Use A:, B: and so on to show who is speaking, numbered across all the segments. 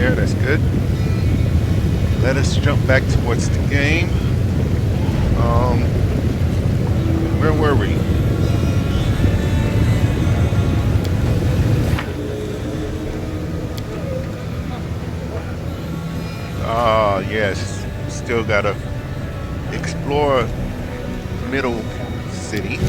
A: there. That's good. Let us jump back towards the game. Where were we? Yes. Still gotta explore Middle City.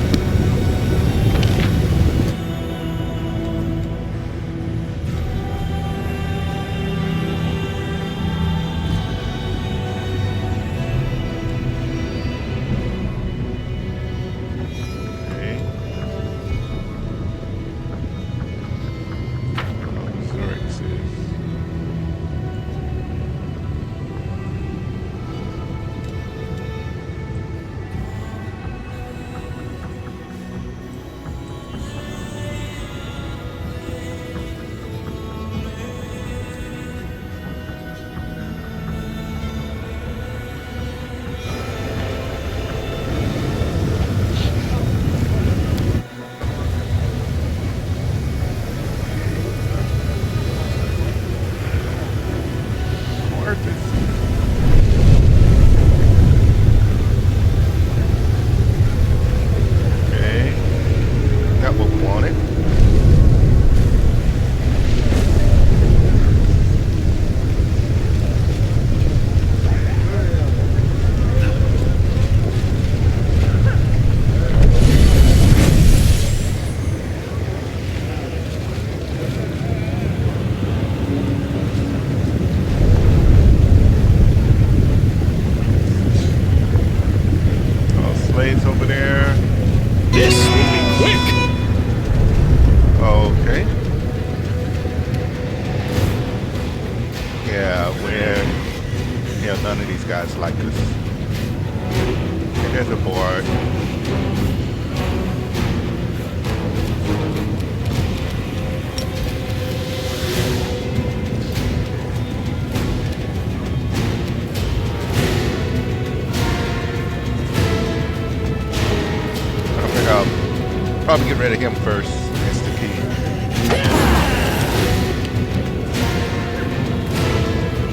A: Probably get rid of him first. That's the key.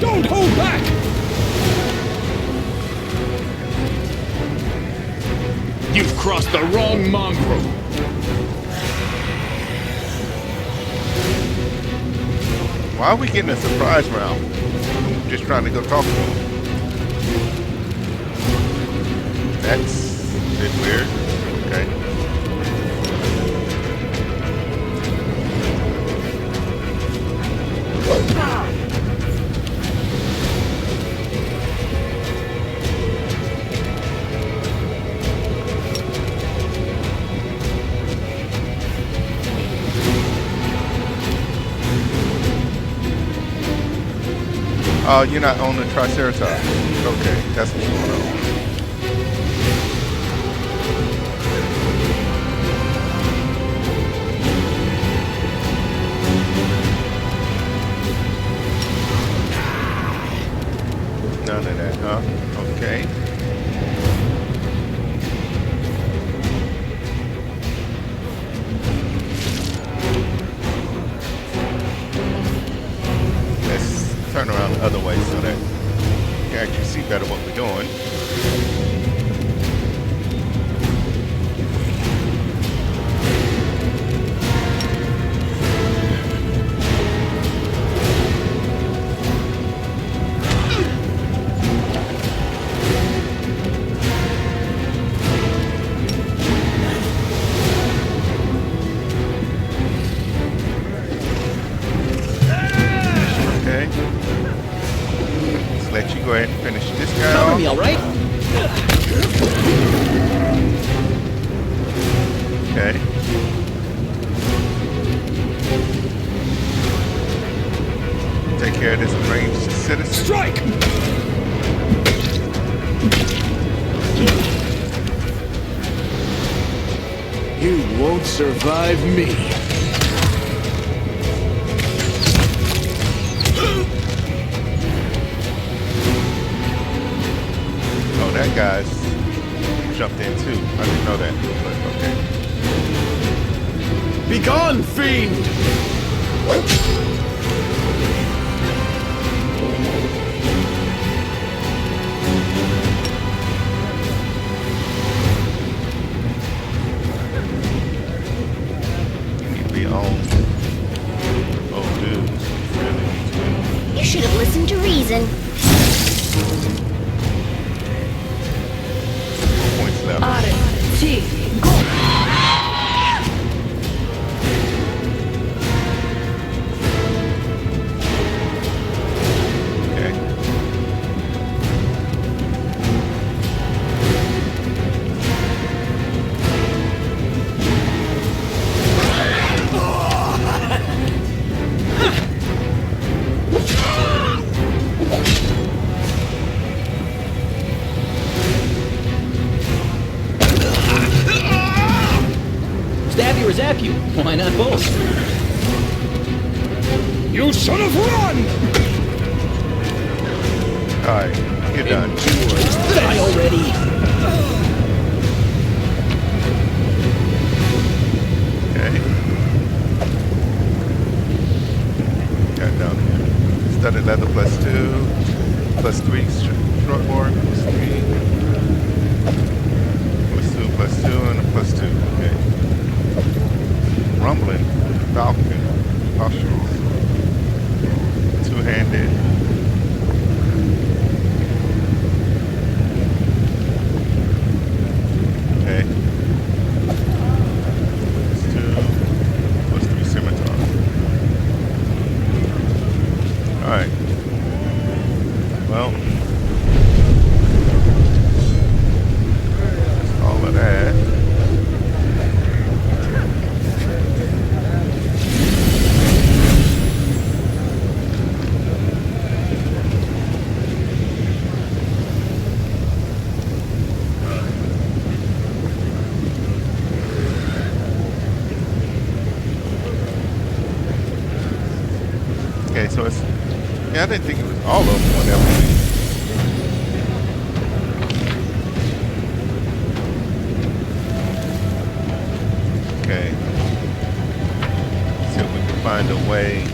B: Don't hold back! You've crossed the wrong mongrel.
A: Why are we getting a surprise round? I'm just trying to go talk to him. That's a bit weird. Okay. Oh, you're not on the Triceratops. Okay, that's what's going on. None of that, huh? Okay. Turn around the other way so that you can actually see better what we're doing. Let you go ahead and finish this guy off.
C: Cover me, all right?
A: Okay. Take care of this ranged citizen.
B: Strike! You won't survive me.
A: That guy's jumped in too. I didn't know that, but okay.
B: Begone, fiend!
C: should have listened to reason.
A: Points left.
D: Are, T, go!
A: Okay.
E: Stab you or zap you? Why not both?
B: You son of run!
A: Alright, you're done.
E: Die already!
A: Okay. Got down here. Studded leather +2. +3 short board. +3. +2, +2, and a +2. Okay. Rumbling. Falcon. Postules. Two-handed. Okay. +2, +3 scimitar. Alright. Well. That's all of that. Okay, so it's, yeah, I didn't think it was all of them whenever okay. See if we can find a way.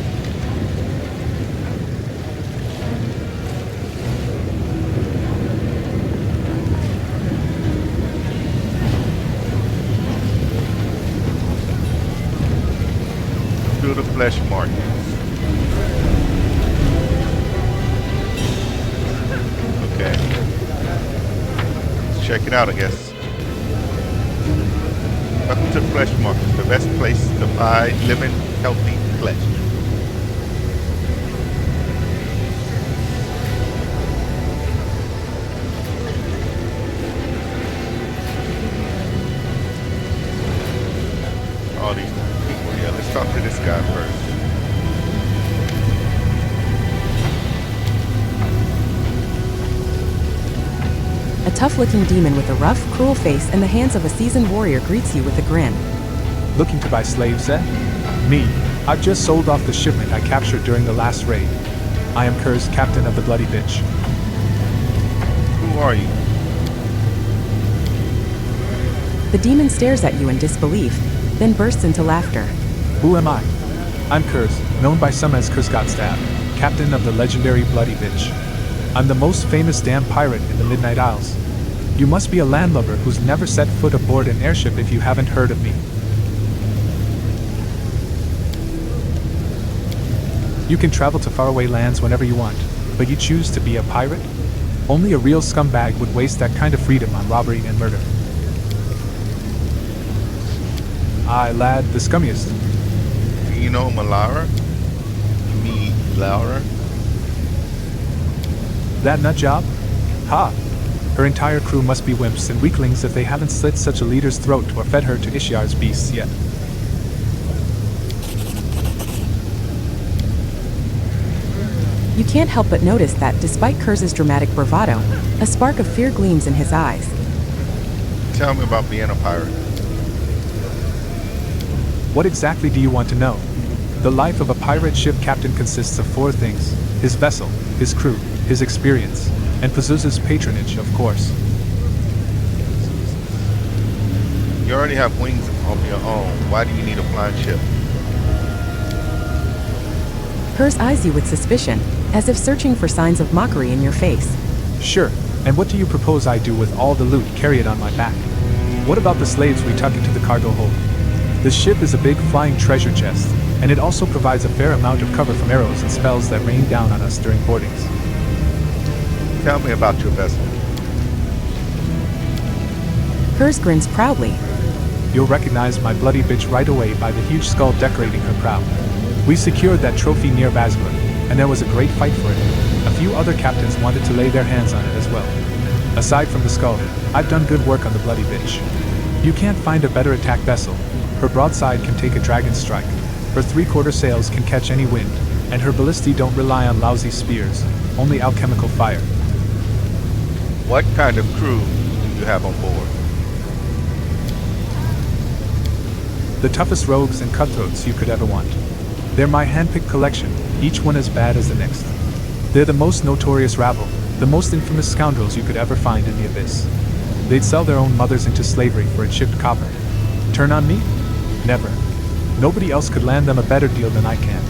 A: Through the flesh market. Okay. Let's check it out, I guess. Welcome to the Flesh Market, the best place to buy living, healthy flesh. All these people, yeah, let's talk to this guy first.
F: A tough-looking demon with a rough, cruel face and the hands of a seasoned warrior greets you with a grin.
G: Looking to buy slaves, eh? Me. I've just sold off the shipment I captured during the last raid. I am Kurz, captain of the Bloody Bitch.
A: Who are you?
F: The demon stares at you in disbelief, then bursts into laughter.
G: Who am I? I'm Kurz, known by some as Kurzgotstab, captain of the legendary Bloody Bitch. I'm the most famous damn pirate in the Midnight Isles. You must be a landlubber who's never set foot aboard an airship if you haven't heard of me. You can travel to faraway lands whenever you want, but you choose to be a pirate? Only a real scumbag would waste that kind of freedom on robbery and murder. Aye, lad, the scummiest.
A: Do you know Malara? Me, Laura?
G: That nut job? Ha! Her entire crew must be wimps and weaklings if they haven't slit such a leader's throat or fed her to Ishiar's beasts yet.
F: You can't help but notice that, despite Kurz's dramatic bravado, a spark of fear gleams in his eyes.
A: Tell me about being a pirate.
G: What exactly do you want to know? The life of a pirate ship captain consists of four things: his vessel, his crew, his experience, and Pazuzu's patronage, of course.
A: You already have wings of your own. Why do you need a flying ship?
F: Kurz eyes you with suspicion, as if searching for signs of mockery in your face.
G: Sure, and what do you propose I do with all the loot carried on my back? What about the slaves we tuck into the cargo hold? The ship is a big flying treasure chest, and it also provides a fair amount of cover from arrows and spells that rain down on us during boardings.
A: Tell me about your vessel.
F: Kurz grins proudly.
G: You'll recognize my bloody bitch right away by the huge skull decorating her prow. We secured that trophy near Basler, and there was a great fight for it. A few other captains wanted to lay their hands on it as well. Aside from the skull, I've done good work on the bloody bitch. You can't find a better attack vessel. Her broadside can take a dragon strike, her three-quarter sails can catch any wind, and her ballistae don't rely on lousy spears, only alchemical fire.
A: What kind of crew do you have on board?
G: The toughest rogues and cutthroats you could ever want. They're my hand-picked collection, each one as bad as the next. They're the most notorious rabble, the most infamous scoundrels you could ever find in the abyss. They'd sell their own mothers into slavery for a chipped copper. Turn on me? Never. Nobody else could land them a better deal than I can.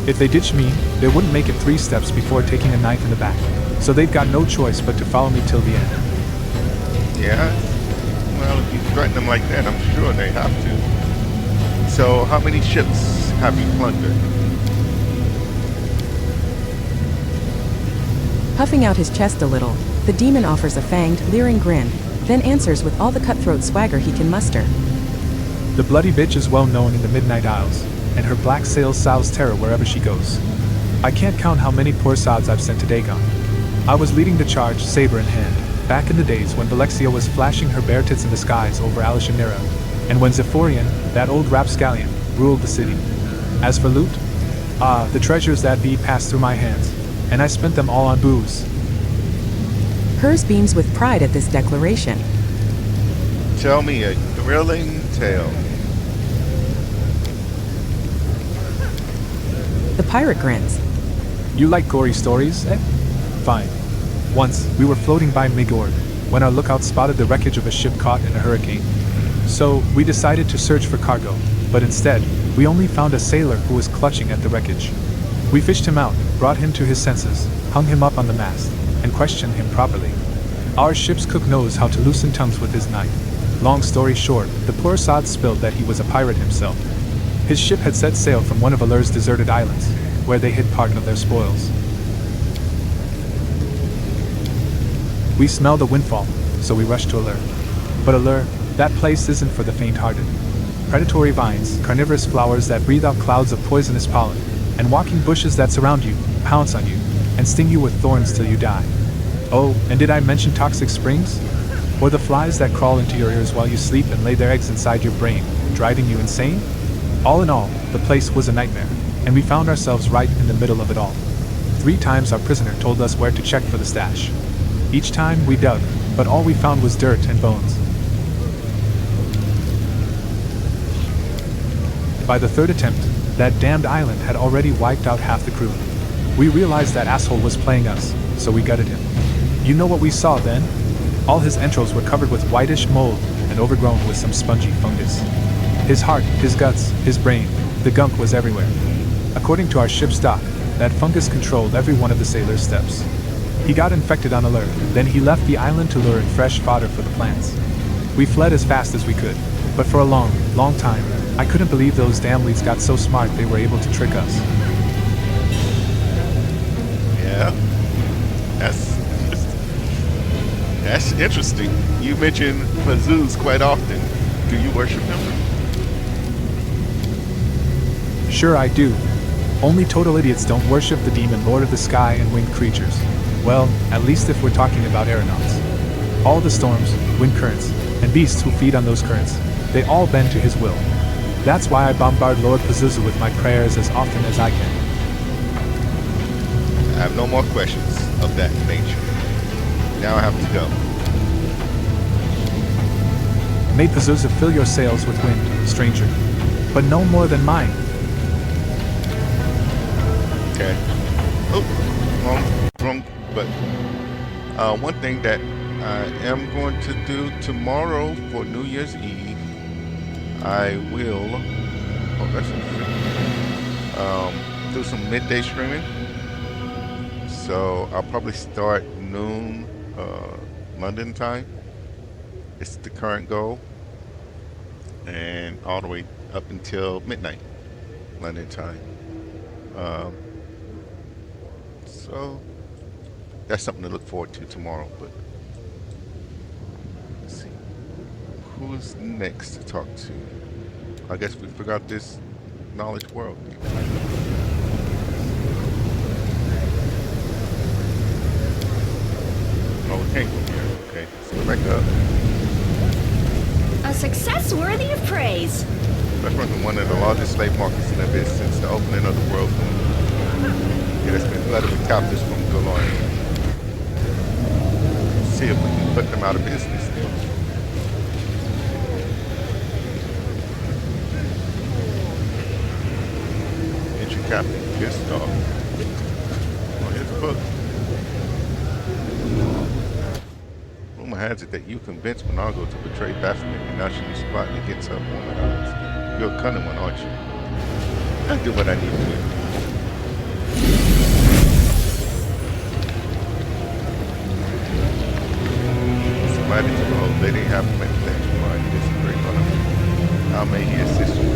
G: If they ditch me, they wouldn't make it 3 steps before taking a knife in the back. So they've got no choice but to follow me till the end.
A: Yeah? Well, if you threaten them like that, I'm sure they have to. So, how many ships have you plundered?
F: Puffing out his chest a little, the demon offers a fanged, leering grin, then answers with all the cutthroat swagger he can muster.
G: The bloody bitch is well known in the Midnight Isles, and her black sails souse terror wherever she goes. I can't count how many poor sods I've sent to Dagon. I was leading the charge, saber in hand, back in the days when Valexia was flashing her bare tits in the skies over Alishanera, and when Zephorian, that old rapscallion, ruled the city. As for loot, the treasures that be passed through my hands, and I spent them all on booze.
F: Kurz beams with pride at this declaration.
A: Tell me a thrilling tale.
F: The pirate grins.
G: You like gory stories, eh? Fine. Once, we were floating by Migord, when our lookout spotted the wreckage of a ship caught in a hurricane. So, we decided to search for cargo, but instead, we only found a sailor who was clutching at the wreckage. We fished him out, brought him to his senses, hung him up on the mast, and questioned him properly. Our ship's cook knows how to loosen tongues with his knife. Long story short, the poor sod spilled that he was a pirate himself. His ship had set sail from one of Allur's deserted islands, where they hid part of their spoils. We smell the windfall, so we rush to Allur. But Allur, that place isn't for the faint-hearted. Predatory vines, carnivorous flowers that breathe out clouds of poisonous pollen, and walking bushes that surround you, pounce on you, and sting you with thorns till you die. Oh, and did I mention toxic springs? Or the flies that crawl into your ears while you sleep and lay their eggs inside your brain, driving you insane? All in all, the place was a nightmare, and we found ourselves right in the middle of it all. 3 times our prisoner told us where to check for the stash. Each time we dug, but all we found was dirt and bones. By the 3rd attempt, that damned island had already wiped out half the crew. We realized that asshole was playing us, so we gutted him. You know what we saw then? All his entrails were covered with whitish mold and overgrown with some spongy fungus. His heart, his guts, his brain, the gunk was everywhere. According to our ship's dock, that fungus controlled every one of the sailors' steps. He got infected on Allur, then he left the island to lure in fresh fodder for the plants. We fled as fast as we could, but for a long, long time, I couldn't believe those damn leads got so smart they were able to trick us.
A: Yeah, that's interesting. You mention Pazoos quite often. Do you worship him?
G: Sure I do. Only total idiots don't worship the demon lord of the sky and winged creatures. Well, at least if we're talking about aeronauts. All the storms, wind currents, and beasts who feed on those currents, they all bend to his will. That's why I bombard Lord Pazuzu with my prayers as often as I can.
A: I have no more questions of that nature. Now I have to go.
G: May Pazuzu fill your sails with wind, stranger, but no more than mine.
A: Okay. Oh, wrong button. One thing that I am going to do tomorrow for New Year's Eve, I will do some midday streaming. So I'll probably start noon London time. It's the current goal, and all the way up until midnight. London time. Um, so that's something to look forward to tomorrow. But let's see, who's next to talk to? I guess we forgot this knowledge world. Oh, we can't go here. Okay, let's go back up.
C: A success worthy of praise.
A: Let's run to one of the largest slave markets in the abyss since the opening of the world. It has been flooded with captives from galore. See if we can put them out of business. Entry captain, pissed off. Oh, here's the book. Rumor has it that you convinced Monargo to betray Pathfinder, and now she is plotting against her woman eyes. You're a cunning one, aren't you? I'll do what I need to do. Somebody to know they didn't have many things to mind. It is a great honor. How may he assist you?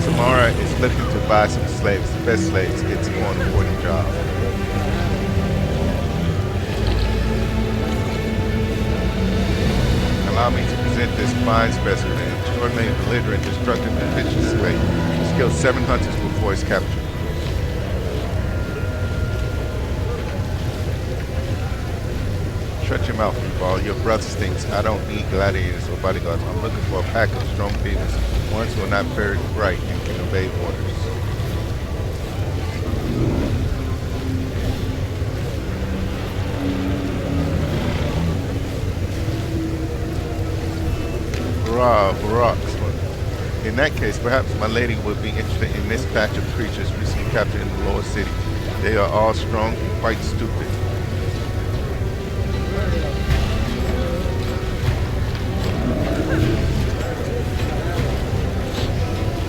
A: Samara is looking to buy some slaves, the best slaves, get some more important job. Allow me to present this fine specimen in extraordinary, belligerent, destructive, and vicious way. He killed 7 hunters before his capture. Shut your mouth, Paul. Your brother stinks. I don't need gladiators or bodyguards. I'm looking for a pack of strong demons, ones who are not very bright and can obey orders. Barracks. In that case, perhaps my lady would be interested in this batch of creatures recently captured in the lower city. They are all strong and quite stupid.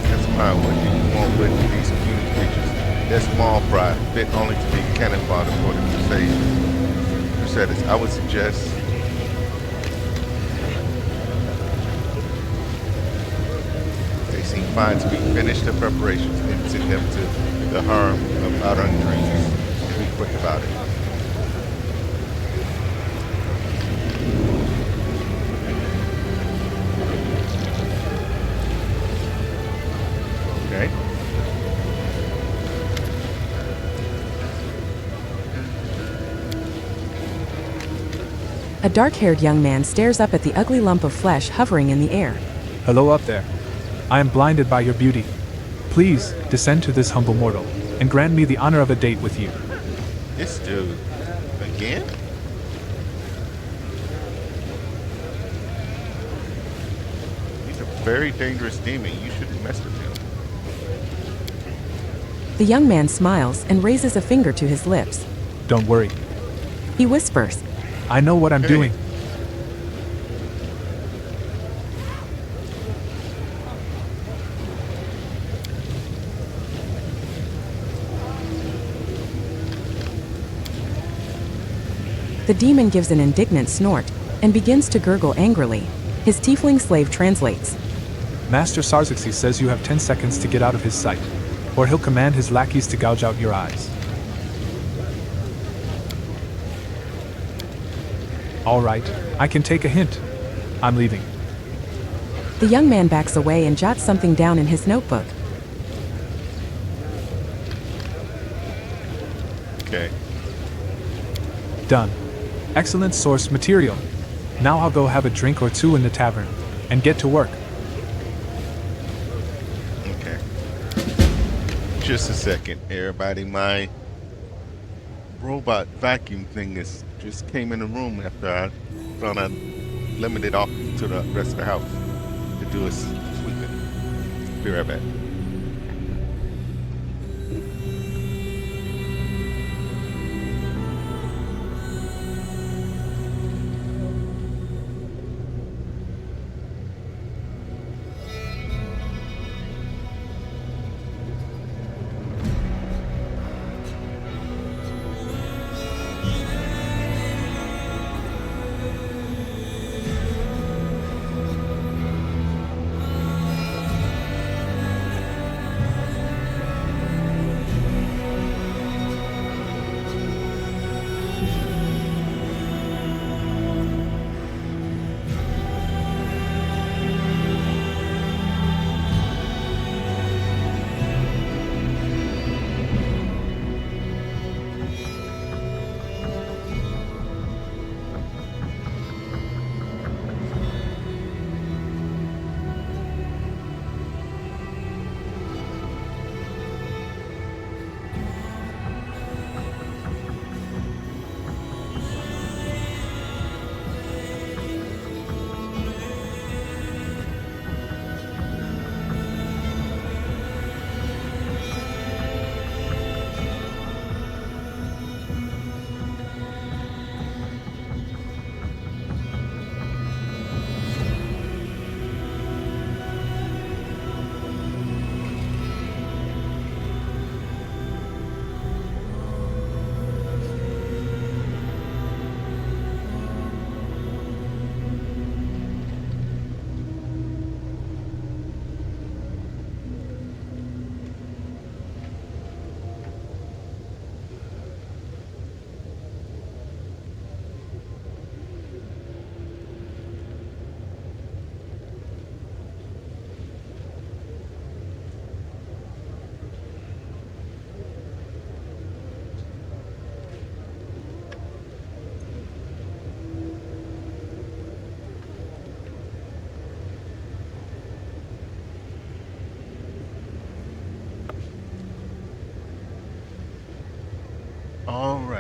A: That's my what you want with these puny creatures. They're small fry, fit only to be cannon fodder for the Crusaders. I would suggest fine to be finished the preparations and send them to the harm of outer dreams. Be quick about it. Okay.
F: A dark-haired young man stares up at the ugly lump of flesh hovering in the air.
G: Hello up there. I am blinded by your beauty. Please, descend to this humble mortal, and grant me the honor of a date with you.
A: This dude. Again? He's a very dangerous demon. You shouldn't mess with him.
F: The young man smiles and raises a finger to his lips.
G: Don't worry.
F: He whispers.
G: I know what I'm doing.
F: The demon gives an indignant snort and begins to gurgle angrily. His tiefling slave translates.
G: Master Sarzaxi says you have 10 seconds to get out of his sight, or he'll command his lackeys to gouge out your eyes. All right, I can take a hint. I'm leaving.
F: The young man backs away and jots something down in his notebook.
A: Okay.
G: Done. Excellent source material. Now I'll go have a drink or two in the tavern and get to work.
A: Okay. Just a second, everybody. My robot vacuum thing just came in the room after I thought I limited off to the rest of the house to do a sweeping. Be right back.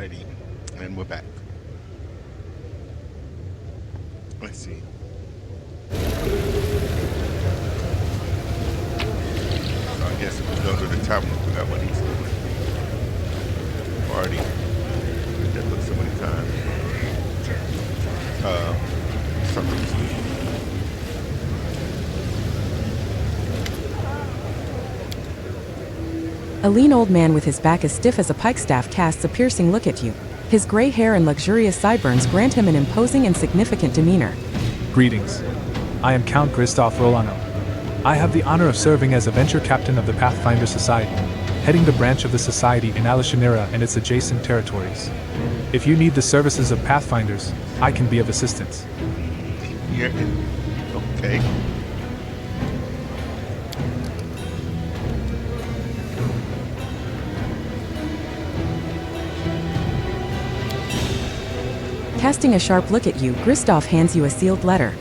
A: Alrighty, and we're back. Let's see. So I guess if we go to the tavern, we forgot what he's doing. Already did that book so many times. Something's
F: A lean old man with his back as stiff as a pikestaff casts a piercing look at you. His gray hair and luxurious sideburns grant him an imposing and significant demeanor.
G: Greetings. I am Count Christoph Rolano. I have the honor of serving as a venture captain of the Pathfinder Society, heading the branch of the society in Alishanira and its adjacent territories. If you need the services of Pathfinders, I can be of assistance.
A: yeah. Okay.
F: Casting a sharp look at you, Christoph hands you a sealed letter.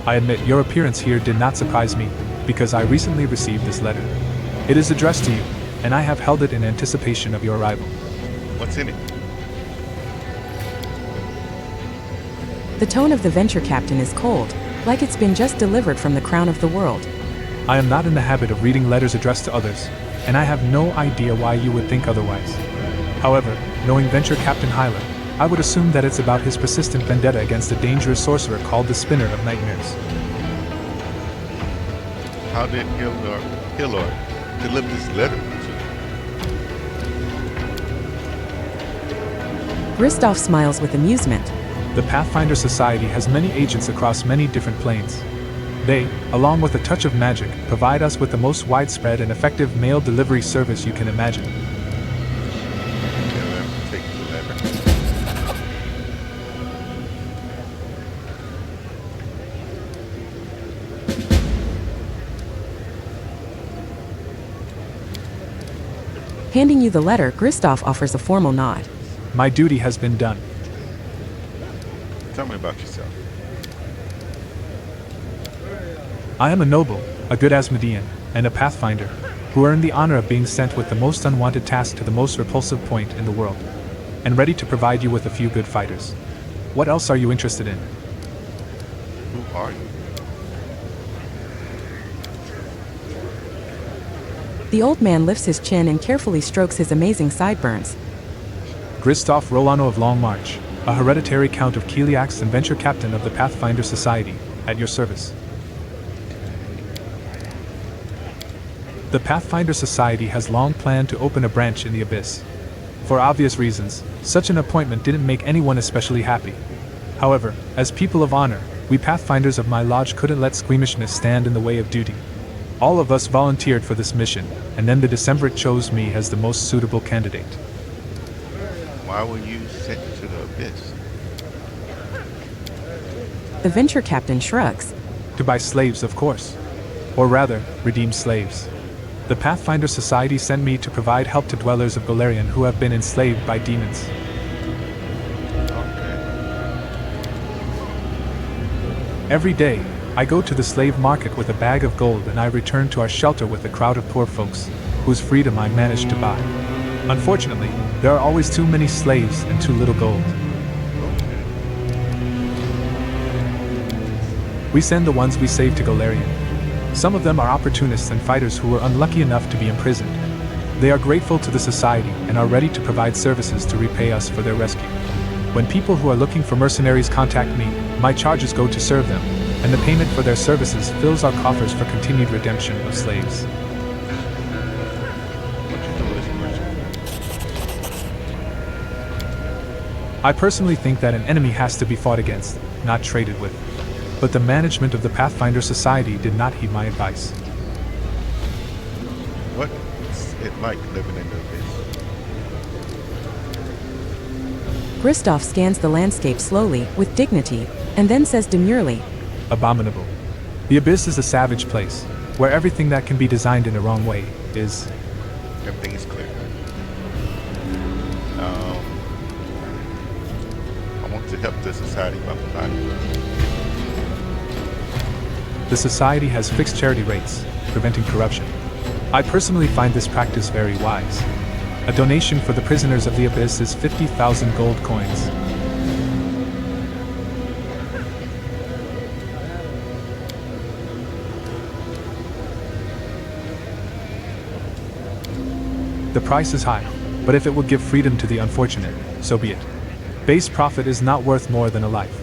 G: I admit your appearance here did not surprise me, because I recently received this letter. It is addressed to you, and I have held it in anticipation of your arrival.
A: What's in it?
F: The tone of the venture captain is cold, like it's been just delivered from the crown of the world.
G: I am not in the habit of reading letters addressed to others, and I have no idea why you would think otherwise. However, knowing venture captain Hyler, I would assume that it's about his persistent vendetta against a dangerous sorcerer called the Spinner of Nightmares.
A: How did Hillor deliver this letter to you?
F: Christoph smiles with amusement.
G: The Pathfinder Society has many agents across many different planes. They, along with a touch of magic, provide us with the most widespread and effective mail delivery service you can imagine.
A: Tell them to take the letter.
F: Handing you the letter, Christoph offers a formal nod.
G: My duty has been done.
A: Tell me about yourself.
G: I am a noble, a good Asmodean, and a Pathfinder, who earned the honor of being sent with the most unwanted task to the most repulsive point in the world, and ready to provide you with a few good fighters. What else are you interested in?
A: Who are you?
F: The old man lifts his chin and carefully strokes his amazing sideburns.
G: Christoph Rolano of Long March, a hereditary Count of Kiliax and venture captain of the Pathfinder Society, at your service. The Pathfinder Society has long planned to open a branch in the Abyss. For obvious reasons, such an appointment didn't make anyone especially happy. However, as people of honor, we Pathfinders of my lodge couldn't let squeamishness stand in the way of duty. All of us volunteered for this mission, and then the Decemvirate chose me as the most suitable candidate.
A: Why were you sent to the Abyss?
F: The venture captain shrugs.
G: To buy slaves, of course. Or rather, redeem slaves. The Pathfinder Society sent me to provide help to dwellers of Golarion who have been enslaved by demons.
A: Okay.
G: Every day, I go to the slave market with a bag of gold and I return to our shelter with a crowd of poor folks, whose freedom I managed to buy. Unfortunately, there are always too many slaves and too little gold. We send the ones we save to Golarion. Some of them are opportunists and fighters who were unlucky enough to be imprisoned. They are grateful to the society and are ready to provide services to repay us for their rescue. When people who are looking for mercenaries contact me, my charges go to serve them, and the payment for their services fills our coffers for continued redemption of slaves.
A: What you know this person?
G: I personally think that an enemy has to be fought against, not traded with. But the management of the Pathfinder Society did not heed my advice.
A: What's it like living in the Abyss?
F: Christoph scans the landscape slowly, with dignity, and then says demurely,
G: Abominable. The Abyss is a savage place, where everything that can be designed in a wrong way is.
A: Everything is clear. I want to help the society by providing.
G: The society has fixed charity rates, preventing corruption. I personally find this practice very wise. A donation for the prisoners of the Abyss is 50,000 gold coins. The price is high, but if it will give freedom to the unfortunate, so be it. Base profit is not worth more than a life.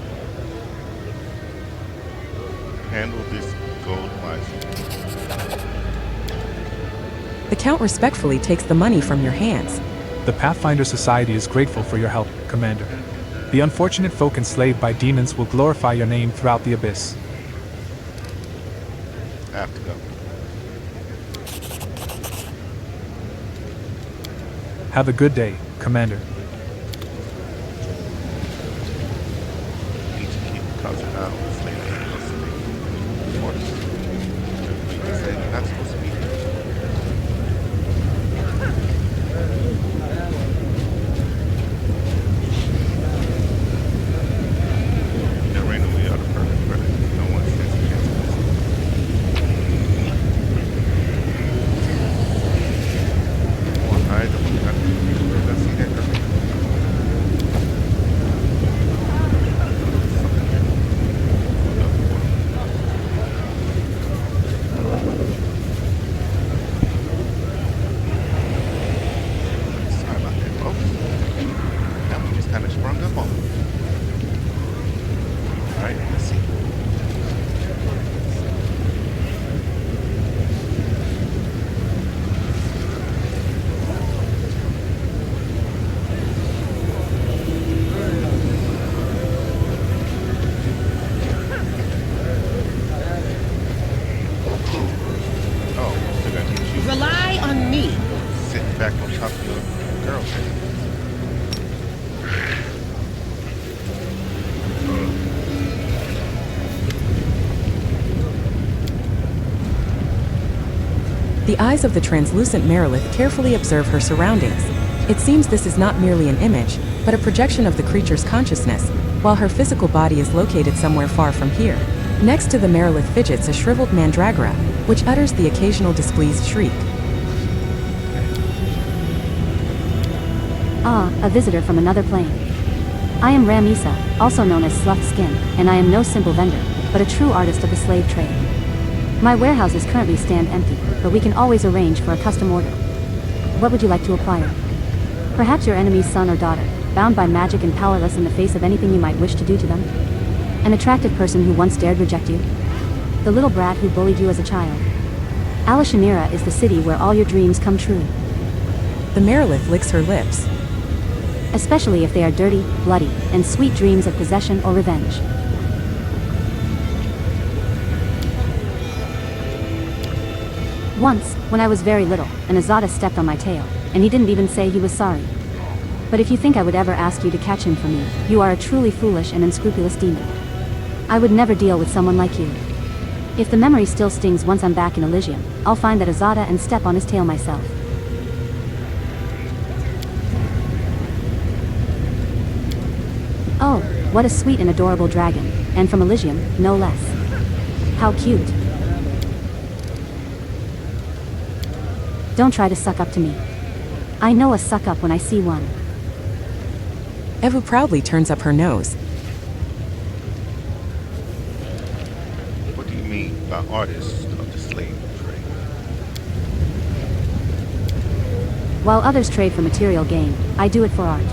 A: Handle this gold wisely.
F: The Count respectfully takes the money from your hands.
G: The Pathfinder Society is grateful for your help, Commander. The unfortunate folk enslaved by demons will glorify your name throughout the Abyss.
A: I have to go.
G: Have a good day, Commander.
A: Need to keep culture out of slavery. Of course. They say you're not supposed to be here. There ain't no way out of perfect credit. No one stands a chance of this. Come on, hide them. I see that earlier. Sorry about that, folks. That one just kind of sprung up on me. Alright, let's see. Oh, they're gonna get you
H: Rely on me.
A: sitting back on top of your girl's head.
F: The eyes of the translucent Merilith carefully observe her surroundings. It seems this is not merely an image, but a projection of the creature's consciousness, while her physical body is located somewhere far from here. Next to the Merilith fidgets a shriveled mandragora, which utters the occasional displeased shriek.
I: Ah, a visitor from another plane. I am Ramisa, also known as Slough Skin, and I am no simple vendor, but a true artist of the slave trade. My warehouses currently stand empty, but we can always arrange for a custom order. What would you like to acquire? Perhaps your enemy's son or daughter, bound by magic and powerless in the face of anything you might wish to do to them? An attractive person who once dared reject you? The little brat who bullied you as a child? Alashanira is the city where all your dreams come true.
F: The Merilith licks her lips.
I: Especially if they are dirty, bloody, and sweet dreams of possession or revenge. Once, when I was very little, an Azada stepped on my tail, and he didn't even say he was sorry. But if you think I would ever ask you to catch him for me, you are a truly foolish and unscrupulous demon. I would never deal with someone like you. If the memory still stings once I'm back in Elysium, I'll find that Azada and step on his tail myself. Oh, what a sweet and adorable dragon, and from Elysium, no less. How cute. Don't try to suck up to me. I know a suck up when I see one.
F: Evu proudly turns up her nose.
A: What do you mean by artists of the slave trade?
I: While others trade for material gain, I do it for art.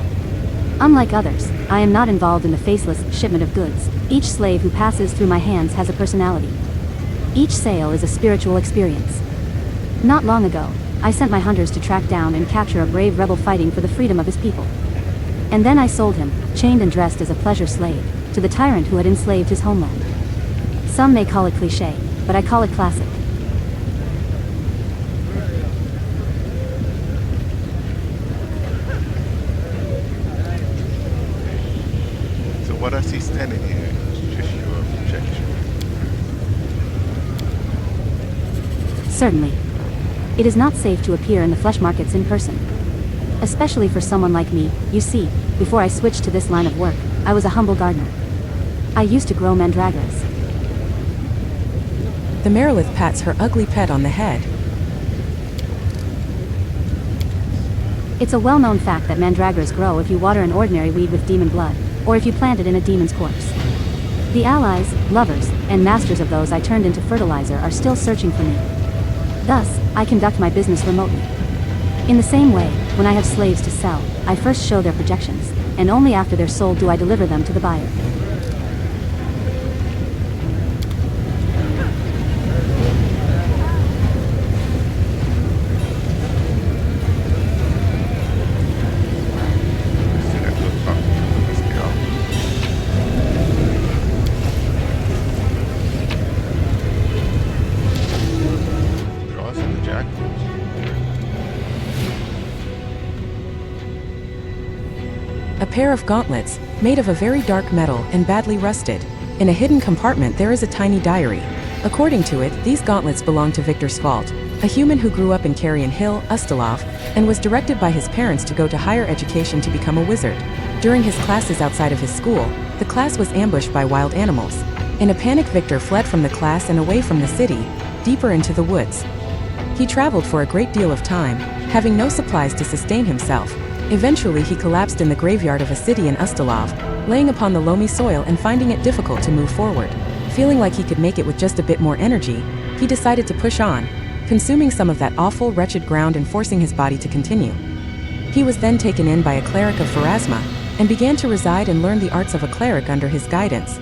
I: Unlike others, I am not involved in the faceless shipment of goods. Each slave who passes through my hands has a personality. Each sale is a spiritual experience. Not long ago, I sent my hunters to track down and capture a brave rebel fighting for the freedom of his people. And then I sold him, chained and dressed as a pleasure slave, to the tyrant who had enslaved his homeland. Some may call it cliché, but I call it classic.
A: So what I see standing here is just your projection.
I: Certainly. It is not safe to appear in the flesh markets in person. Especially for someone like me. You see, before I switched to this line of work, I was a humble gardener. I used to grow mandragoras.
F: The Merilith pats her ugly pet on the head.
I: It's a well-known fact that mandragoras grow if you water an ordinary weed with demon blood, or if you plant it in a demon's corpse. The allies, lovers, and masters of those I turned into fertilizer are still searching for me. Thus, I conduct my business remotely. In the same way, when I have slaves to sell, I first show their projections, and only after they're sold do I deliver them to the buyer.
A: See that little top. Let's get off. Draw some of the jackals.
F: A pair of gauntlets, made of a very dark metal and badly rusted. In a hidden compartment there is a tiny diary. According to it, these gauntlets belong to Victor Svalt, a human who grew up in Carrion Hill, Ustalov, and was directed by his parents to go to higher education to become a wizard. During his classes outside of his school, the class was ambushed by wild animals. In a panic, Victor fled from the class and away from the city, deeper into the woods. He traveled for a great deal of time, having no supplies to sustain himself. Eventually he collapsed in the graveyard of a city in Ustalov, laying upon the loamy soil and finding it difficult to move forward. Feeling like he could make it with just a bit more energy, he decided to push on, consuming some of that awful, wretched ground and forcing his body to continue. He was then taken in by a cleric of Pharasma, and began to reside and learn the arts of a cleric under his guidance.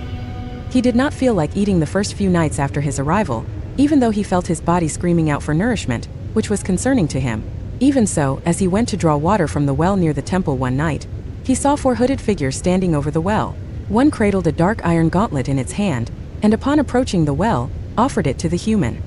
F: He did not feel like eating the first few nights after his arrival, even though he felt his body screaming out for nourishment, which was concerning to him. Even so, as he went to draw water from the well near the temple one night, he saw 4 hooded figures standing over the well. One cradled a dark iron gauntlet in its hand, and upon approaching the well, offered it to the human.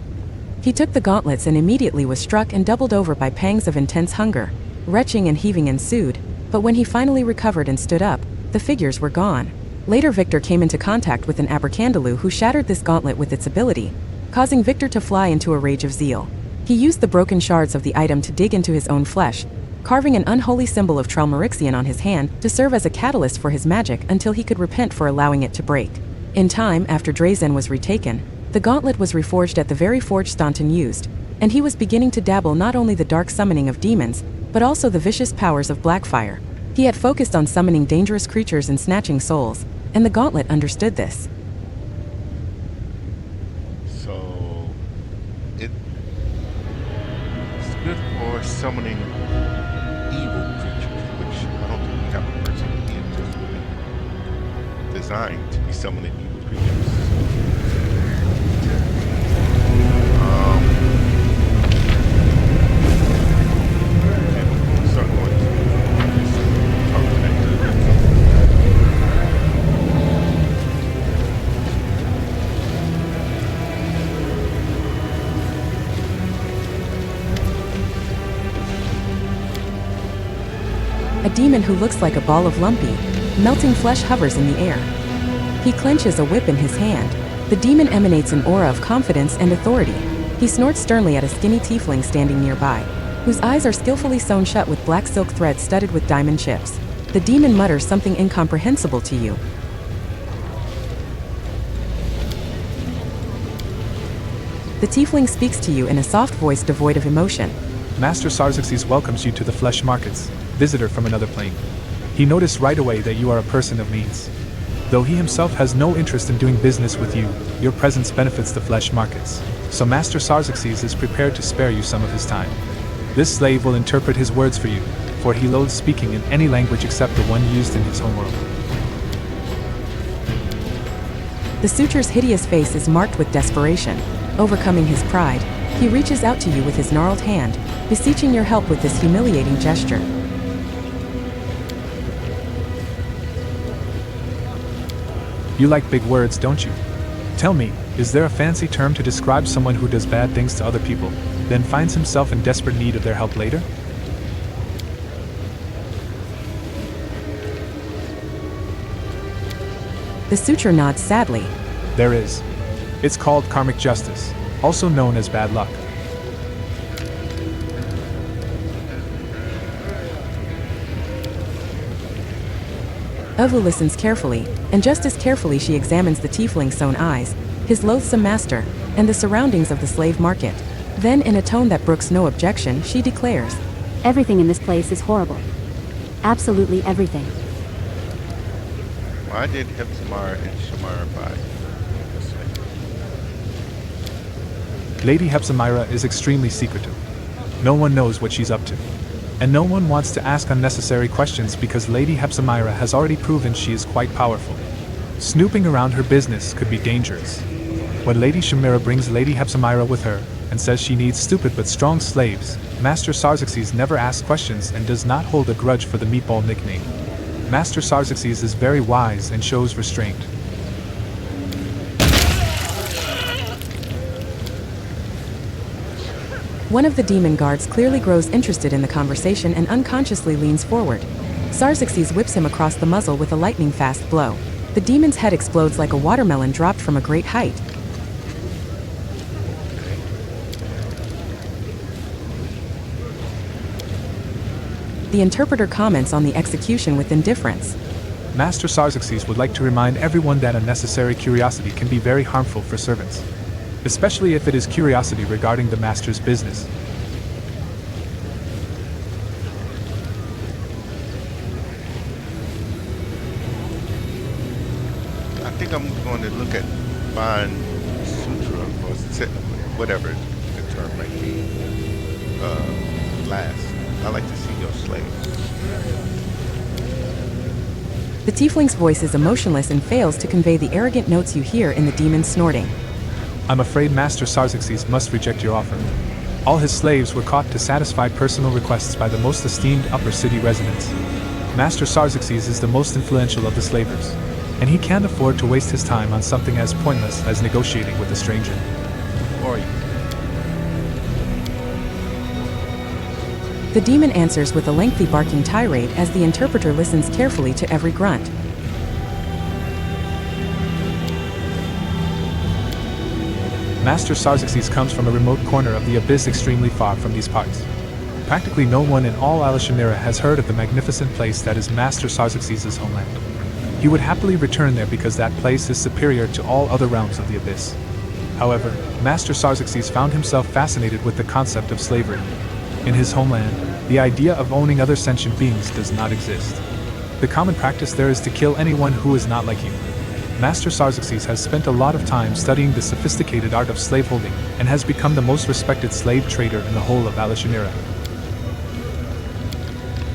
F: He took the gauntlets and immediately was struck and doubled over by pangs of intense hunger. Retching and heaving ensued, but when he finally recovered and stood up, the figures were gone. Later Victor came into contact with an Abercandaloo who shattered this gauntlet with its ability, causing Victor to fly into a rage of zeal. He used the broken shards of the item to dig into his own flesh, carving an unholy symbol of Trelmerixian on his hand to serve as a catalyst for his magic until he could repent for allowing it to break. In time, after Drazen was retaken, the gauntlet was reforged at the very forge Staunton used, and he was beginning to dabble not only the dark summoning of demons, but also the vicious powers of Blackfire. He had focused on summoning dangerous creatures and snatching souls, and the gauntlet understood this.
A: So it's good for summoning evil creatures, which I don't think we have a person in just really designed to be summoning evil creatures. So I'm going to talk to that dude.
F: A demon who looks like a ball of lumpy, melting flesh hovers in the air. He clenches a whip in his hand. The demon emanates an aura of confidence and authority. He snorts sternly at a skinny tiefling standing nearby, whose eyes are skillfully sewn shut with black silk thread studded with diamond chips. The demon mutters something incomprehensible to you. The tiefling speaks to you in a soft voice devoid of emotion.
G: Master Sarxes welcomes you to the flesh markets, visitor from another plane. He noticed right away that you are a person of means. Though he himself has no interest in doing business with you, your presence benefits the flesh markets. So Master Sarxes is prepared to spare you some of his time. This slave will interpret his words for you, for he loathes speaking in any language except the one used in his homeworld.
F: The suture's hideous face is marked with desperation. Overcoming his pride, he reaches out to you with his gnarled hand, beseeching your help with this humiliating gesture.
G: You like big words, don't you? Tell me, is there a fancy term to describe someone who does bad things to other people, then finds himself in desperate need of their help later?
F: The suture nods sadly.
G: There is. It's called karmic justice, also known as bad luck.
F: Evu listens carefully, and just as carefully she examines the tiefling's sewn eyes, his loathsome master, and the surroundings of the slave market. Then, in a tone that brooks no objection, she declares,
I: Everything in this place is horrible. Absolutely everything.
A: Why did Hepzibah and Shamara buy this slave?
G: Lady Hepzibah is extremely secretive. No one knows what she's up to. And no one wants to ask unnecessary questions because Lady Hepzibah has already proven she is quite powerful. Snooping around her business could be dangerous. When Lady Shamira brings Lady Hepzibah with her and says she needs stupid but strong slaves, Master Sarxes never asks questions and does not hold a grudge for the meatball nickname. Master Sarxes is very wise and shows restraint.
F: One of the demon guards clearly grows interested in the conversation and unconsciously leans forward. Sarxes whips him across the muzzle with a lightning-fast blow. The demon's head explodes like a watermelon dropped from a great height. The interpreter comments on the execution with indifference.
G: Master Sarxes would like to remind everyone that unnecessary curiosity can be very harmful for servants, especially if it is curiosity regarding the master's business.
A: I think I'm going to look at Bond Sutra or whatever the term might be last. I like to see your slave.
F: The tiefling's voice is emotionless and fails to convey the arrogant notes you hear in the demon's snorting.
G: I'm afraid Master Sarxes must reject your offer. All his slaves were caught to satisfy personal requests by the most esteemed upper city residents. Master Sarxes is the most influential of the slavers, and he can't afford to waste his time on something as pointless as negotiating with a stranger.
A: Who are you?
F: The demon answers with a lengthy barking tirade as the interpreter listens carefully to every grunt.
G: Master Sarxes comes from a remote corner of the abyss extremely far from these parts. Practically no one in all Alishanira has heard of the magnificent place that is Master Sarxes' homeland. He would happily return there because that place is superior to all other realms of the abyss. However, Master Sarxes found himself fascinated with the concept of slavery. In his homeland, the idea of owning other sentient beings does not exist. The common practice there is to kill anyone who is not like you. Master Sarxes has spent a lot of time studying the sophisticated art of slaveholding and has become the most respected slave trader in the whole of Alishanira.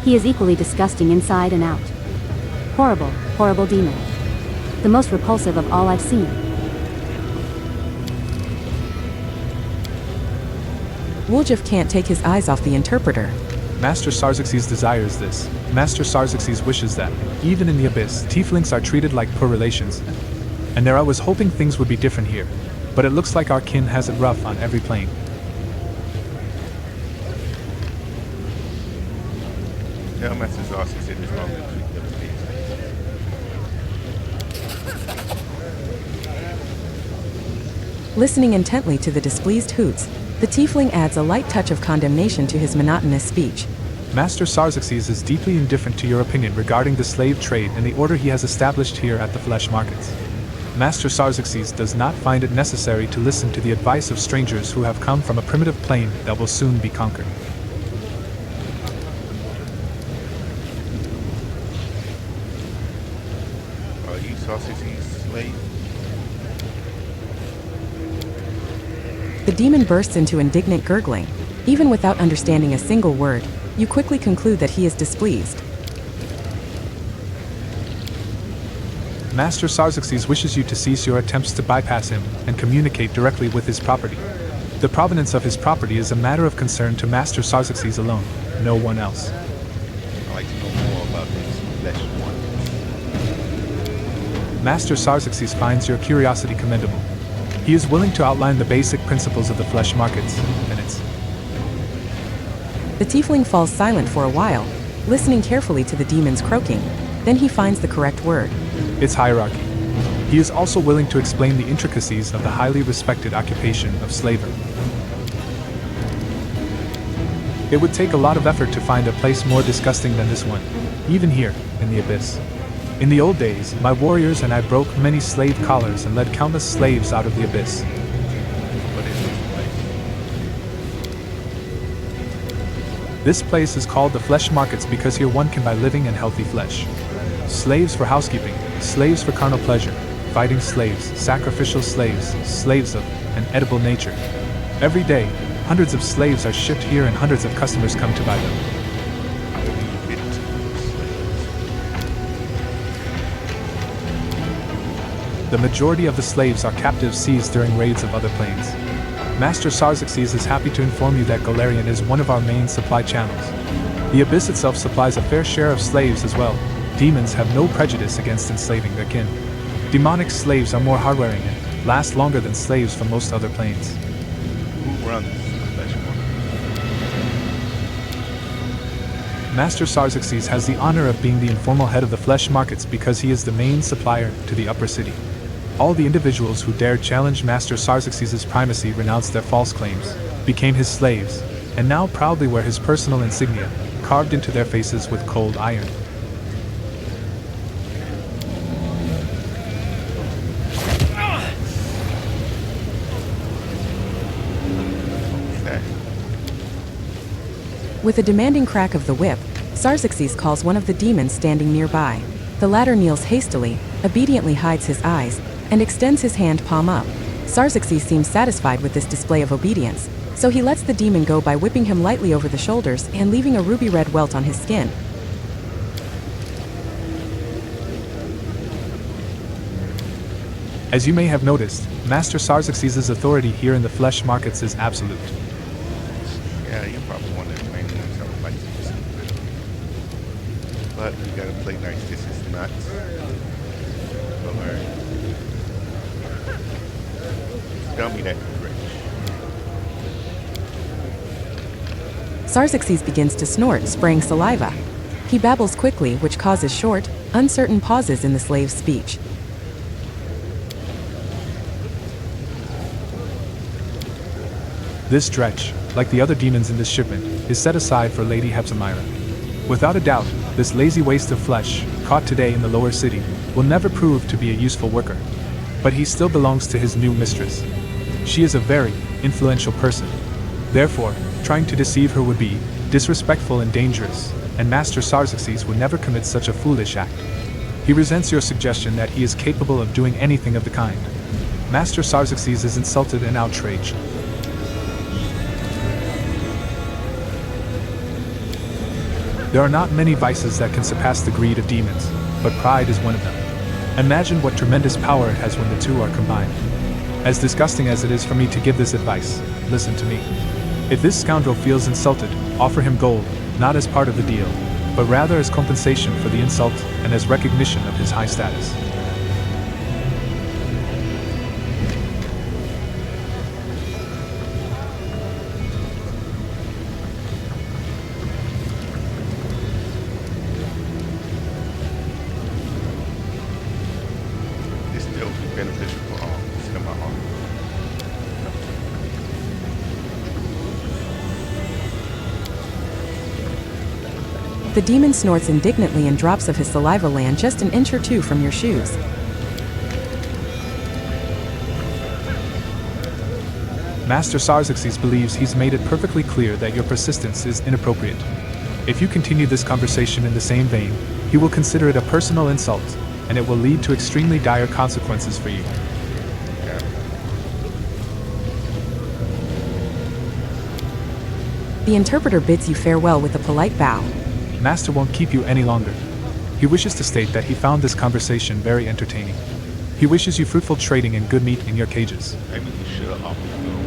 I: He is equally disgusting inside and out. Horrible, horrible demon. The most repulsive of all I've seen.
F: Woljif can't take his eyes off the interpreter.
G: Master Sarxes desires this. Master Sarxes wishes that, even in the abyss, tieflings are treated like poor relations. And there I was hoping things would be different here, but it looks like our kin has it rough on every plane.
A: Tell Master Sarxes it is wrong to treat them as
F: Listening intently to the displeased hoots, the tiefling adds a light touch of condemnation to his monotonous speech.
G: Master Sarxes is deeply indifferent to your opinion regarding the slave trade and the order he has established here at the flesh markets. Master Sarxes does not find it necessary to listen to the advice of strangers who have come from a primitive plane that will soon be conquered.
A: Are you Sarxes' slave?
F: The demon bursts into indignant gurgling. Even without understanding a single word, you quickly conclude that he is displeased.
G: Master Sarxes wishes you to cease your attempts to bypass him and communicate directly with his property. The provenance of his property is a matter of concern to Master Sarxes alone, no one else.
A: I'd like to know more about these flesh ones.
G: Master Sarxes finds your curiosity commendable. He is willing to outline the basic principles of the flesh markets, and it's...
F: The tiefling falls silent for a while, listening carefully to the demon's croaking. Then he finds the correct word.
G: It's hierarchy. He is also willing to explain the intricacies of the highly respected occupation of slavery. It would take a lot of effort to find a place more disgusting than this one, even here, in the abyss. In the old days, my warriors and I broke many slave collars and led countless slaves out of the abyss.
A: What is this place?
G: This place is called the flesh markets because here one can buy living and healthy flesh. Slaves for housekeeping, slaves for carnal pleasure, fighting slaves, sacrificial slaves, slaves of an edible nature. Every day, hundreds of slaves are shipped here and hundreds of customers come to buy them.
A: How do you get to slaves?
G: The majority of the slaves are captives seized during raids of other planes. Master Sarzxes is happy to inform you that Galarian is one of our main supply channels. The Abyss itself supplies a fair share of slaves as well. Demons have no prejudice against enslaving their kin. Demonic slaves are more hardwearing and last longer than slaves from most other planes.
A: Who runs the flesh market?
G: Master Sarzxes has the honor of being the informal head of the flesh markets because he is the main supplier to the upper city. All the individuals who dared challenge Master Sarzxes' primacy renounced their false claims, became his slaves, and now proudly wear his personal insignia, carved into their faces with cold iron.
A: Okay.
F: With a demanding crack of the whip, Sarzxes calls one of the demons standing nearby. The latter kneels hastily, obediently hides his eyes, and extends his hand palm up. Sarzxes seems satisfied with this display of obedience, so he lets the demon go by whipping him lightly over the shoulders and leaving a ruby-red welt on his skin.
G: As you may have noticed, Master Sarzxes' authority here in the flesh markets is absolute.
A: Yeah, you're probably one of the main ones I would like to see. But we gotta play nice. This is not Valerian. Tell me that you're rich.
F: Sarzxes begins to snort, spraying saliva. He babbles quickly, which causes short, uncertain pauses in the slave's speech.
G: This dretch, like the other demons in this shipment, is set aside for Lady Hepzibah. Without a doubt, this lazy waste of flesh, caught today in the lower city, will never prove to be a useful worker. But he still belongs to his new mistress. She is a very influential person. Therefore, trying to deceive her would be disrespectful and dangerous, and Master Sarzxes would never commit such a foolish act. He resents your suggestion that he is capable of doing anything of the kind. Master Sarzxes is insulted and outraged. There are not many vices that can surpass the greed of demons, but pride is one of them. Imagine what tremendous power it has when the two are combined. As disgusting as it is for me to give this advice, listen to me. If this scoundrel feels insulted, offer him gold, not as part of the deal, but rather as compensation for the insult and as recognition of his high status.
A: This still be beneficial for all. Semi-all.
F: The demon snorts indignantly and drops of his saliva land just an inch or two from your shoes.
G: Master Sarzxes believes he's made it perfectly clear that your persistence is inappropriate. If you continue this conversation in the same vein, he will consider it a personal insult, and it will lead to extremely dire consequences for you.
A: Yeah.
F: The interpreter bids you farewell with a polite bow.
G: Master won't keep you any longer. He wishes to state that he found this conversation very entertaining. He wishes you fruitful trading and good meat in your cages.
A: Maybe we should have offered gold.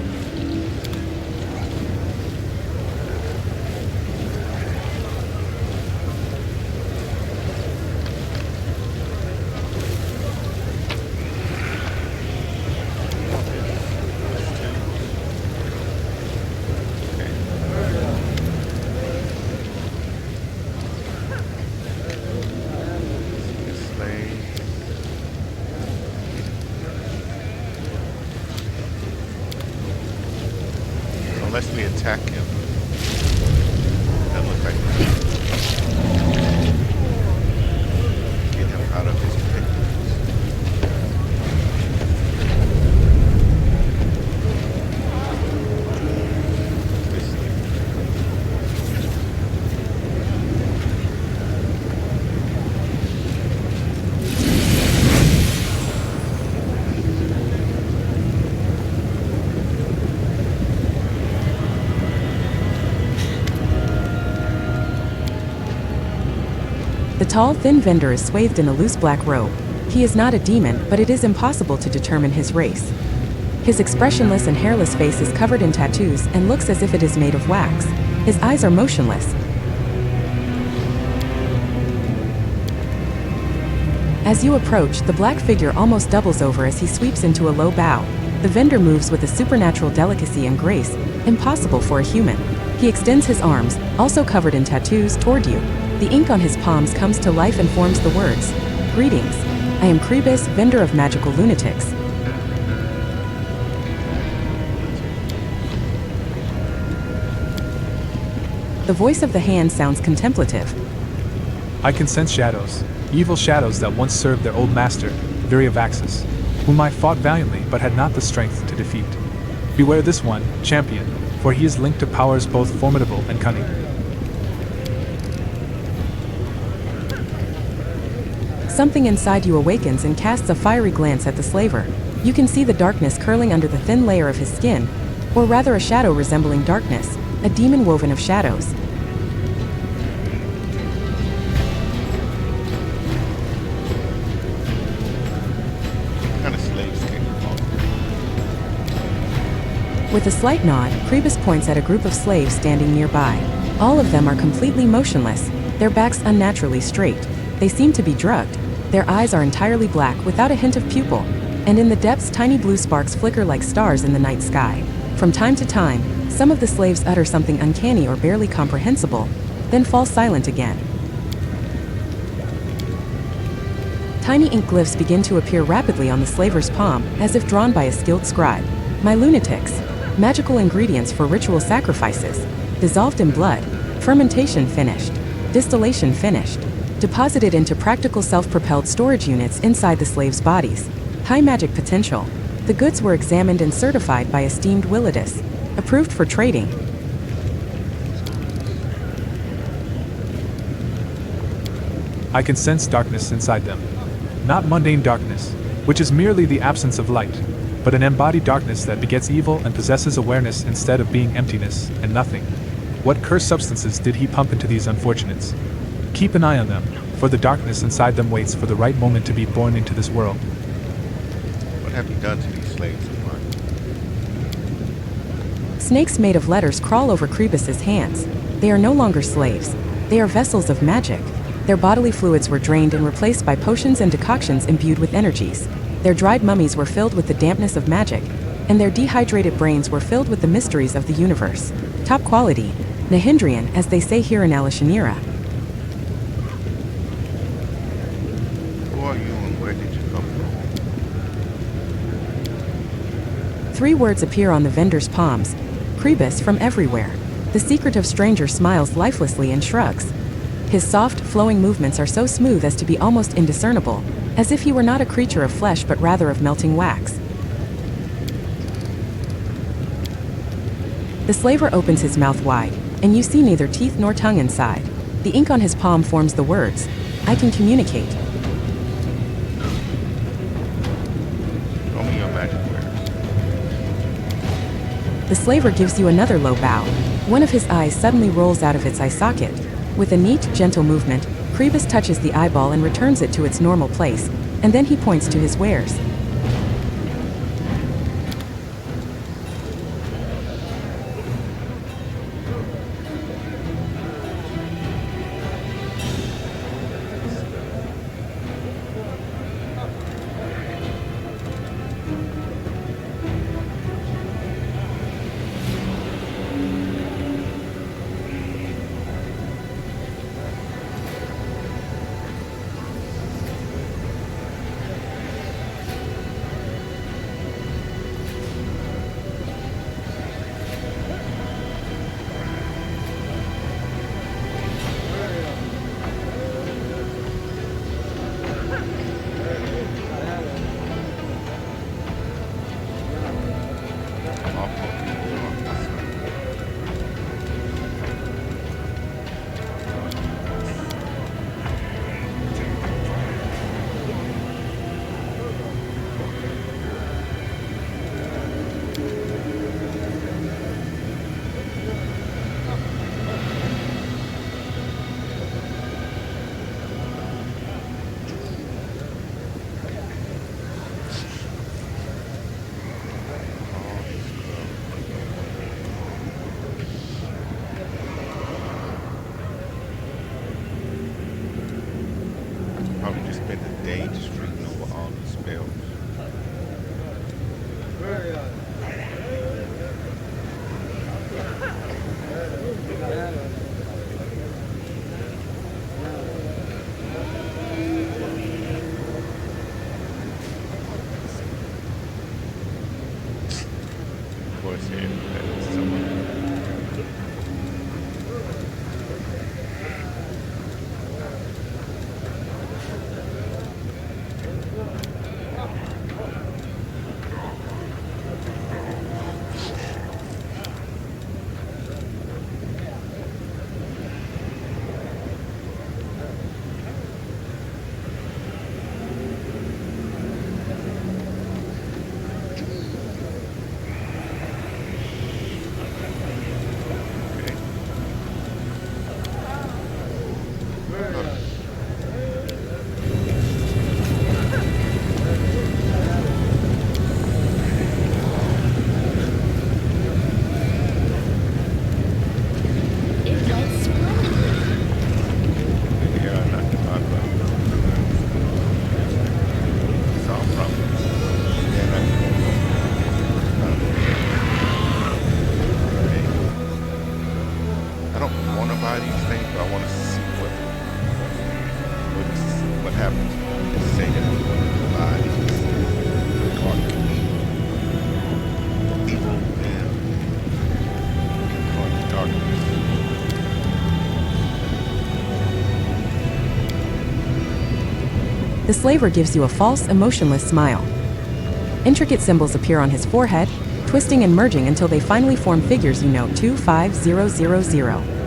A: Unless we attack him. That looks like get him out of his pit.
F: tall, thin vendor is swathed in a loose black robe. He is not a demon, but it is impossible to determine his race. His expressionless and hairless face is covered in tattoos and looks as if it is made of wax. His eyes are motionless. As you approach, the black figure almost doubles over as he sweeps into a low bow. The vendor moves with a supernatural delicacy and grace, impossible for a human. He extends his arms, also covered in tattoos, toward you. The ink on his palms comes to life and forms the words, "Greetings. I am Krebis, vendor of magical lunatics." The voice of the hand sounds contemplative.
G: I can sense shadows, evil shadows that once served their old master, Viriavaxis, whom I fought valiantly but had not the strength to defeat. Beware this one, champion, for he is linked to powers both formidable and cunning.
F: Something inside you awakens and casts a fiery glance at the slaver. You can see the darkness curling under the thin layer of his skin, or rather a shadow resembling darkness, a demon woven of shadows.
A: What kind of slaves came along?
F: With a slight nod, Krebis points at a group of slaves standing nearby. All of them are completely motionless, their backs unnaturally straight. They seem to be drugged. Their eyes are entirely black without a hint of pupil, and in the depths tiny blue sparks flicker like stars in the night sky. From time to time, some of the slaves utter something uncanny or barely comprehensible, then fall silent again. Tiny ink glyphs begin to appear rapidly on the slaver's palm, as if drawn by a skilled scribe. My lunatics. Magical ingredients for ritual sacrifices. Dissolved in blood. Fermentation finished. Distillation finished. Deposited into practical self-propelled storage units inside the slaves' bodies. High magic potential. The goods were examined and certified by esteemed Willidus. Approved for trading.
G: I can sense darkness inside them. Not mundane darkness, which is merely the absence of light, but an embodied darkness that begets evil and possesses awareness instead of being emptiness and nothing. What cursed substances did he pump into these unfortunates? Keep an eye on them, for the darkness inside them waits for the right moment to be born into this world.
A: What have you done to these slaves of mine?
F: Snakes made of letters crawl over Krebis's hands. They are no longer slaves. They are vessels of magic. Their bodily fluids were drained and replaced by potions and decoctions imbued with energies. Their dried mummies were filled with the dampness of magic, and their dehydrated brains were filled with the mysteries of the universe. Top quality, Nahindrian, as they say here in Alishanira.
A: Who are you and where did you come from?
F: 3 words appear on the vendor's palms. Krebis from everywhere. The secretive stranger smiles lifelessly and shrugs. His soft, flowing movements are so smooth as to be almost indiscernible, as if he were not a creature of flesh but rather of melting wax. The slaver opens his mouth wide, and you see neither teeth nor tongue inside. The ink on his palm forms the words, "I can communicate."
A: Show me your magic wares.
F: The slaver gives you another low bow. One of his eyes suddenly rolls out of its eye socket. With a neat, gentle movement, Krebis touches the eyeball and returns it to its normal place, and then he points to his wares.
A: buy these things, but I want to see what happens. Just say that I'm going to buy these card evil and card darkness.
F: The slaver gives you a false, emotionless smile. Intricate symbols appear on his forehead, twisting and merging until they finally form figures you know 25000.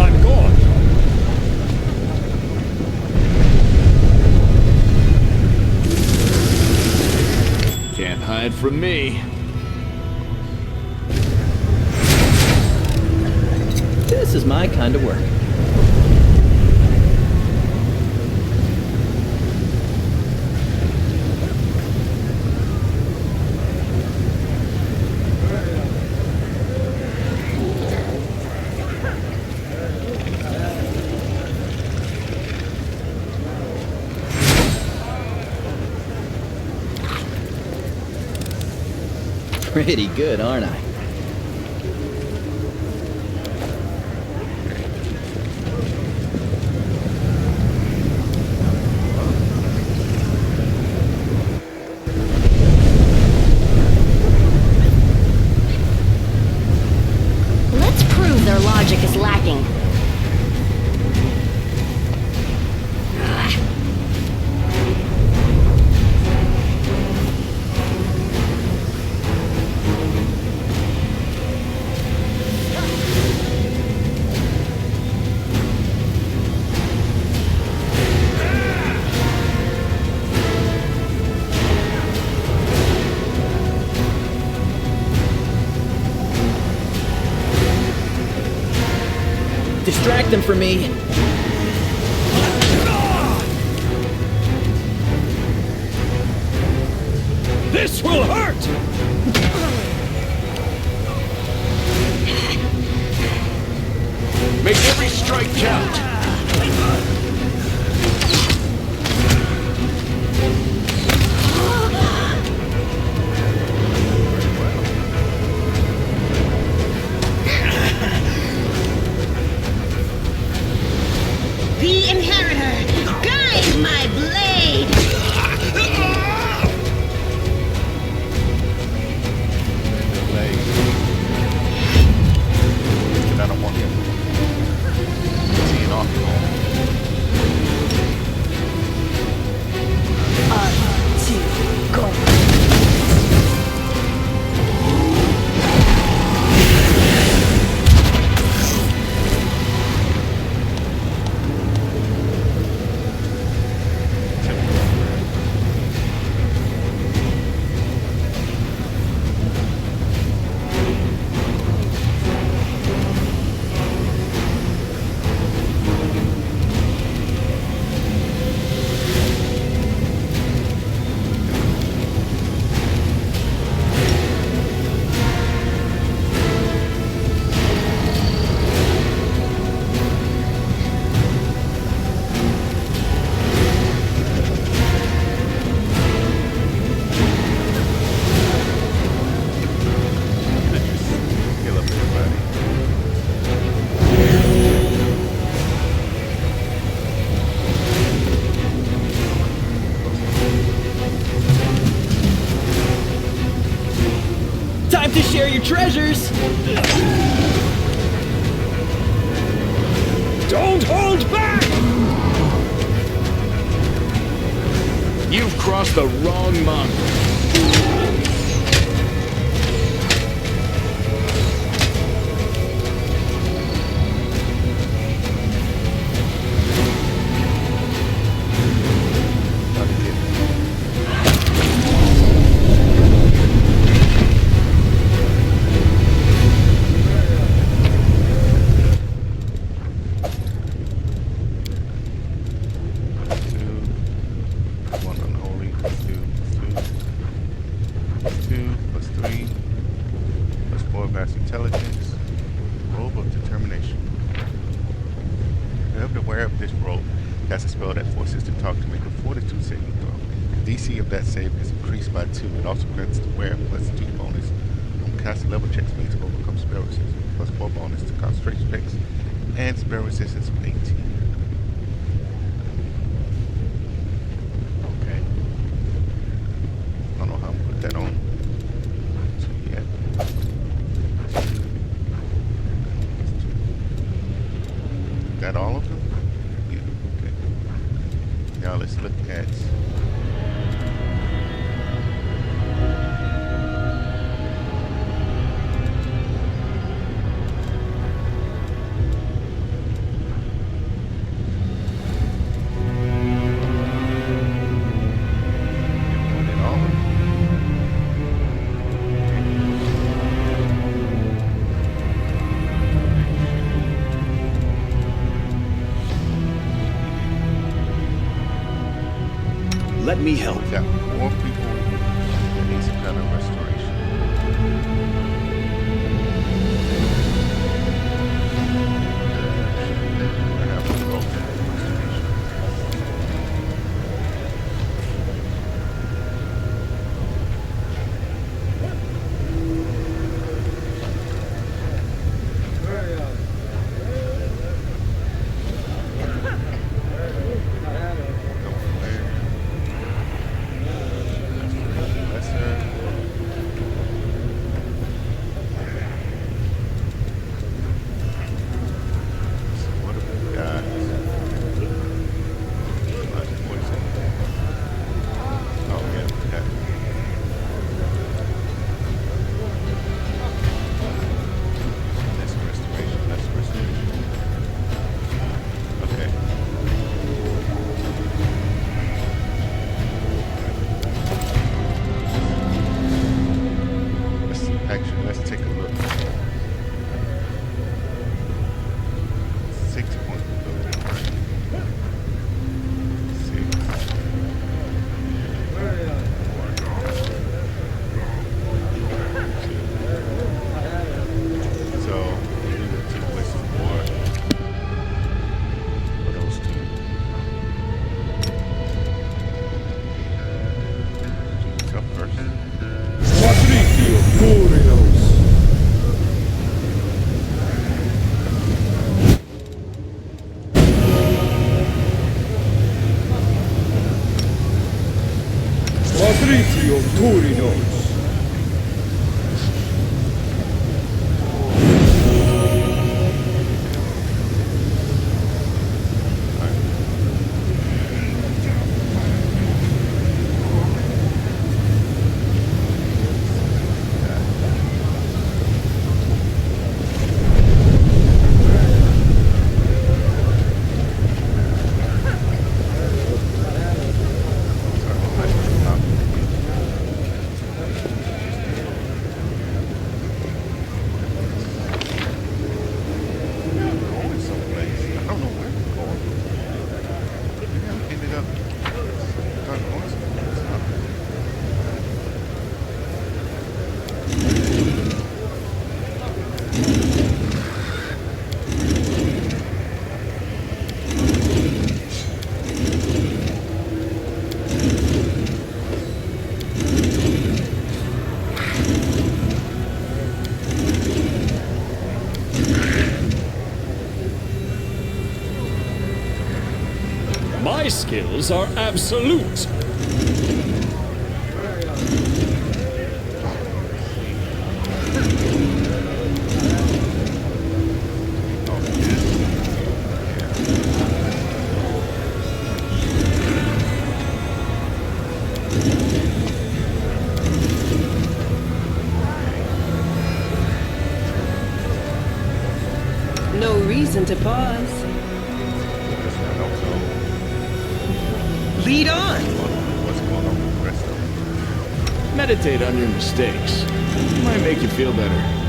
B: I'm gone.
H: Can't hide from me.
E: This is my kind of work. Pretty good, aren't I?
C: Let's prove their logic is lacking.
E: Distract them for me.
B: This will hurt!
H: Make every strike count.
C: The Inheritor, guide my blade!
A: Delay. And I don't want him teeing off at all.
E: Time to share your treasures!
B: Don't hold back!
H: You've crossed the wrong monk.
A: One unholy, two. DC of that save is increased by 2. It also grants the wear plus 2 bonus on casting level checks made to overcome spell resistance, plus 4 bonus to concentration checks, and spell resistance of 18. Okay. I don't know how I'm gonna put that on. So yeah. Got all of them? Yeah, okay. Now let's look at
H: Let me help.
A: we got more people that need some kind of restoration. I have to go for restoration. Let's take a look. 6 points of ability, right? 6. So we do the 2 with some more for those 2. So first.
B: Patricio Furios. Patricio Turinos. My skills are absolute.
J: No reason to pause. Lead on.
A: What's going on with the rest of them?
H: Meditate on your mistakes. It might make you feel better.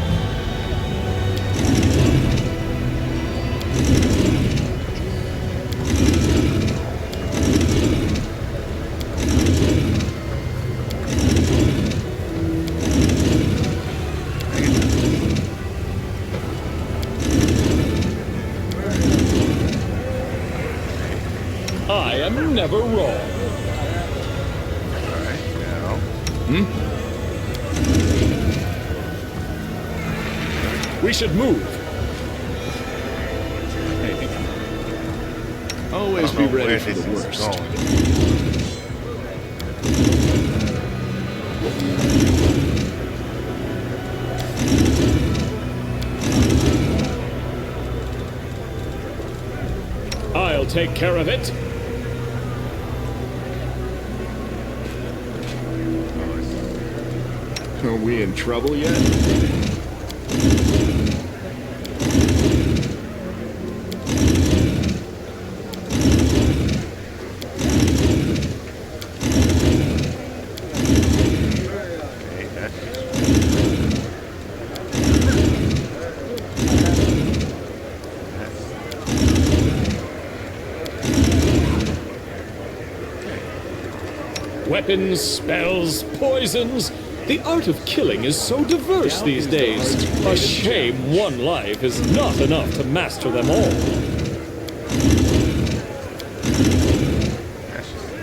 B: I am never wrong. We should move.
H: Hey.
A: I
H: Always
A: don't
H: be
A: know
H: ready
A: where
H: for
A: this
H: the
A: is
H: worst.
A: going.
B: I'll take care of it.
H: Are we in trouble yet?
A: Okay, that's
B: Weapons, spells, poisons. The art of killing is so diverse these days. A shame one life is not enough to master them all.
A: that's just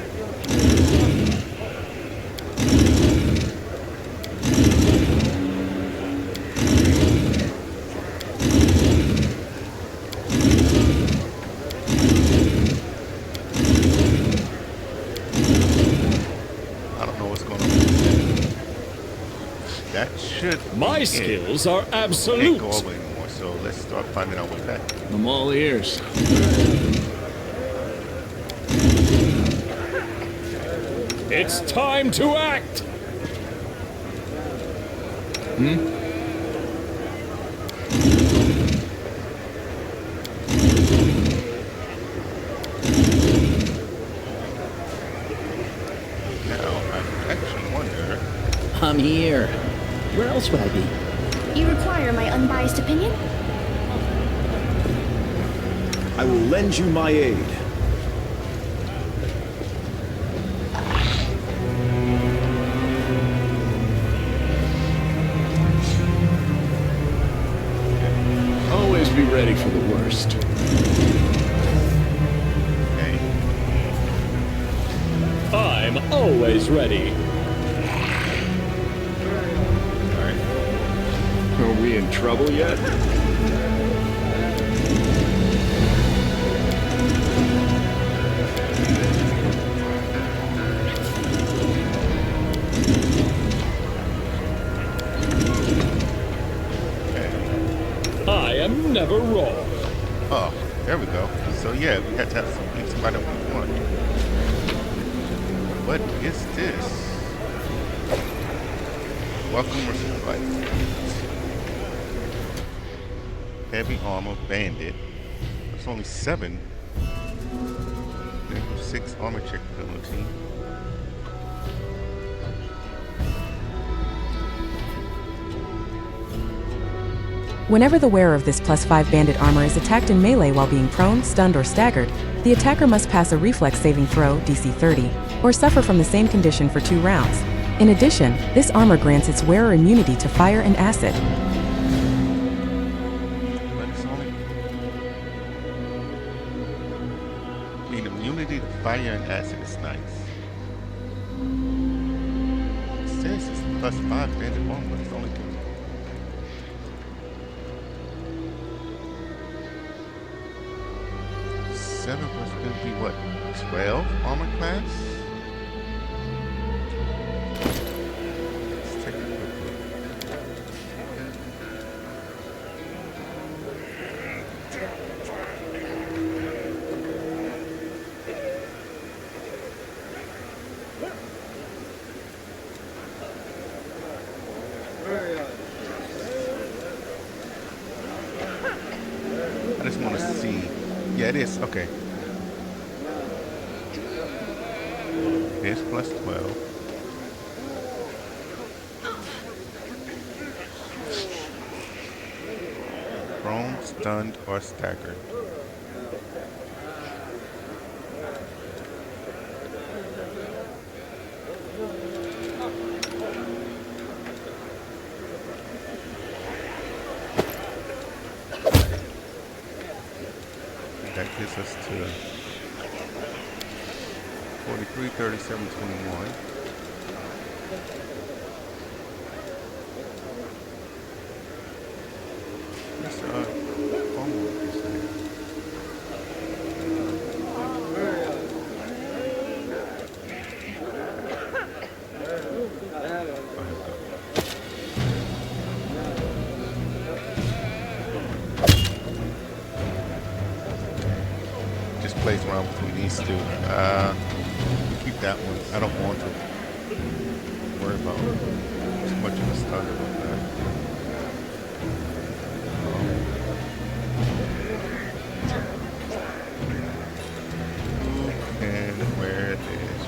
A: I don't know what's going on. That should
B: My
A: be it.
B: skills are
A: Can't
B: absolute.
A: go over anymore, so let's start finding out what's that.
H: I'm all ears.
B: It's time to act.
A: Now, I actually wonder.
E: I'm here. Where else would I be?
C: You require my unbiased opinion?
J: I will lend you my aid.
H: Always be ready for the worst.
A: Okay.
B: I'm always ready.
A: Alright.
H: Are we in trouble yet?
B: I am never wrong.
A: Oh, there we go. So yeah, we had to have some things find out what we want. What is this? Welcome respite. Heavy armor bandit. There's only 7. Level 6 armor check ability.
F: Whenever the wearer of this +5 bandit armor is attacked in melee while being prone, stunned, or staggered, the attacker must pass a reflex saving throw, DC 30, or suffer from the same condition for 2 rounds. In addition, this armor grants its wearer immunity to fire and acid.
A: But it's only... I mean, immunity to fire and acid is nice. It says it's +5 bandit armor, but it's only 2. Seven plus going to be what? 12 armor class? Let's take a quick look. I just want to see. Yeah, it is. Okay. It's +12. Prone, stunned, or staggered. That gets us to 43, 37, 21. This phone is there. Oh, here we go. Just plays around between these two. Keep that one. I don't want to worry about too much of a stun about that. Who can wear this?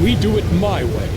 B: We do it my way.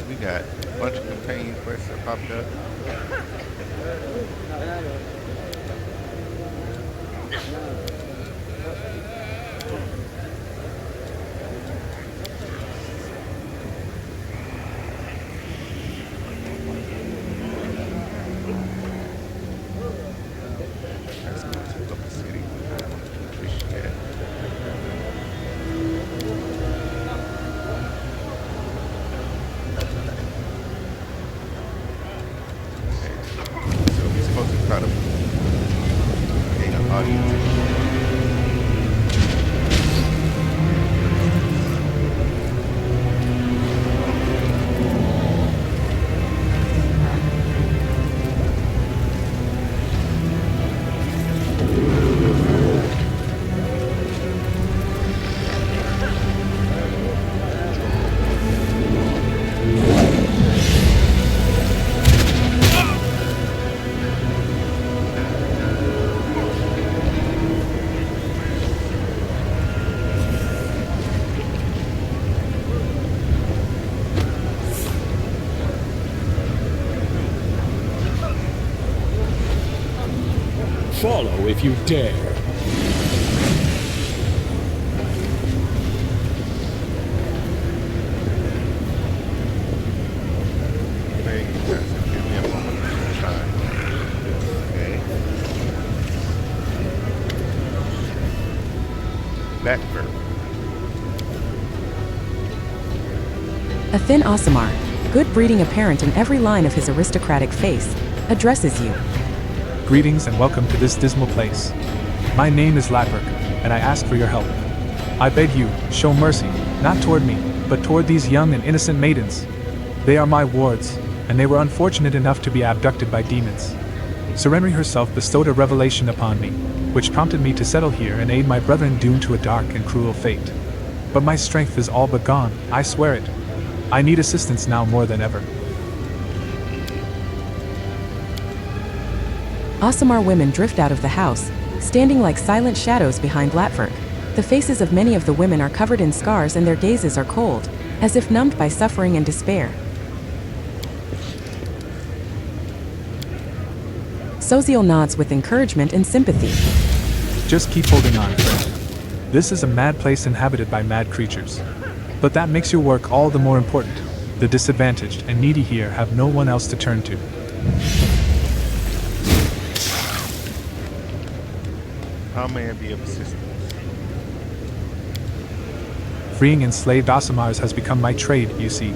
A: We got a bunch of companion quests that popped up. Let's go to Local City. Fish yet. So we're supposed to try to gain an audience.
B: Follow if you dare.
A: Give me a moment of time. Okay. Back verb.
F: A thin Aasimar, good breeding apparent in every line of his aristocratic face, addresses you.
G: Greetings and welcome to this dismal place. My name is Latberg, and I ask for your help. I beg you, show mercy, not toward me, but toward these young and innocent maidens. They are my wards, and they were unfortunate enough to be abducted by demons. Serenity herself bestowed a revelation upon me, which prompted me to settle here and aid my brethren doomed to a dark and cruel fate. But my strength is all but gone, I swear it. I need assistance now more than ever.
F: Aasimar women drift out of the house, standing like silent shadows behind Latverk. The faces of many of the women are covered in scars and their gazes are cold, as if numbed by suffering and despair. Soziel nods with encouragement and sympathy.
G: Just keep holding on, friend. This is a mad place inhabited by mad creatures. But that makes your work all the more important. The disadvantaged and needy here have no one else to turn to.
A: How may I be of assistance?
G: Freeing enslaved Aasimars has become my trade, you see.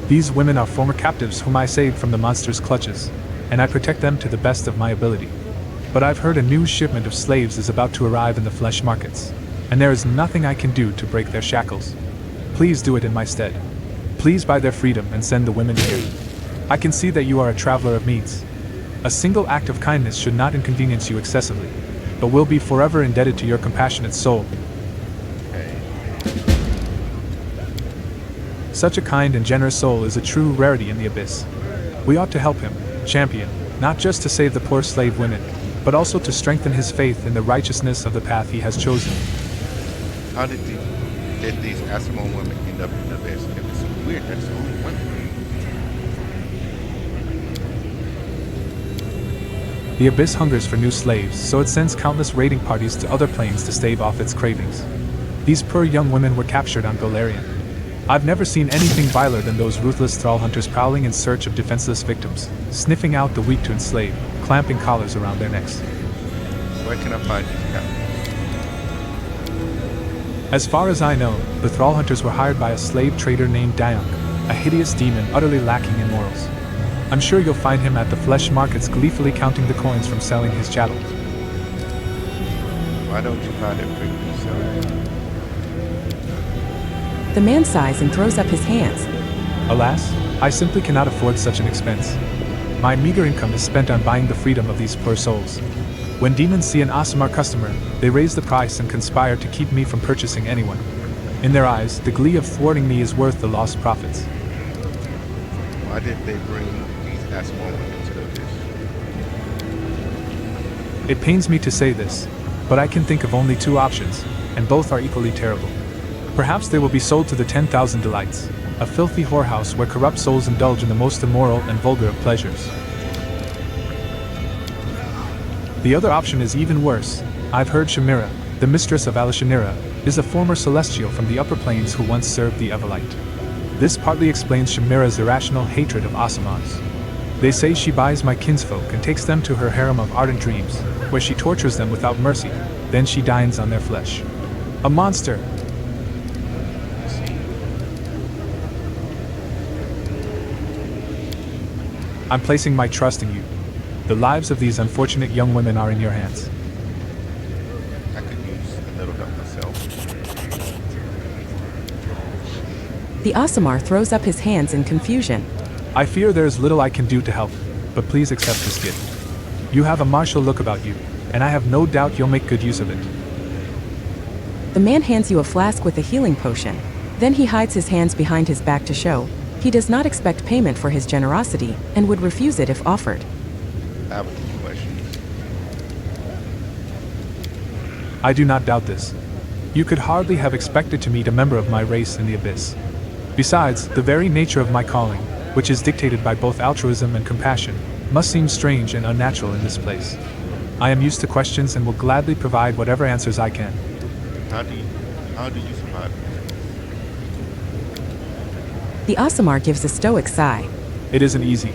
G: These women are former captives whom I saved from the monster's clutches, and I protect them to the best of my ability. But I've heard a new shipment of slaves is about to arrive in the flesh markets, and there is nothing I can do to break their shackles. Please do it in my stead. Please buy their freedom and send the women here. I can see that you are a traveler of means. A single act of kindness should not inconvenience you excessively, but will be forever indebted to your compassionate soul. Such a kind and generous soul is a true rarity in the Abyss. We ought to help him, champion, not just to save the poor slave women, but also to strengthen his faith in the righteousness of the path he has chosen.
A: How did these Aasimar women end up in the Abyss? It's weird, that's only women.
G: The Abyss hungers for new slaves, so it sends countless raiding parties to other planes to stave off its cravings. These poor young women were captured on Golarion. I've never seen anything viler than those ruthless thrall hunters prowling in search of defenseless victims, sniffing out the weak to enslave, clamping collars around their necks.
A: Where can I find these captives?
G: As far as I know, the thrall hunters were hired by a slave trader named Dayunk, a hideous demon utterly lacking in morals. I'm sure you'll find him at the flesh markets gleefully counting the coins from selling his chattel.
A: Why don't you find it quickly, sir?
F: The man sighs and throws up his hands.
G: Alas, I simply cannot afford such an expense. My meager income is spent on buying the freedom of these poor souls. When demons see an Aasimar customer, they raise the price and conspire to keep me from purchasing anyone. In their eyes, the glee of thwarting me is worth the lost profits.
A: Why did they bring these Aasimar women to the Abyss?
G: It pains me to say this, but I can think of only two options, and both are equally terrible. Perhaps they will be sold to the 10,000 Delights, a filthy whorehouse where corrupt souls indulge in the most immoral and vulgar of pleasures. The other option is even worse. I've heard Shamira, the mistress of Alishanira, is a former celestial from the upper planes who once served the Everlight. This partly explains Shamira's irrational hatred of Aasimars. They say she buys my kinsfolk and takes them to her harem of ardent dreams, where she tortures them without mercy, then she dines on their flesh. A monster! I'm placing my trust in you. The lives of these unfortunate young women are in your hands.
A: I could use a little help myself.
F: The Aasimar throws up his hands in confusion.
G: I fear there is little I can do to help, but please accept this gift. You have a martial look about you, and I have no doubt you'll make good use of it.
F: The man hands you a flask with a healing potion. Then he hides his hands behind his back to show he does not expect payment for his generosity and would refuse it if offered.
A: I have a few questions.
G: I do not doubt this. You could hardly have expected to meet a member of my race in the Abyss. Besides, the very nature of my calling, which is dictated by both altruism and compassion, must seem strange and unnatural in this place. I am used to questions and will gladly provide whatever answers I can.
A: How do you survive?
F: The Aasimar gives a stoic sigh.
G: It isn't easy.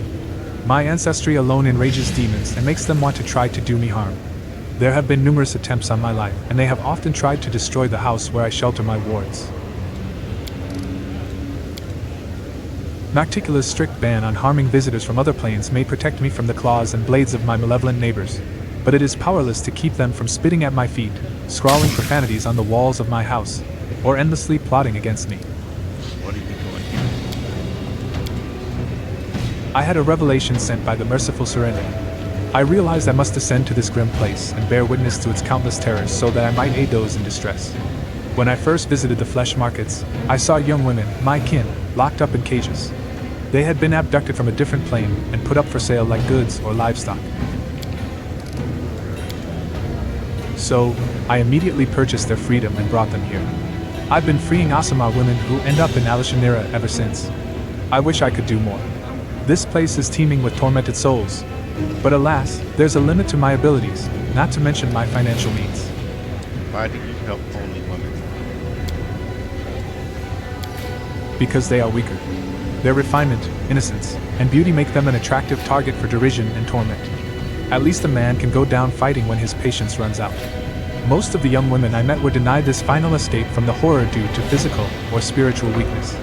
G: My ancestry alone enrages demons and makes them want to try to do me harm. There have been numerous attempts on my life, and they have often tried to destroy the house where I shelter my wards. Nocticula's strict ban on harming visitors from other planes may protect me from the claws and blades of my malevolent neighbors, but it is powerless to keep them from spitting at my feet, scrawling profanities on the walls of my house, or endlessly plotting against me.
A: What are you doing here?
G: I had a revelation sent by the merciful Serenity. I realized I must descend to this grim place and bear witness to its countless terrors so that I might aid those in distress. When I first visited the flesh markets, I saw young women, my kin, locked up in cages. They had been abducted from a different plane and put up for sale like goods or livestock. So, I immediately purchased their freedom and brought them here. I've been freeing Asamar women who end up in Alishanera ever since. I wish I could do more. This place is teeming with tormented souls. But alas, there's a limit to my abilities, not to mention my financial needs.
A: Why do you help only women?
G: Because they are weaker. Their refinement, innocence, and beauty make them an attractive target for derision and torment. At least a man can go down fighting when his patience runs out. Most of the young women I met were denied this final estate from the horror due to physical or spiritual weakness.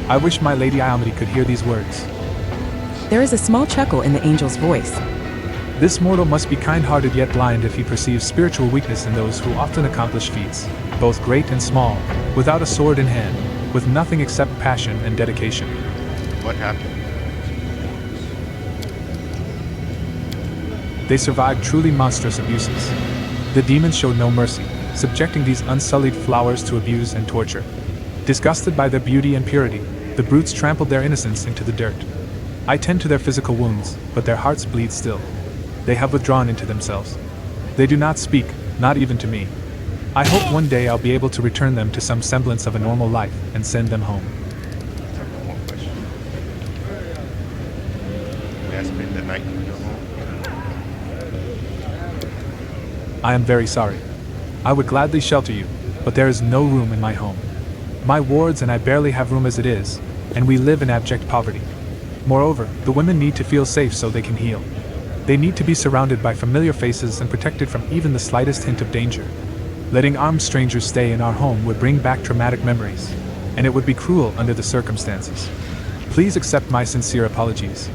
G: I wish my Lady Iomity could hear these words.
F: There is a small chuckle in the angel's voice.
G: This mortal must be kind-hearted yet blind if he perceives spiritual weakness in those who often accomplish feats, both great and small, without a sword in hand, with nothing except passion and dedication.
A: What happened?
G: They survived truly monstrous abuses. The demons showed no mercy, subjecting these unsullied flowers to abuse and torture. Disgusted by their beauty and purity, the brutes trampled their innocence into the dirt. I tend to their physical wounds, but their hearts bleed still. They have withdrawn into themselves. They do not speak, not even to me. I hope one day I'll be able to return them to some semblance of a normal life and send them home.
A: One more question. May I spend the night in your home?
G: I am very sorry. I would gladly shelter you, but there is no room in my home. My wards and I barely have room as it is, and we live in abject poverty. Moreover, the women need to feel safe so they can heal. They need to be surrounded by familiar faces and protected from even the slightest hint of danger. Letting armed strangers stay in our home would bring back traumatic memories, and it would be cruel under the circumstances. Please accept my sincere apologies.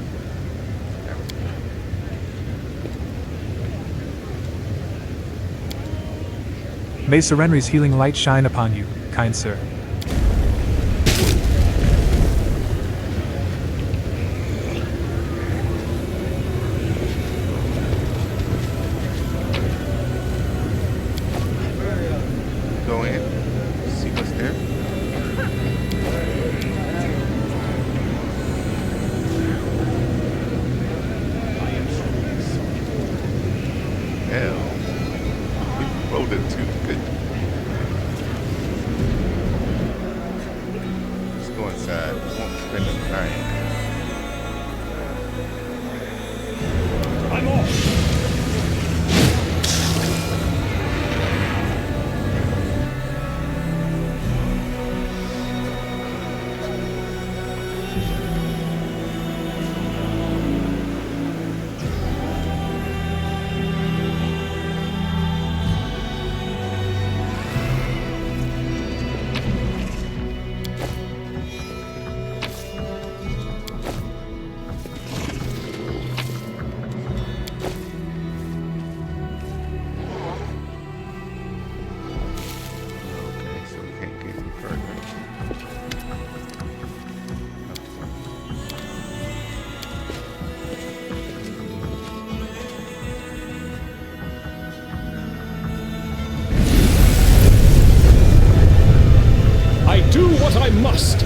G: May Serenri's healing light shine upon you, kind sir.
A: Go in, see what's there. Hell, we rolled it too good. Let's go inside. We won't spend the night.
B: I'm off!
A: Okay, so we can't get any further.
B: I do what I must!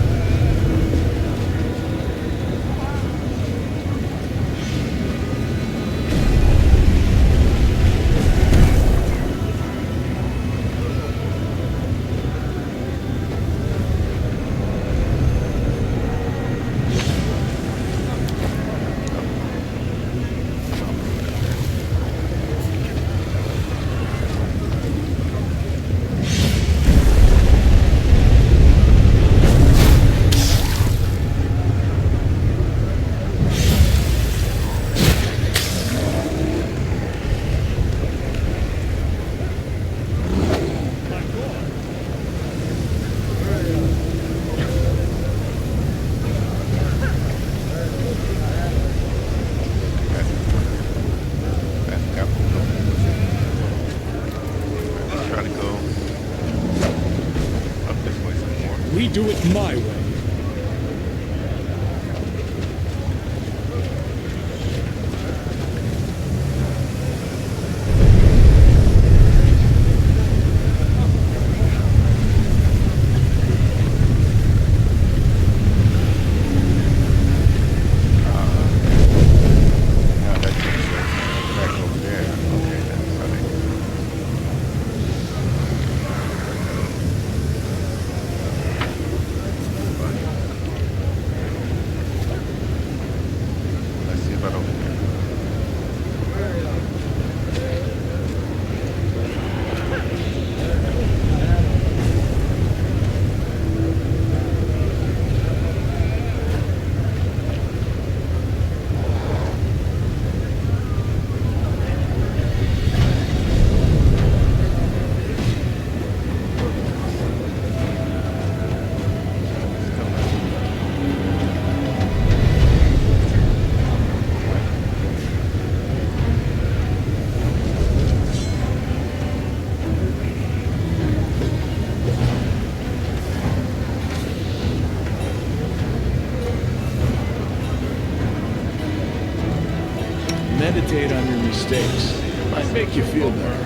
B: We do it my way.
A: Yeah, that's
H: mistakes. Might make you feel better.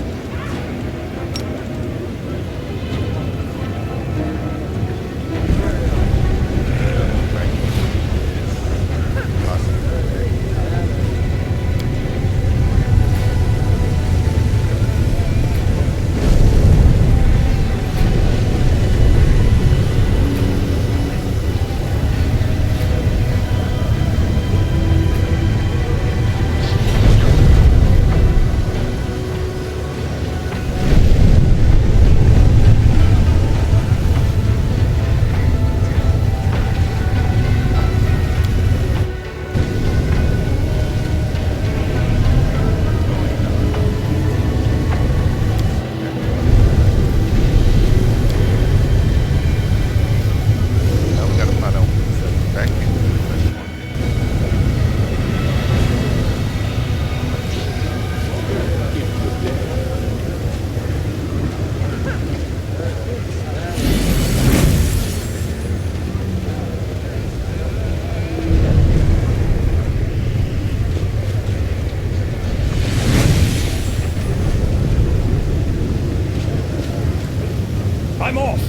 B: I'm off!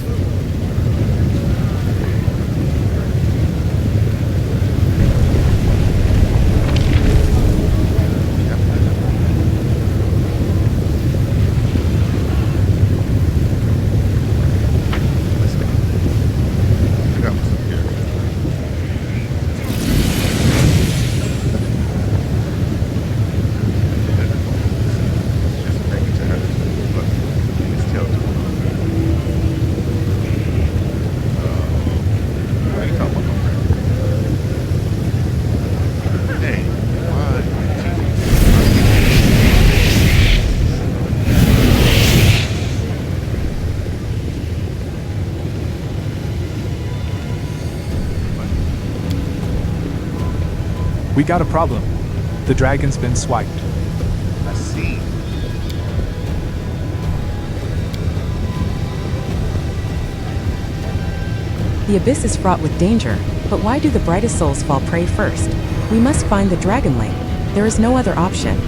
G: We got a problem. The dragon's been swiped.
A: I see.
F: The abyss is fraught with danger, but why do the brightest souls fall prey first? We must find the dragon link. There is no other option.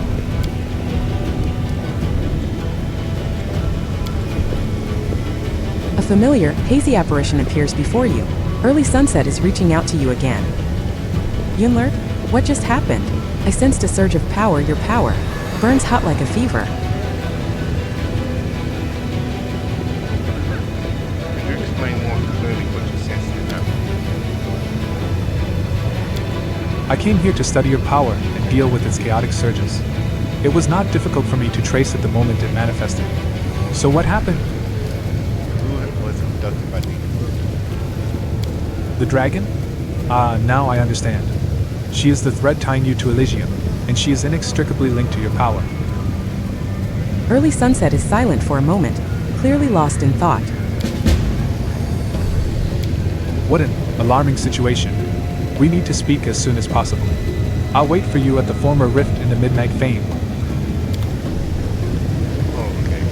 F: A familiar, hazy apparition appears before you. Early sunset is reaching out to you again. Yunlurk, what just happened? I sensed a surge of power. Your power burns hot like a fever.
A: Could you explain more clearly what you sensed now?
G: I came here to study your power and deal with its chaotic surges. It was not difficult for me to trace it the moment it manifested. So what happened?
A: Who was abducted by demons?
G: The dragon? Ah, now I understand. She is the thread tying you to Elysium, and she is inextricably linked to your power.
F: Early sunset is silent for a moment, clearly lost in thought.
G: What an alarming situation. We need to speak as soon as possible. I'll wait for you at the former rift in the Midnight Fane.
A: Oh, okay.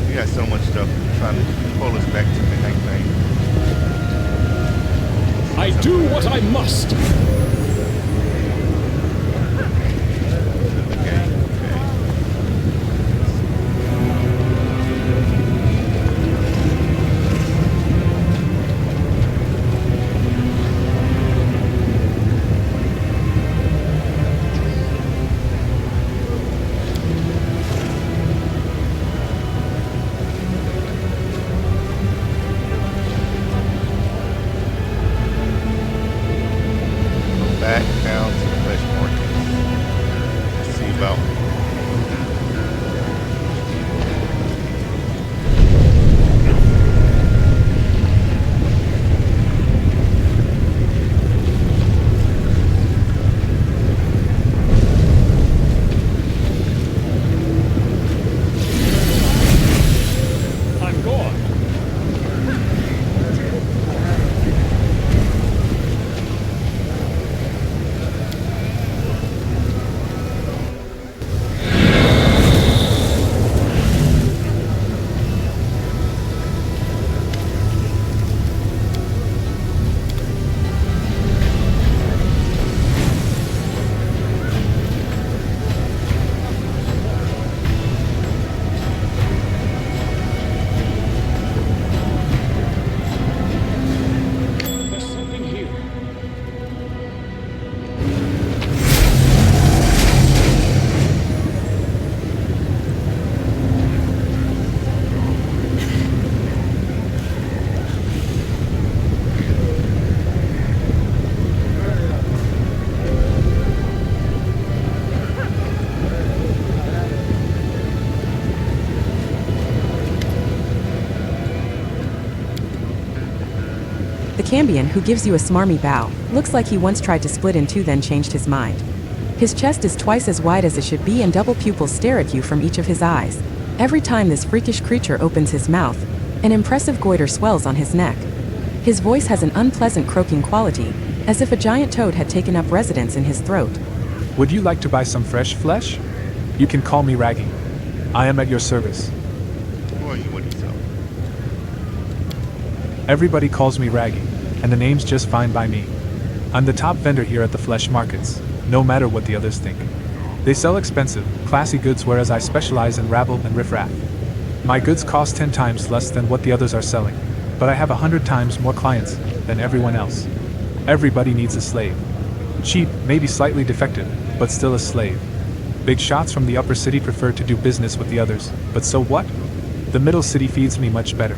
A: We got so much stuff trying to pull us back to Midnight Fane.
B: I do what I must!
F: Cambion, who gives you a smarmy bow, looks like he once tried to split in two then changed his mind. His chest is twice as wide as it should be and double pupils stare at you from each of his eyes. Every time this freakish creature opens his mouth, an impressive goiter swells on his neck. His voice has an unpleasant croaking quality, as if a giant toad had taken up residence in his throat.
G: Would you like to buy some fresh flesh? You can call me Raggy. I am at your service.
A: Who are you? What do you sell?
G: Everybody calls me Raggy, and the name's just fine by me. I'm the top vendor here at the flesh markets, no matter what the others think. They sell expensive, classy goods, whereas I specialize in rabble and riffraff. My goods cost 10 times less than what the others are selling, but I have 100 times more clients than everyone else. Everybody needs a slave. Cheap, maybe slightly defective, but still a slave. Big shots from the upper city prefer to do business with the others, but so what? The middle city feeds me much better.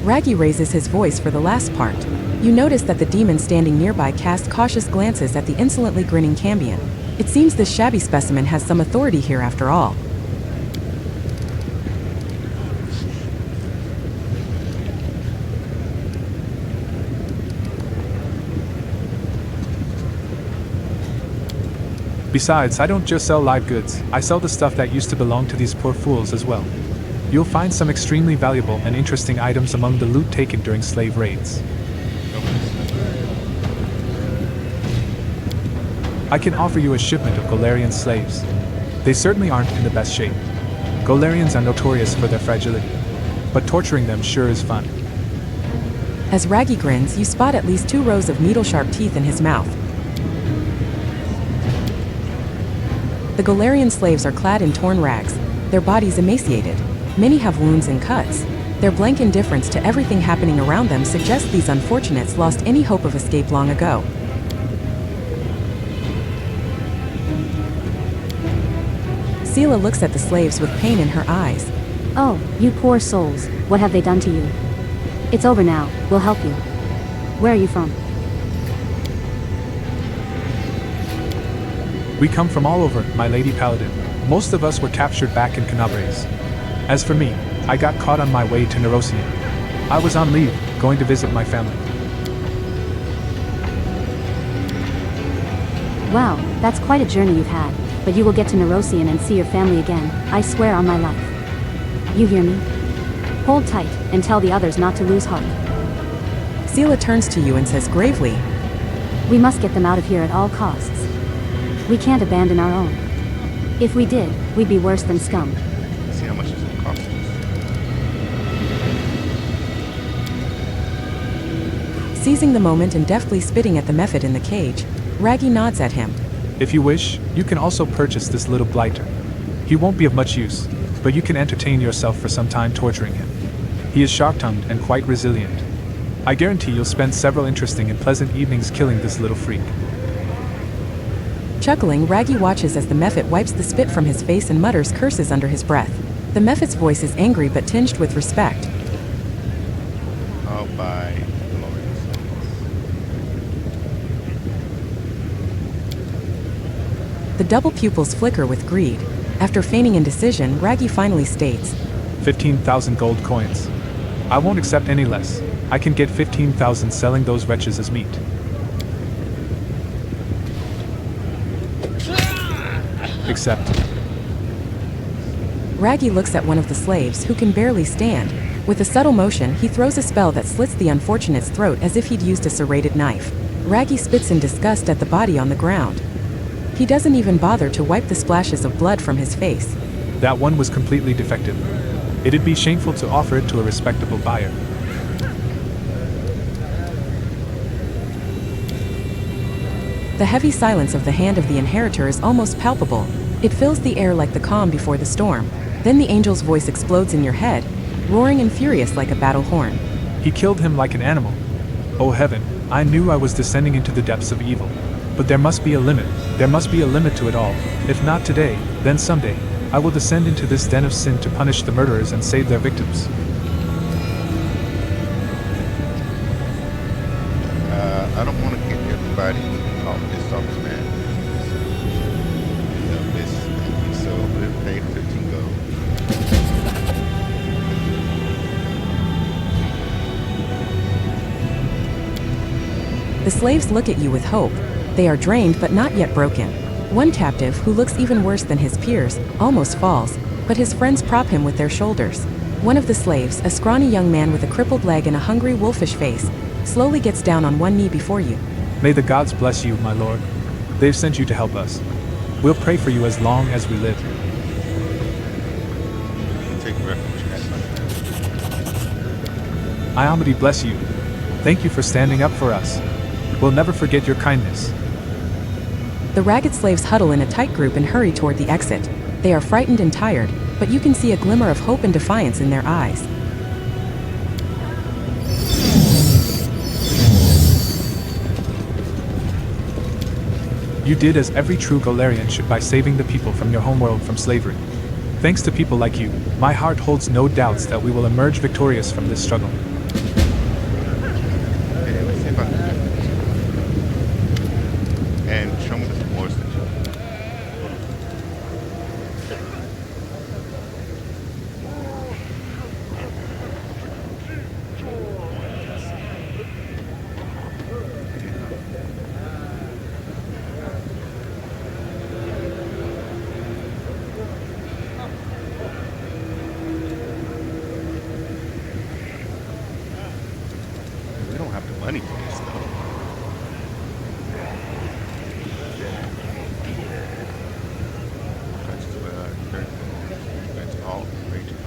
F: Raggy raises his voice for the last part. You notice that the demon standing nearby casts cautious glances at the insolently grinning Cambion. It seems this shabby specimen has some authority here after all.
G: Besides, I don't just sell live goods, I sell the stuff that used to belong to these poor fools as well. You'll find some extremely valuable and interesting items among the loot taken during slave raids. I can offer you a shipment of Golarian slaves. They certainly aren't in the best shape. Golarians are notorious for their fragility, but torturing them sure is fun.
F: As Raggy grins, you spot at least 2 rows of needle-sharp teeth in his mouth. The Golarian slaves are clad in torn rags, their bodies emaciated. Many have wounds and cuts. Their blank indifference to everything happening around them suggests these unfortunates lost any hope of escape long ago. Sela looks at the slaves with pain in her eyes.
I: Oh, you poor souls, what have they done to you? It's over now, we'll help you. Where are you from?
G: We come from all over, my lady paladin. Most of us were captured back in Canabres. As for me, I got caught on my way to Nerosian. I was on leave, going to visit my family.
I: Wow, that's quite a journey you've had, but you will get to Nerosian and see your family again, I swear on my life. You hear me? Hold tight, and tell the others not to lose heart.
F: Sela turns to you and says gravely,
I: We must get them out of here at all costs. We can't abandon our own. If we did, we'd be worse than scum.
A: See how much it costs us.
F: Seizing the moment and deftly spitting at the mephit in the cage, Raggy nods at him.
G: If you wish, you can also purchase this little blighter. He won't be of much use, but you can entertain yourself for some time torturing him. He is sharp-tongued and quite resilient. I guarantee you'll spend several interesting and pleasant evenings killing this little freak.
F: Chuckling, Raggy watches as the mephit wipes the spit from his face and mutters curses under his breath. The mephit's voice is angry but tinged with respect.
A: I'll buy glorious.
F: The double pupils flicker with greed. After feigning indecision, Raggy finally states,
G: 15,000 gold coins. I won't accept any less. I can get 15,000 selling those wretches as meat. Accept.
F: Raggy looks at one of the slaves, who can barely stand. With a subtle motion, he throws a spell that slits the unfortunate's throat as if he'd used a serrated knife. Raggy spits in disgust at the body on the ground. He doesn't even bother to wipe the splashes of blood from his face.
G: That one was completely defective. It'd be shameful to offer it to a respectable buyer.
F: The heavy silence of the hand of the inheritor is almost palpable. It fills the air like the calm before the storm. Then the angel's voice explodes in your head, roaring and furious like a battle horn.
G: He killed him like an animal. Oh heaven, I knew I was descending into the depths of evil. But there must be a limit. There must be a limit to it all. If not today, then someday, I will descend into this den of sin to punish the murderers and save their victims.
A: I don't want to get everybody off this office, man. So we'll pay 15 gold.
F: The slaves look at you with hope. They are drained but not yet broken. One captive, who looks even worse than his peers, almost falls, but his friends prop him with their shoulders. One of the slaves, a scrawny young man with a crippled leg and a hungry wolfish face, slowly gets down on one knee before you.
G: May the gods bless you, my lord. They've sent you to help us. We'll pray for you as long as we live.
A: Take refuge at
G: Iamadi bless you. Thank you for standing up for us. We'll never forget your kindness.
F: The ragged slaves huddle in a tight group and hurry toward the exit. They are frightened and tired, but you can see a glimmer of hope and defiance in their eyes.
G: You did as every true Galarian should by saving the people from your homeworld from slavery. Thanks to people like you, my heart holds no doubts that we will emerge victorious from this struggle.
A: Okay, let's see if I can do this. And show me the floor station. We don't have the money for this stuff. That's all raging.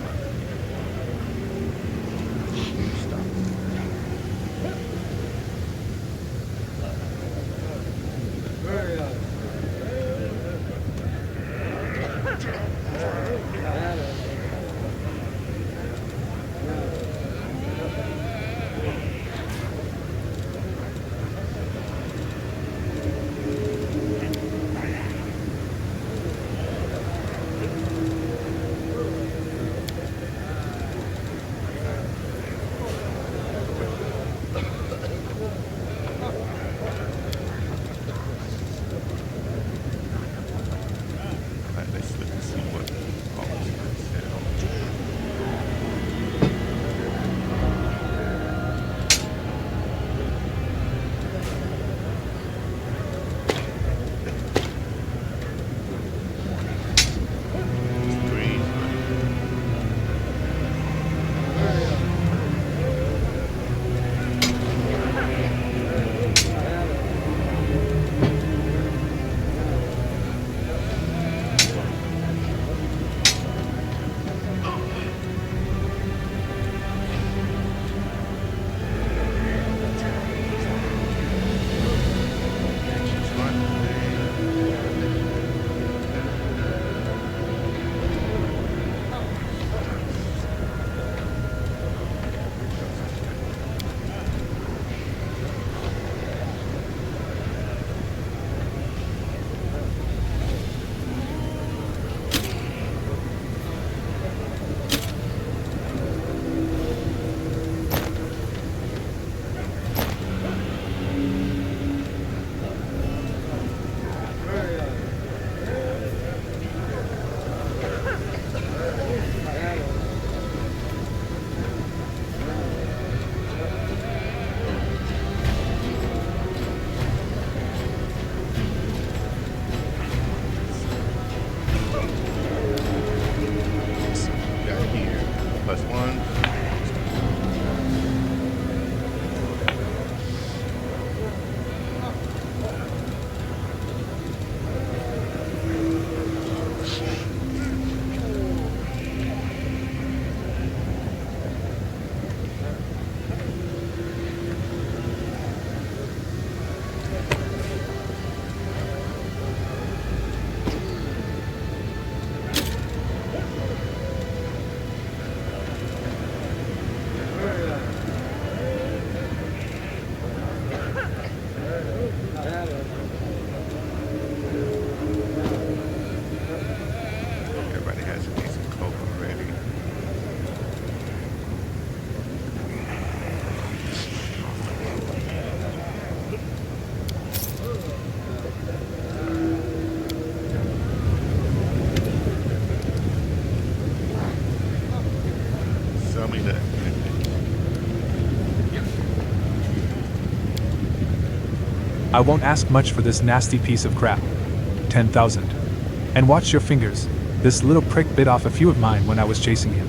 A: Stop. Let's look and see what all this is sell. Green. Got here +1. Everybody has a decent coat already. Sell me that.
G: I won't ask much for this nasty piece of crap. 10,000. And watch your fingers. This little prick bit off a few of mine when I was chasing him.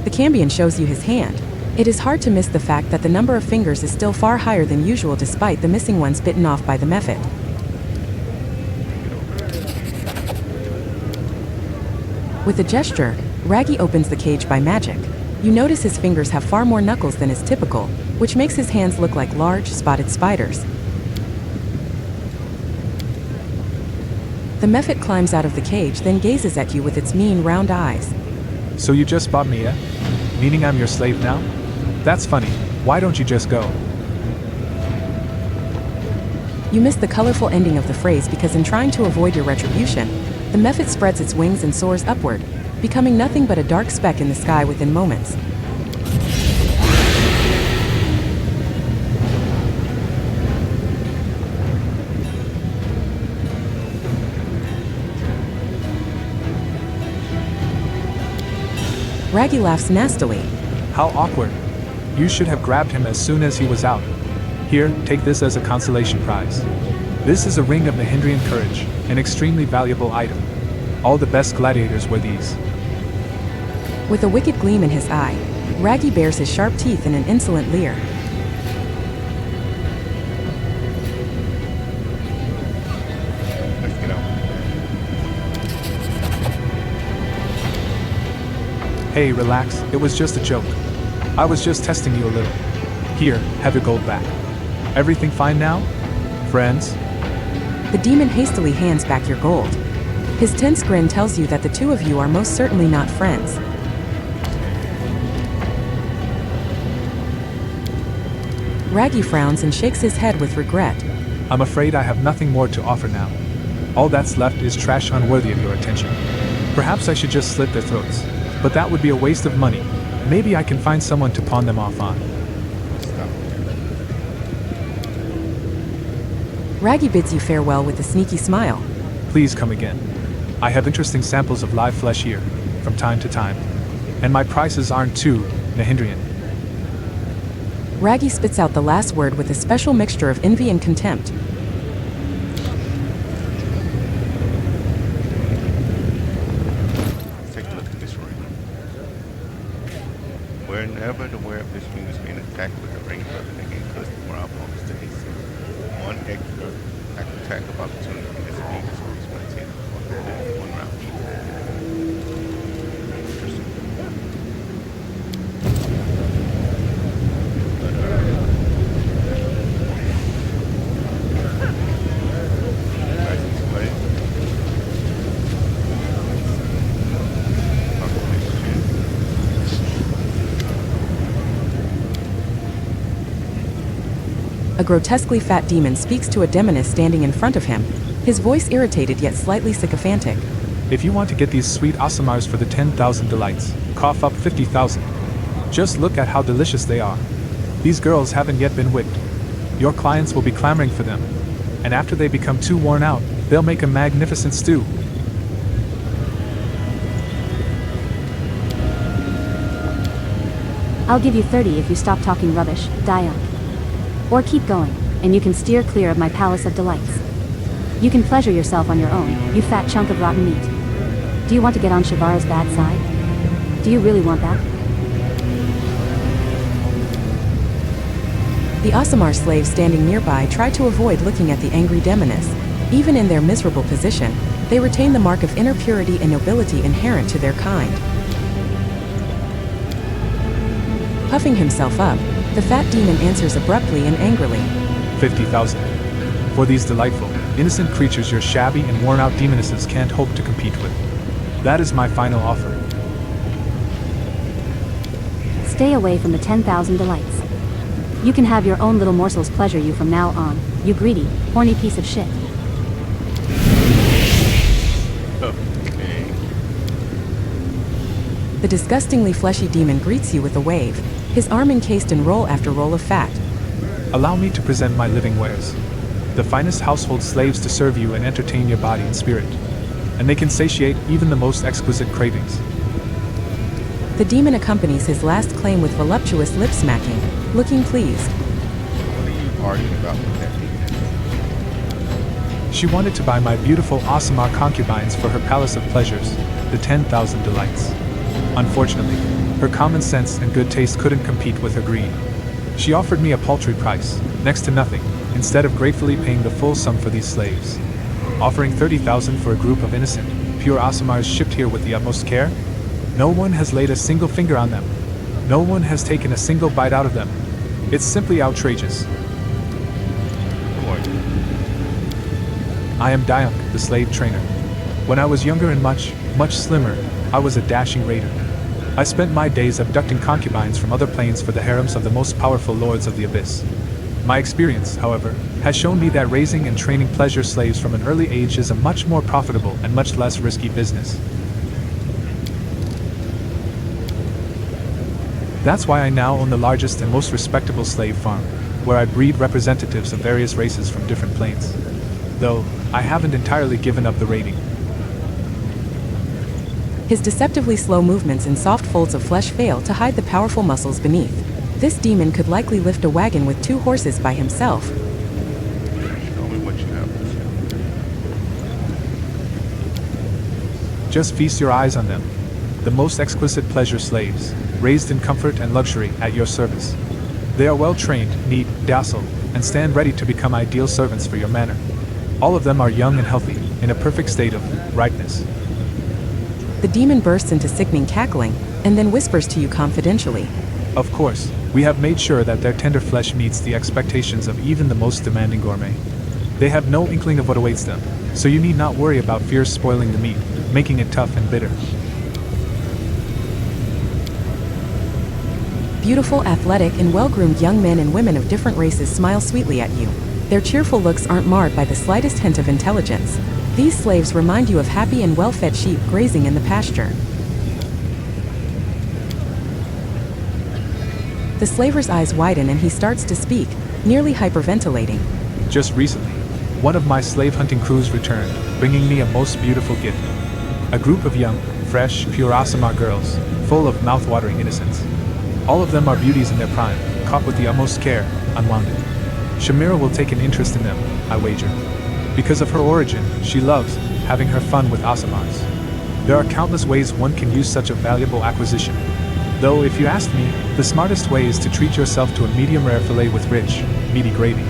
F: The Cambion shows you his hand. It is hard to miss the fact that the number of fingers is still far higher than usual despite the missing ones bitten off by the mephit. With a gesture, Raggy opens the cage by magic. You notice his fingers have far more knuckles than is typical, which makes his hands look like large, spotted spiders. The mephit climbs out of the cage, then gazes at you with its mean, round eyes.
G: So you just bought me, eh? Meaning I'm your slave now? That's funny. Why don't you just go?
F: You miss the colorful ending of the phrase because in trying to avoid your retribution, the mephit spreads its wings and soars upward, becoming nothing but a dark speck in the sky within moments. Raggy laughs nastily.
G: How awkward. You should have grabbed him as soon as he was out. Here, take this as a consolation prize. This is a ring of Mahindrian courage, an extremely valuable item. All the best gladiators wear these.
F: With a wicked gleam in his eye, Raggy bares his sharp teeth in an insolent leer.
A: Let's get out.
G: Hey, relax, it was just a joke. I was just testing you a little. Here, have your gold back. Everything fine now? Friends?
F: The demon hastily hands back your gold. His tense grin tells you that the two of you are most certainly not friends. Raggy frowns and shakes his head with regret.
G: I'm afraid I have nothing more to offer now. All that's left is trash unworthy of your attention. Perhaps I should just slit their throats, but that would be a waste of money. Maybe I can find someone to pawn them off on.
F: Raggy bids you farewell with a sneaky smile.
G: Please come again. I have interesting samples of live flesh here, from time to time. And my prices aren't too Mahindrian.
F: Raggy spits out the last word with a special mixture of envy and contempt.
A: Take a look at this ring. Whenever the wearer of this ring is being attacked with a ring weapon, they gain plus more opponents to AC. One extra attack of opportunity and its speed is always maintained for one round. Interesting.
F: A grotesquely fat demon speaks to a demoness standing in front of him, his voice irritated yet slightly sycophantic.
G: If you want to get these sweet Asamars for the 10,000 delights, cough up 50,000. Just look at how delicious they are. These girls haven't yet been whipped. Your clients will be clamoring for them. And after they become too worn out, they'll make a magnificent stew.
I: I'll give you 30 if you stop talking rubbish, Dion. Or keep going, and you can steer clear of my palace of delights. You can pleasure yourself on your own, you fat chunk of rotten meat. Do you want to get on Shivara's bad side? Do you really want that?
F: The Asamar slaves standing nearby try to avoid looking at the angry demoness. Even in their miserable position, they retain the mark of inner purity and nobility inherent to their kind. Puffing himself up, the fat demon answers abruptly and angrily.
G: 50,000. For these delightful, innocent creatures your shabby and worn-out demonesses can't hope to compete with. That is my final offer.
I: Stay away from the 10,000 delights. You can have your own little morsels pleasure you from now on, you greedy, horny piece of shit.
A: Okay.
F: The disgustingly fleshy demon greets you with a wave, his arm encased in roll after roll of fat.
G: Allow me to present my living wares. The finest household slaves to serve you and entertain your body and spirit. And they can satiate even the most exquisite cravings.
F: The demon accompanies his last claim with voluptuous lip smacking, looking pleased.
A: What are you arguing about with that demon?
G: She wanted to buy my beautiful Asamar concubines for her palace of pleasures, the 10,000 delights. Unfortunately, her common sense and good taste couldn't compete with her greed. She offered me a paltry price, next to nothing, instead of gratefully paying the full sum for these slaves. Offering 30,000 for a group of innocent, pure Asamars shipped here with the utmost care? No one has laid a single finger on them. No one has taken a single bite out of them. It's simply outrageous.
A: Who are you?
G: I am Diunk, the slave trainer. When I was younger and much slimmer, I was a dashing raider. I spent my days abducting concubines from other planes for the harems of the most powerful lords of the abyss. My experience, however, has shown me that raising and training pleasure slaves from an early age is a much more profitable and much less risky business. That's why I now own the largest and most respectable slave farm, where I breed representatives of various races from different planes. Though, I haven't entirely given up the raiding.
F: His deceptively slow movements and soft folds of flesh fail to hide the powerful muscles beneath. This demon could likely lift a wagon with 2 horses by himself.
A: Show me what you have to say.
G: Just feast your eyes on them. The most exquisite pleasure slaves, raised in comfort and luxury at your service. They are well trained, neat, docile, and stand ready to become ideal servants for your manor. All of them are young and healthy, in a perfect state of ripeness.
F: The demon bursts into sickening cackling, and then whispers to you confidentially.
G: Of course, we have made sure that their tender flesh meets the expectations of even the most demanding gourmet. They have no inkling of what awaits them, so you need not worry about fears spoiling the meat, making it tough and bitter.
F: Beautiful, athletic, and well-groomed young men and women of different races smile sweetly at you. Their cheerful looks aren't marred by the slightest hint of intelligence. These slaves remind you of happy and well-fed sheep grazing in the pasture. The slaver's eyes widen and he starts to speak, nearly hyperventilating.
G: Just recently, one of my slave hunting crews returned, bringing me a most beautiful gift. A group of young, fresh, pure Asamar girls, full of mouth-watering innocence. All of them are beauties in their prime, caught with the utmost care, unwounded. Shamira will take an interest in them, I wager. Because of her origin, she loves having her fun with Asamars. There are countless ways one can use such a valuable acquisition. Though, if you ask me, the smartest way is to treat yourself to a medium-rare fillet with rich, meaty gravy.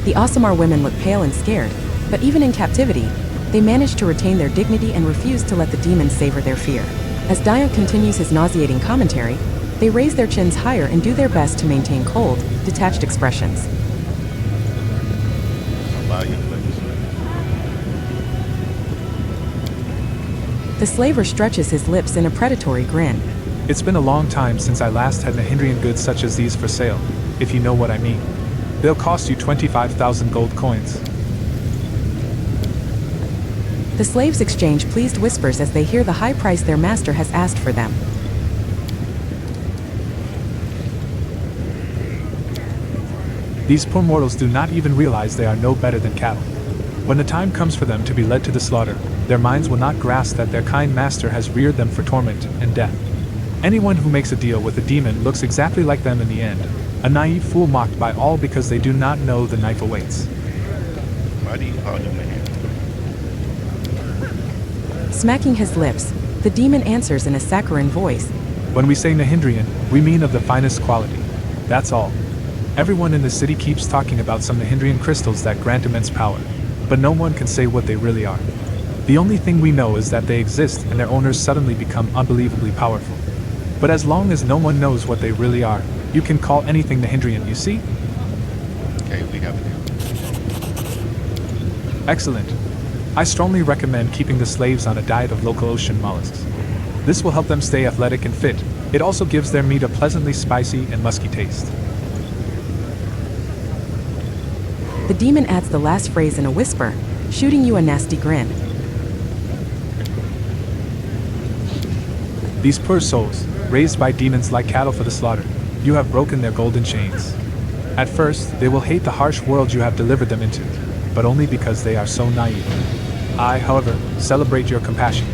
F: The Asamar women look pale and scared, but even in captivity, they manage to retain their dignity and refuse to let the demons savor their fear. As Dion continues his nauseating commentary, they raise their chins higher and do their best to maintain cold, detached expressions.
A: Allow you, please.
F: The slaver stretches his lips in a predatory grin.
G: It's been a long time since I last had Nahindrian goods such as these for sale, if you know what I mean. They'll cost you 25,000 gold coins.
F: The slaves exchange pleased whispers as they hear the high price their master has asked for them.
G: These poor mortals do not even realize they are no better than cattle. When the time comes for them to be led to the slaughter, their minds will not grasp that their kind master has reared them for torment and death. Anyone who makes a deal with a demon looks exactly like them in the end. A naive fool mocked by all because they do not know the knife awaits.
A: Why do you call him man?
F: Smacking his lips, the demon answers in a saccharine voice.
G: When we say Nahindrian, we mean of the finest quality. That's all. Everyone in the city keeps talking about some Nahindrian crystals that grant immense power, but no one can say what they really are. The only thing we know is that they exist and their owners suddenly become unbelievably powerful. But as long as no one knows what they really are, you can call anything Nahindrian, you see?
A: Okay, we have it.
G: Excellent. I strongly recommend keeping the slaves on a diet of local ocean mollusks. This will help them stay athletic and fit. It also gives their meat a pleasantly spicy and musky taste.
F: The demon adds the last phrase in a whisper, shooting you a nasty grin.
G: These poor souls, raised by demons like cattle for the slaughter. You have broken their golden chains. At first, they will hate the harsh world you have delivered them into, but only because they are so naive. I, however, celebrate your compassion.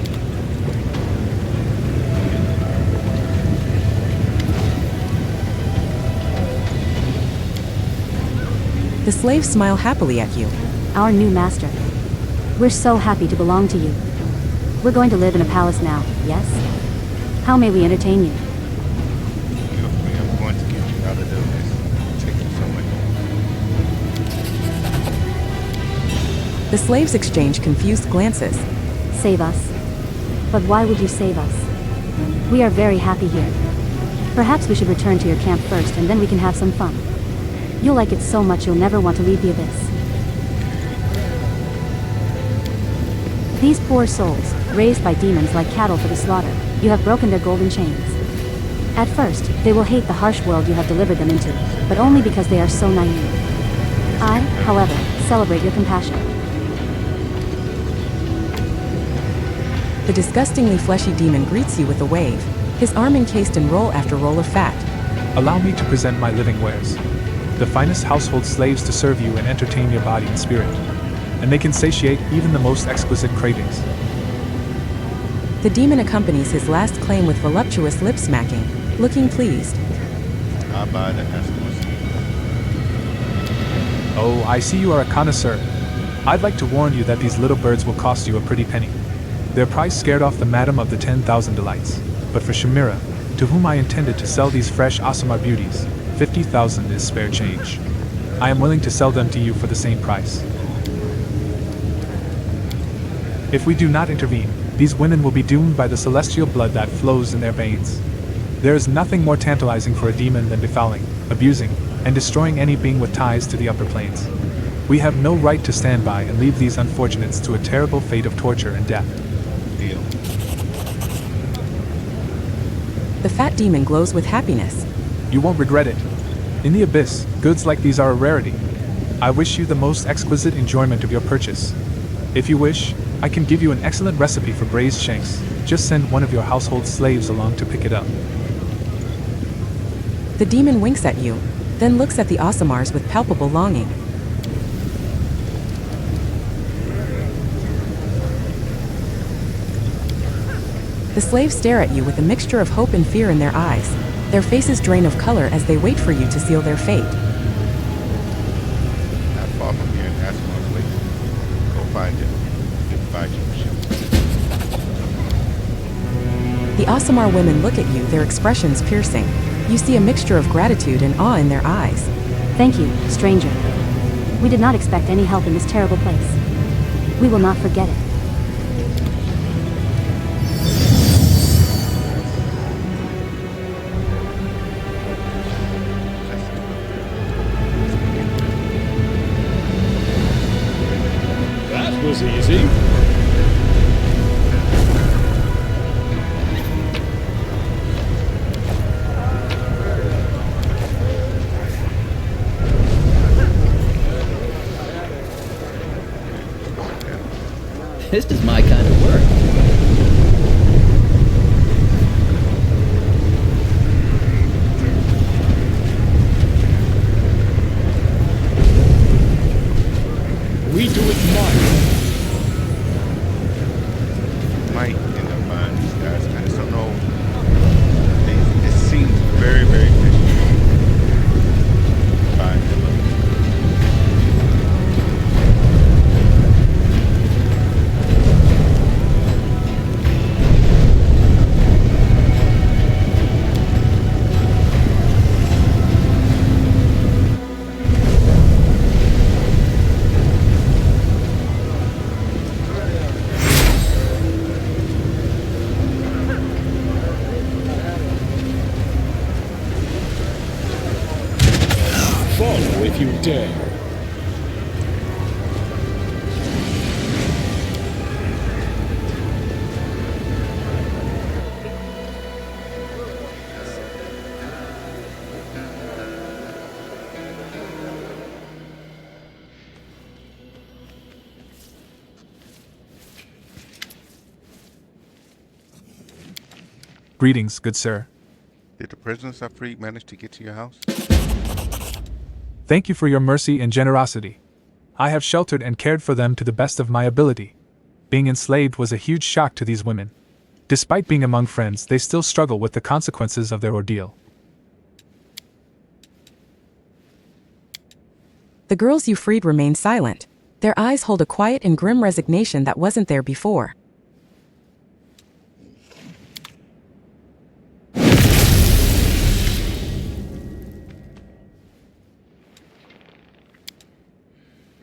F: The slaves smile happily at you.
I: Our new master. We're so happy to belong to you. We're going to live in a palace now, yes? How may we entertain you?
A: Beautifully, I'm going to get you out of this. Take you somewhere.
F: The slaves exchange confused glances.
I: Save us. But why would you save us? We are very happy here. Perhaps we should return to your camp first and then we can have some fun. You'll like it so much you'll never want to leave the abyss. These poor souls, raised by demons like cattle for the slaughter, you have broken their golden chains. At first, they will hate the harsh world you have delivered them into, but only because they are so naive. I, however, celebrate your compassion.
F: The disgustingly fleshy demon greets you with a wave, his arm encased in roll after roll of fat.
G: Allow me to present my living wares. The finest household slaves to serve you and entertain your body and spirit. And they can satiate even the most exquisite cravings.
F: The demon accompanies his last claim with voluptuous lip smacking, looking pleased.
A: I buy the customers.
G: Oh, I see you are a connoisseur. I'd like to warn you that these little birds will cost you a pretty penny. Their price scared off the madam of the 10,000 delights. But for Shamira, to whom I intended to sell these fresh Asamar beauties, 50,000 is spare change. I am willing to sell them to you for the same price. If we do not intervene, these women will be doomed by the celestial blood that flows in their veins. There is nothing more tantalizing for a demon than befouling, abusing, and destroying any being with ties to the upper planes. We have no right to stand by and leave these unfortunates to a terrible fate of torture and death.
A: Deal.
F: The fat demon glows with happiness.
G: You won't regret it. In the abyss, goods like these are a rarity. I wish you the most exquisite enjoyment of your purchase. If you wish, I can give you an excellent recipe for braised shanks. Just send one of your household slaves along to pick it up.
F: The demon winks at you, then looks at the Asamars with palpable longing. The slaves stare at you with a mixture of hope and fear in their eyes. Their faces drain of color as they wait for you to seal their fate.
A: Not far from here in Asamar's place. Go find it. Provide you with shelter.
F: The Asamar women look at you, their expressions piercing. You see a mixture of gratitude and awe in their eyes.
I: Thank you, stranger. We did not expect any help in this terrible place. We will not forget it.
B: That was easy.
E: This is my kind of work.
B: We do it
A: Might end up buying these guys. I just don't know. It seems very, very fishy. Buying them up.
B: Follow if you dare.
G: Greetings, good sir.
A: Did the prisoners I freed manage to get to your house?
G: Thank you for your mercy and generosity. I have sheltered and cared for them to the best of my ability. Being enslaved was a huge shock to these women. Despite being among friends, they still struggle with the consequences of their ordeal.
F: The girls you freed remain silent. Their eyes hold a quiet and grim resignation that wasn't there before.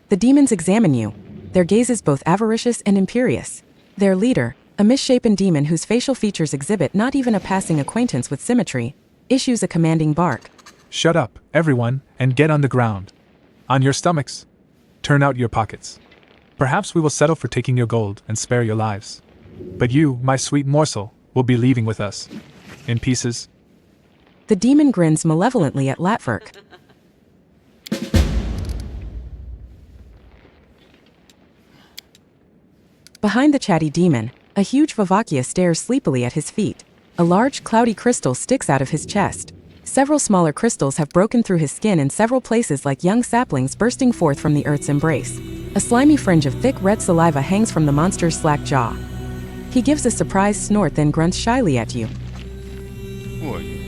F: The demons examine you, their gazes both avaricious and imperious. Their leader, a misshapen demon whose facial features exhibit not even a passing acquaintance with symmetry, issues a commanding bark.
G: Shut up, everyone, and get on the ground. On your stomachs. Turn out your pockets. Perhaps we will settle for taking your gold and spare your lives. But you, my sweet morsel, will be leaving with us. In pieces.
F: The demon grins malevolently at Latverk. Behind the chatty demon, a huge Vavakia stares sleepily at his feet. A large, cloudy crystal sticks out of his chest. Several smaller crystals have broken through his skin in several places like young saplings bursting forth from the earth's embrace. A slimy fringe of thick red saliva hangs from the monster's slack jaw. He gives a surprised snort, then grunts shyly at you.
A: Who are you?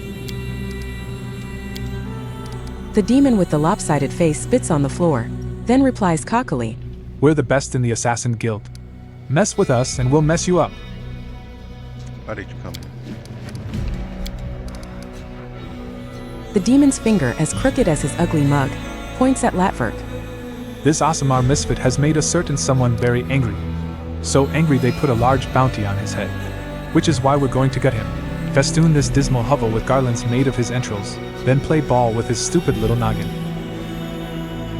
F: The demon with the lopsided face spits on the floor, then replies cockily.
G: We're the best in the Assassin Guild. Mess with us and we'll mess you up.
A: Why did you come here?
F: The demon's finger, as crooked as his ugly mug, points at Latverk.
G: This Asimar misfit has made a certain someone very angry. So angry they put a large bounty on his head. Which is why we're going to gut him. Festoon this dismal hovel with garlands made of his entrails, then play ball with his stupid little noggin.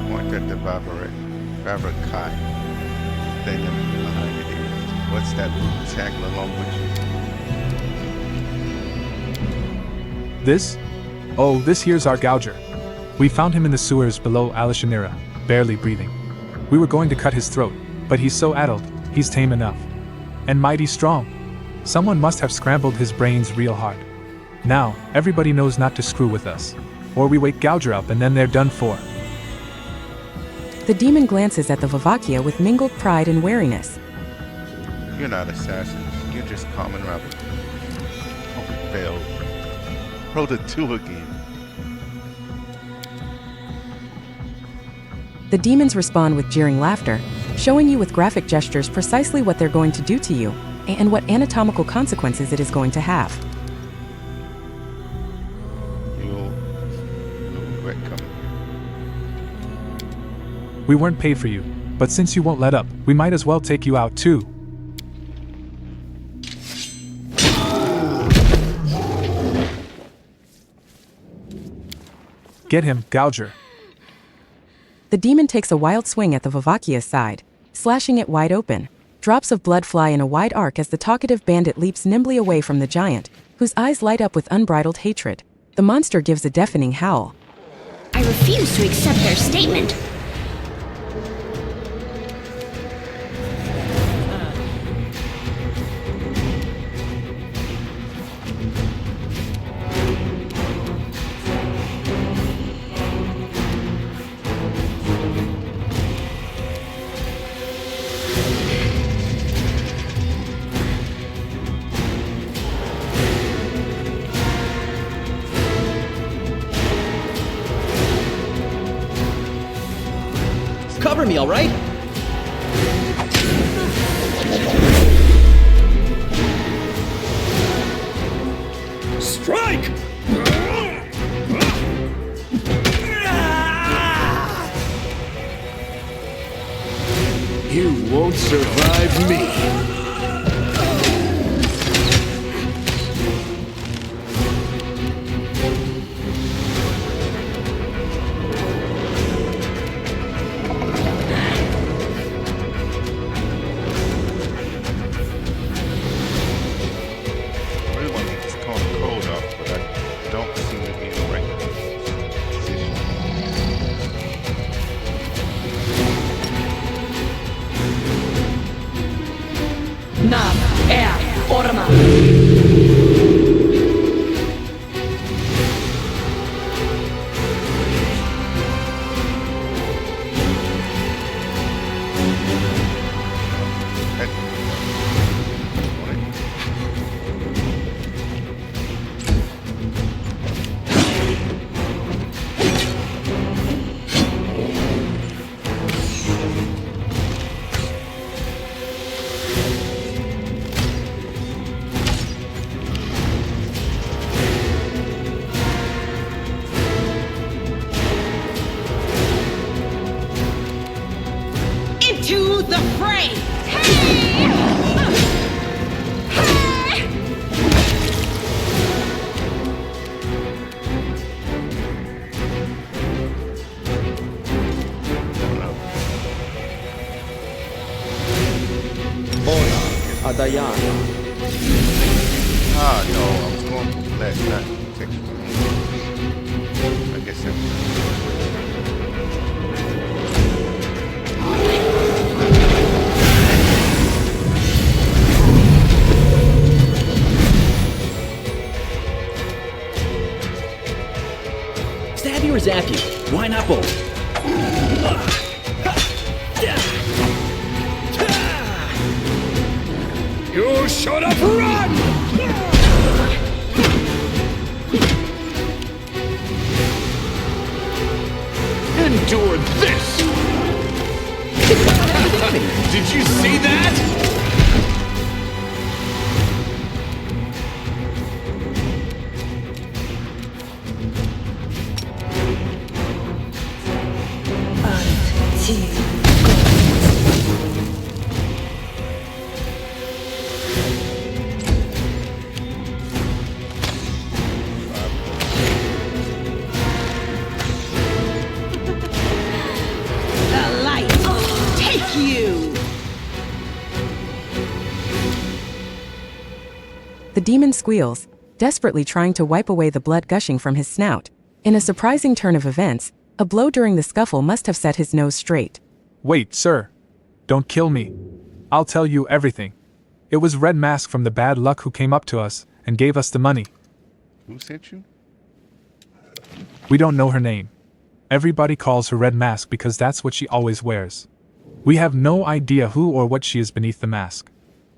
A: Point at the Vavrakai thing behind your ears. What's that blue tagging along with you?
G: This? Oh, this here's our gouger. We found him in the sewers below Alishanira, barely breathing. We were going to cut his throat, but he's so addled, he's tame enough. And mighty strong. Someone must have scrambled his brains real hard. Now, everybody knows not to screw with us. Or we wake Gouger up and then they're done for.
F: The demon glances at the Vavakia with mingled pride and wariness.
A: You're not assassins. You're just common rebels. Oh, we failed. Roll the 2 again.
F: The demons respond with jeering laughter, showing you with graphic gestures precisely what they're going to do to you, and what anatomical consequences it is going to have.
A: You'll regret coming here.
G: We weren't paid for you, but since you won't let up, we might as well take you out too. Get him, Gouger.
F: The demon takes a wild swing at the Vavakia's side, slashing it wide open. Drops of blood fly in a wide arc as the talkative bandit leaps nimbly away from the giant, whose eyes light up with unbridled hatred. The monster gives a deafening howl.
C: I refuse to accept their statement.
E: Cover me, all right?
B: Strike!
H: You won't survive me.
A: I really want to get this code off, but I don't seem to be in the right position.
D: Nam, Orma. the fray!
E: Adayana.
A: Ah, no, I was going for flesh, not texture. I guess
E: Stab you or zap you? Why not both?
B: You should have run! Endure this! Did you see that?
D: The light! Take you!
F: The demon squeals, desperately trying to wipe away the blood gushing from his snout. In a surprising turn of events, a blow during the scuffle must have set his nose straight.
G: Wait, sir. Don't kill me. I'll tell you everything. It was Red Mask from the Bad Luck who came up to us and gave us the money.
A: who sent you?
G: We don't know her name. Everybody calls her Red Mask because that's what she always wears. We have no idea who or what she is beneath the mask.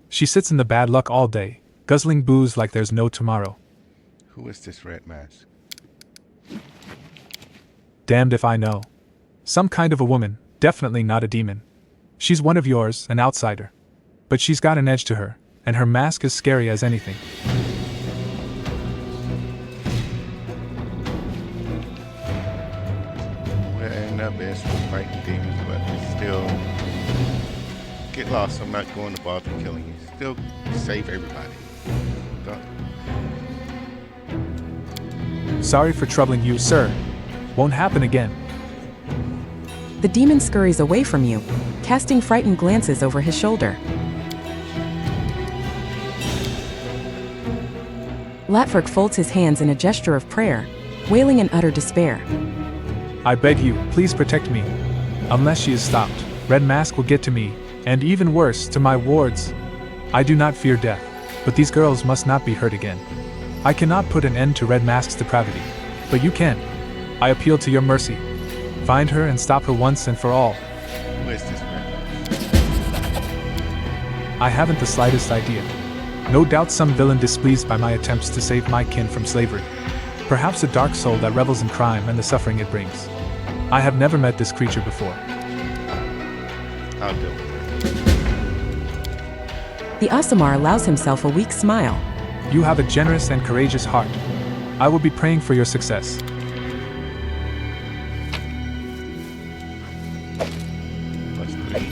G: She sits in the Bad Luck all day, guzzling booze like there's no tomorrow.
A: Who is this red mask?
G: Damned if I know. Some kind of a woman, definitely not a demon. She's one of yours, an outsider. But she's got an edge to her, and her mask is scary as anything.
A: We'll end up as fighting demons, but we still get lost. I'm not going to bother killing you. Still save everybody.
G: Sorry for troubling you, sir. Won't happen again.
F: The demon scurries away from you, casting frightened glances over his shoulder. Latverk folds his hands in a gesture of prayer, wailing in utter despair.
G: I beg you, please protect me. Unless she is stopped, Red Mask will get to me, and even worse, to my wards. I do not fear death, but these girls must not be hurt again. I cannot put an end to Red Mask's depravity, but you can. I appeal to your mercy. Find her and stop her once and for all.
A: Who is this red
G: I haven't the slightest idea. No doubt some villain displeased by my attempts to save my kin from slavery. Perhaps a dark soul that revels in crime and the suffering it brings. I have never met this creature before.
A: I'll do it.
F: The Aasimar allows himself a weak smile.
G: You have a generous and courageous heart. I will be praying for your success.
A: Plus 3.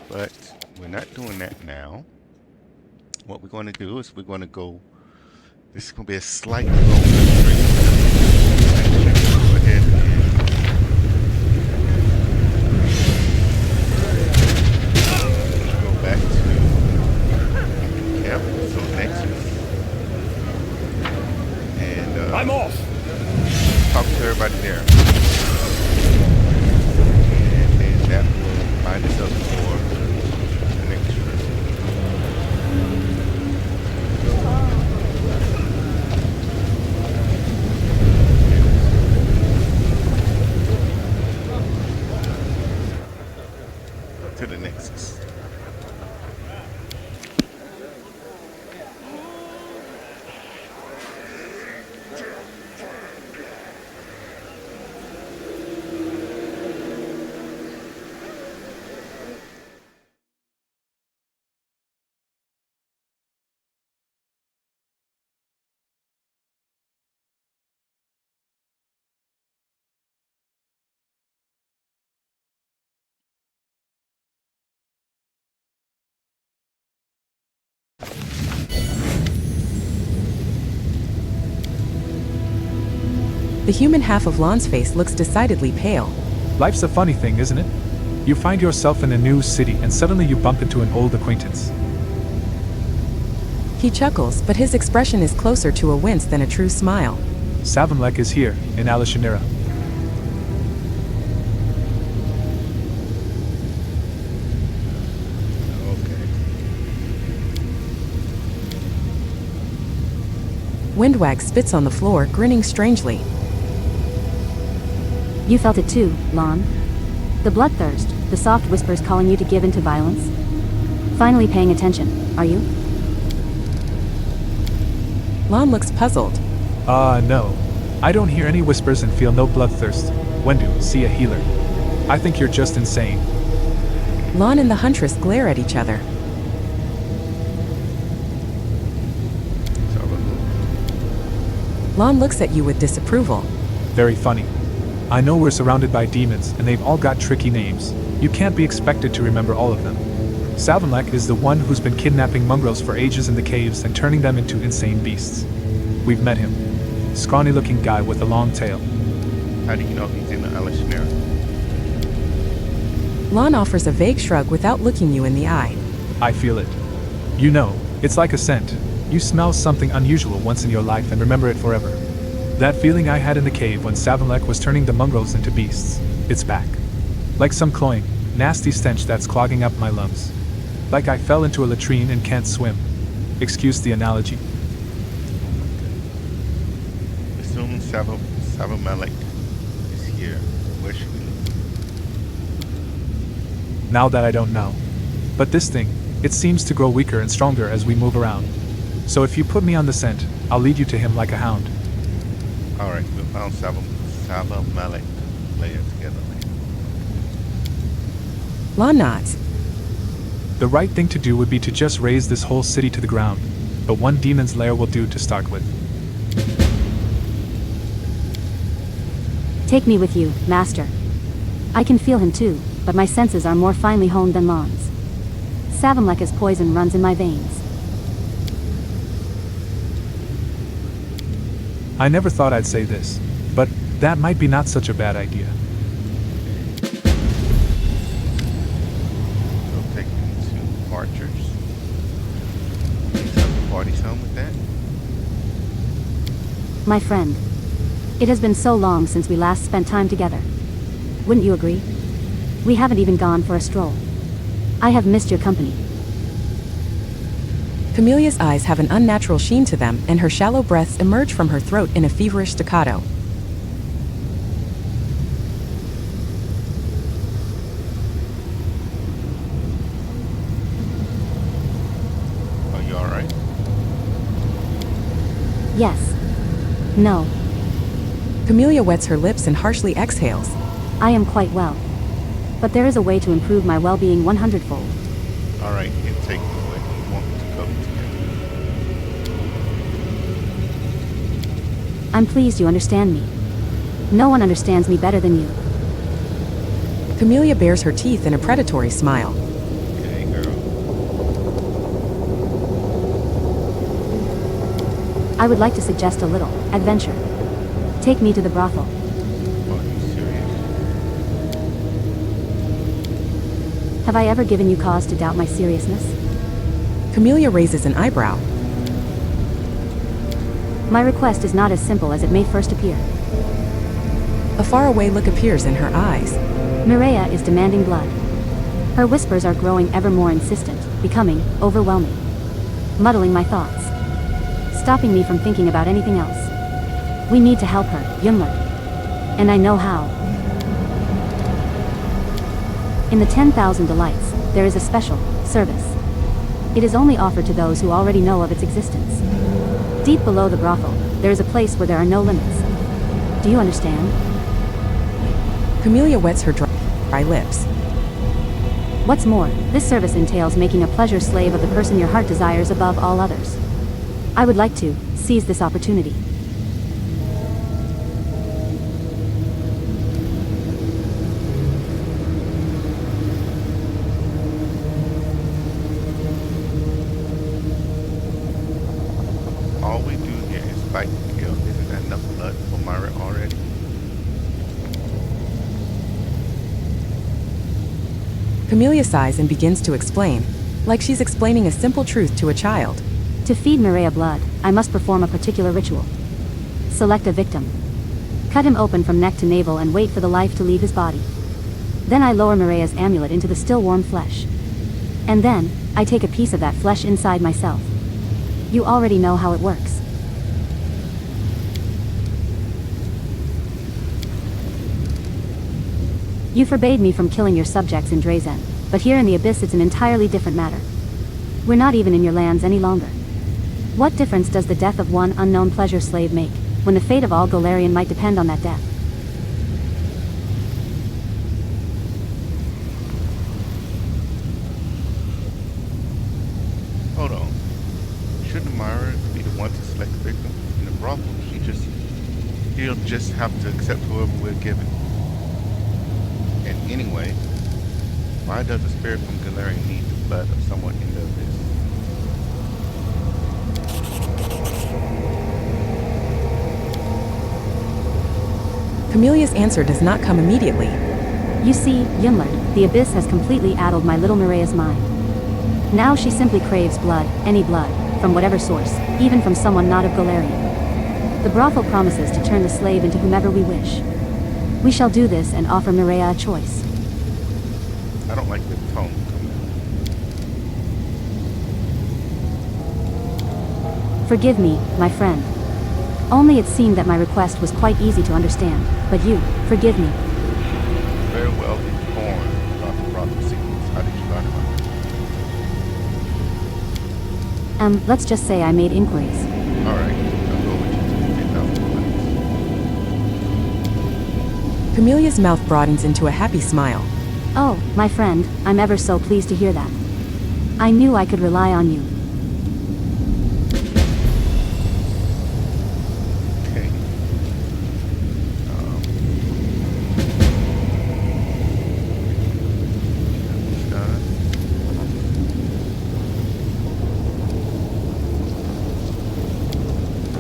A: But we're not doing that now. What we're going to do is we're going to go. This is going to be a slight longer trip. Go ahead and go back to camp. So next week. And
B: I'm off.
A: talk to everybody there. And then that will line us up for the next trip.
F: The human half of Lon's face looks decidedly pale.
G: Life's a funny thing, isn't it? You find yourself in a new city and suddenly you bump into an old acquaintance.
F: He chuckles, but his expression is closer to a wince than a true smile.
G: Savamlek is here, in Alishanira.
F: Windwag spits on the floor, grinning strangely.
I: You felt it too, Lon. The bloodthirst, the soft whispers calling you to give in to violence. Finally paying attention, are you?
F: Lon looks puzzled.
G: No. I don't hear any whispers and feel no bloodthirst. Wendu, see a healer. I think you're just insane.
F: Lon and the Huntress glare at each other. Lon looks at you with disapproval.
G: Very funny. I know we're surrounded by demons, and they've all got tricky names. You can't be expected to remember all of them. Savamlek is the one who's been kidnapping mongrels for ages in the caves and turning them into insane beasts. We've met him. Scrawny-looking guy with a long tail.
A: How do you know he's in the Alishanira?
F: Lon offers a vague shrug without looking you in the eye.
G: I feel it. You know, it's like a scent. You smell something unusual once in your life and remember it forever. That feeling I had in the cave when Savamlek was turning the mongrels into beasts. It's back. Like some cloying, nasty stench that's clogging up my lungs. Like I fell into a latrine and can't swim. Excuse the analogy.
A: Assume Savamlek is here. Where should we look?
G: Now that I don't know. But this thing, it seems to grow weaker and stronger as we move around. So if you put me on the scent, I'll lead you to him like a hound.
A: Alright, we found Savamlek. Lay it together.
F: Lon nods.
G: The right thing to do would be to just raze this whole city to the ground. But one demon's lair will do to start with.
I: Take me with you, Master. I can feel him too, but my senses are more finely honed than Lon's. Savamlek's poison runs in my veins.
G: I never thought I'd say this, but that might be not such a bad idea.
A: So take me to Archers. Some party some with that?
I: My friend. It has been so long since we last spent time together. Wouldn't you agree? We haven't even gone for a stroll. I have missed your company.
F: Camelia's eyes have an unnatural sheen to them, and her shallow breaths emerge from her throat in a feverish staccato.
A: Are you alright?
I: Yes. No.
F: Camelia wets her lips and harshly exhales.
I: I am quite well. But there is a way to improve my well-being 100-fold.
A: Alright, then take me where you want me to go together.
I: I'm pleased you understand me. No one understands me better than you.
F: Camelia bares her teeth in a predatory smile.
A: Okay, girl.
I: I would like to suggest a little adventure. Take me to the brothel.
A: Are you serious?
I: Have I ever given you cause to doubt my seriousness?
F: Camelia raises an eyebrow.
I: My request is not as simple as it may first appear.
F: A faraway look appears in her eyes.
I: Mireia is demanding blood. Her whispers are growing ever more insistent, becoming overwhelming. Muddling my thoughts. Stopping me from thinking about anything else. We need to help her, Yunler. And I know how. In the 10,000 Delights, there is a special service. It is only offered to those who already know of its existence. Deep below the brothel, there is a place where there are no limits. Do you understand?
F: Camelia wets her dry lips.
I: What's more, this service entails making a pleasure slave of the person your heart desires above all others. I would like to seize this opportunity.
A: All we do here is fight and kill. Isn't that enough blood for Myra already?
F: Camellia sighs and begins to explain, like she's explaining a simple truth to a child.
I: To feed Mireia blood, I must perform a particular ritual. Select a victim. Cut him open from neck to navel and wait for the life to leave his body. Then I lower Mireia's amulet into the still warm flesh. And then, I take a piece of that flesh inside myself. You already know how it works. You forbade me from killing your subjects in Drazen, but here in the Abyss it's an entirely different matter. We're not even in your lands any longer. What difference does the death of one unknown pleasure slave make, when the fate of all Golarion might depend on that death?
A: Hold on. Shouldn't Myra be the one to select the victim? In the brothel, he'll just have to accept whoever we're given. And anyway, why does the spirit from Golarion need the blood of someone in the abyss?
F: Camelia's answer does not come immediately.
I: You see, Yunlert, the Abyss has completely addled my little Mireia's mind. Now she simply craves blood, any blood, from whatever source, even from someone not of Golarion. The brothel promises to turn the slave into whomever we wish. We shall do this and offer Mireia a choice.
A: I don't like the tone.
I: Forgive me, my friend. Only it seemed that my request was quite easy to understand, but you, forgive me.
A: Very well informed about the brothel secrets. How did you learn about it?
I: Let's just say I made inquiries.
A: Alright, I'll go with you to 10,000
F: Camelia's mouth broadens into a happy smile.
I: Oh, my friend, I'm ever so pleased to hear that. I knew I could rely on you.
A: Okay. That's done.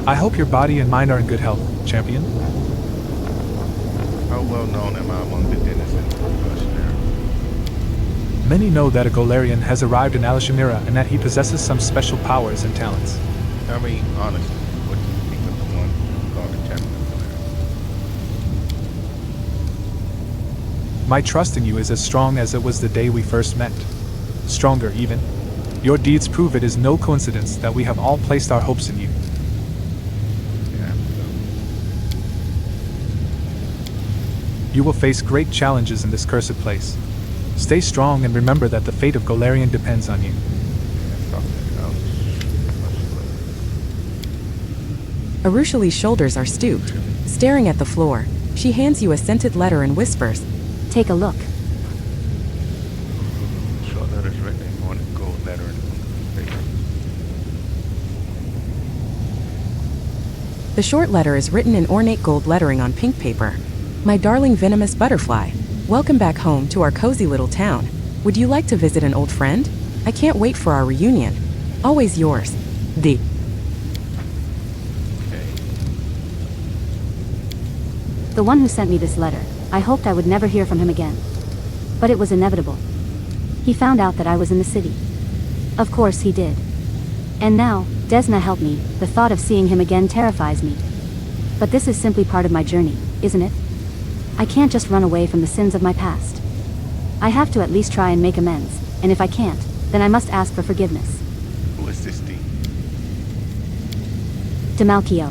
G: I hope your body and mind are in good health, champion.
A: How well known am I among the denizens of Alashmira?
G: Many know that a Golarion has arrived in Alashmira and that he possesses some special powers and talents.
A: Tell me honestly, what do you think of the one called the champion of Golarion?
G: My trust in you is as strong as it was the day we first met. Stronger, even. Your deeds prove it is no coincidence that we have all placed our hopes in you. You will face great challenges in this cursed place. Stay strong and remember that the fate of Golarion depends on you.
F: Arushali's shoulders are stooped, staring at the floor. She hands you a scented letter and whispers,
I: "Take a look."
A: Short letters written in ornate gold lettering on the paper.
F: The short letter is written in ornate gold lettering on pink paper. My darling venomous butterfly, welcome back home to our cozy little town. Would you like to visit an old friend? I can't wait for our reunion. Always yours, D.
A: Okay.
I: The one who sent me this letter, I hoped I would never hear from him again. But it was inevitable. He found out that I was in the city. Of course he did. And now, Desna help me, the thought of seeing him again terrifies me. But this is simply part of my journey, isn't it? I can't just run away from the sins of my past. I have to at least try and make amends, and if I can't, then I must ask for forgiveness.
A: Who is this D?
I: Demalchio.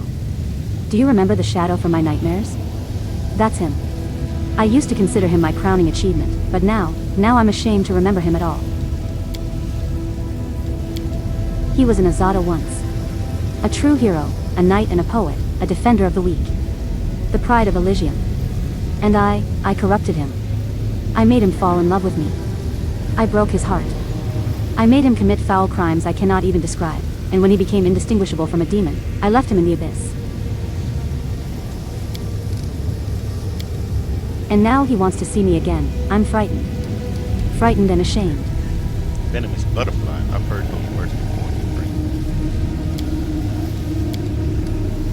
I: Do you remember the shadow from my nightmares? That's him. I used to consider him my crowning achievement, but now I'm ashamed to remember him at all. He was an Azada once. A true hero, a knight and a poet, a defender of the weak. The pride of Elysium. And I corrupted him. I made him fall in love with me. I broke his heart. I made him commit foul crimes I cannot even describe, and when he became indistinguishable from a demon, I left him in the abyss. And now he wants to see me again. I'm frightened. Frightened and ashamed.
A: Venomous butterfly. I've heard those words before.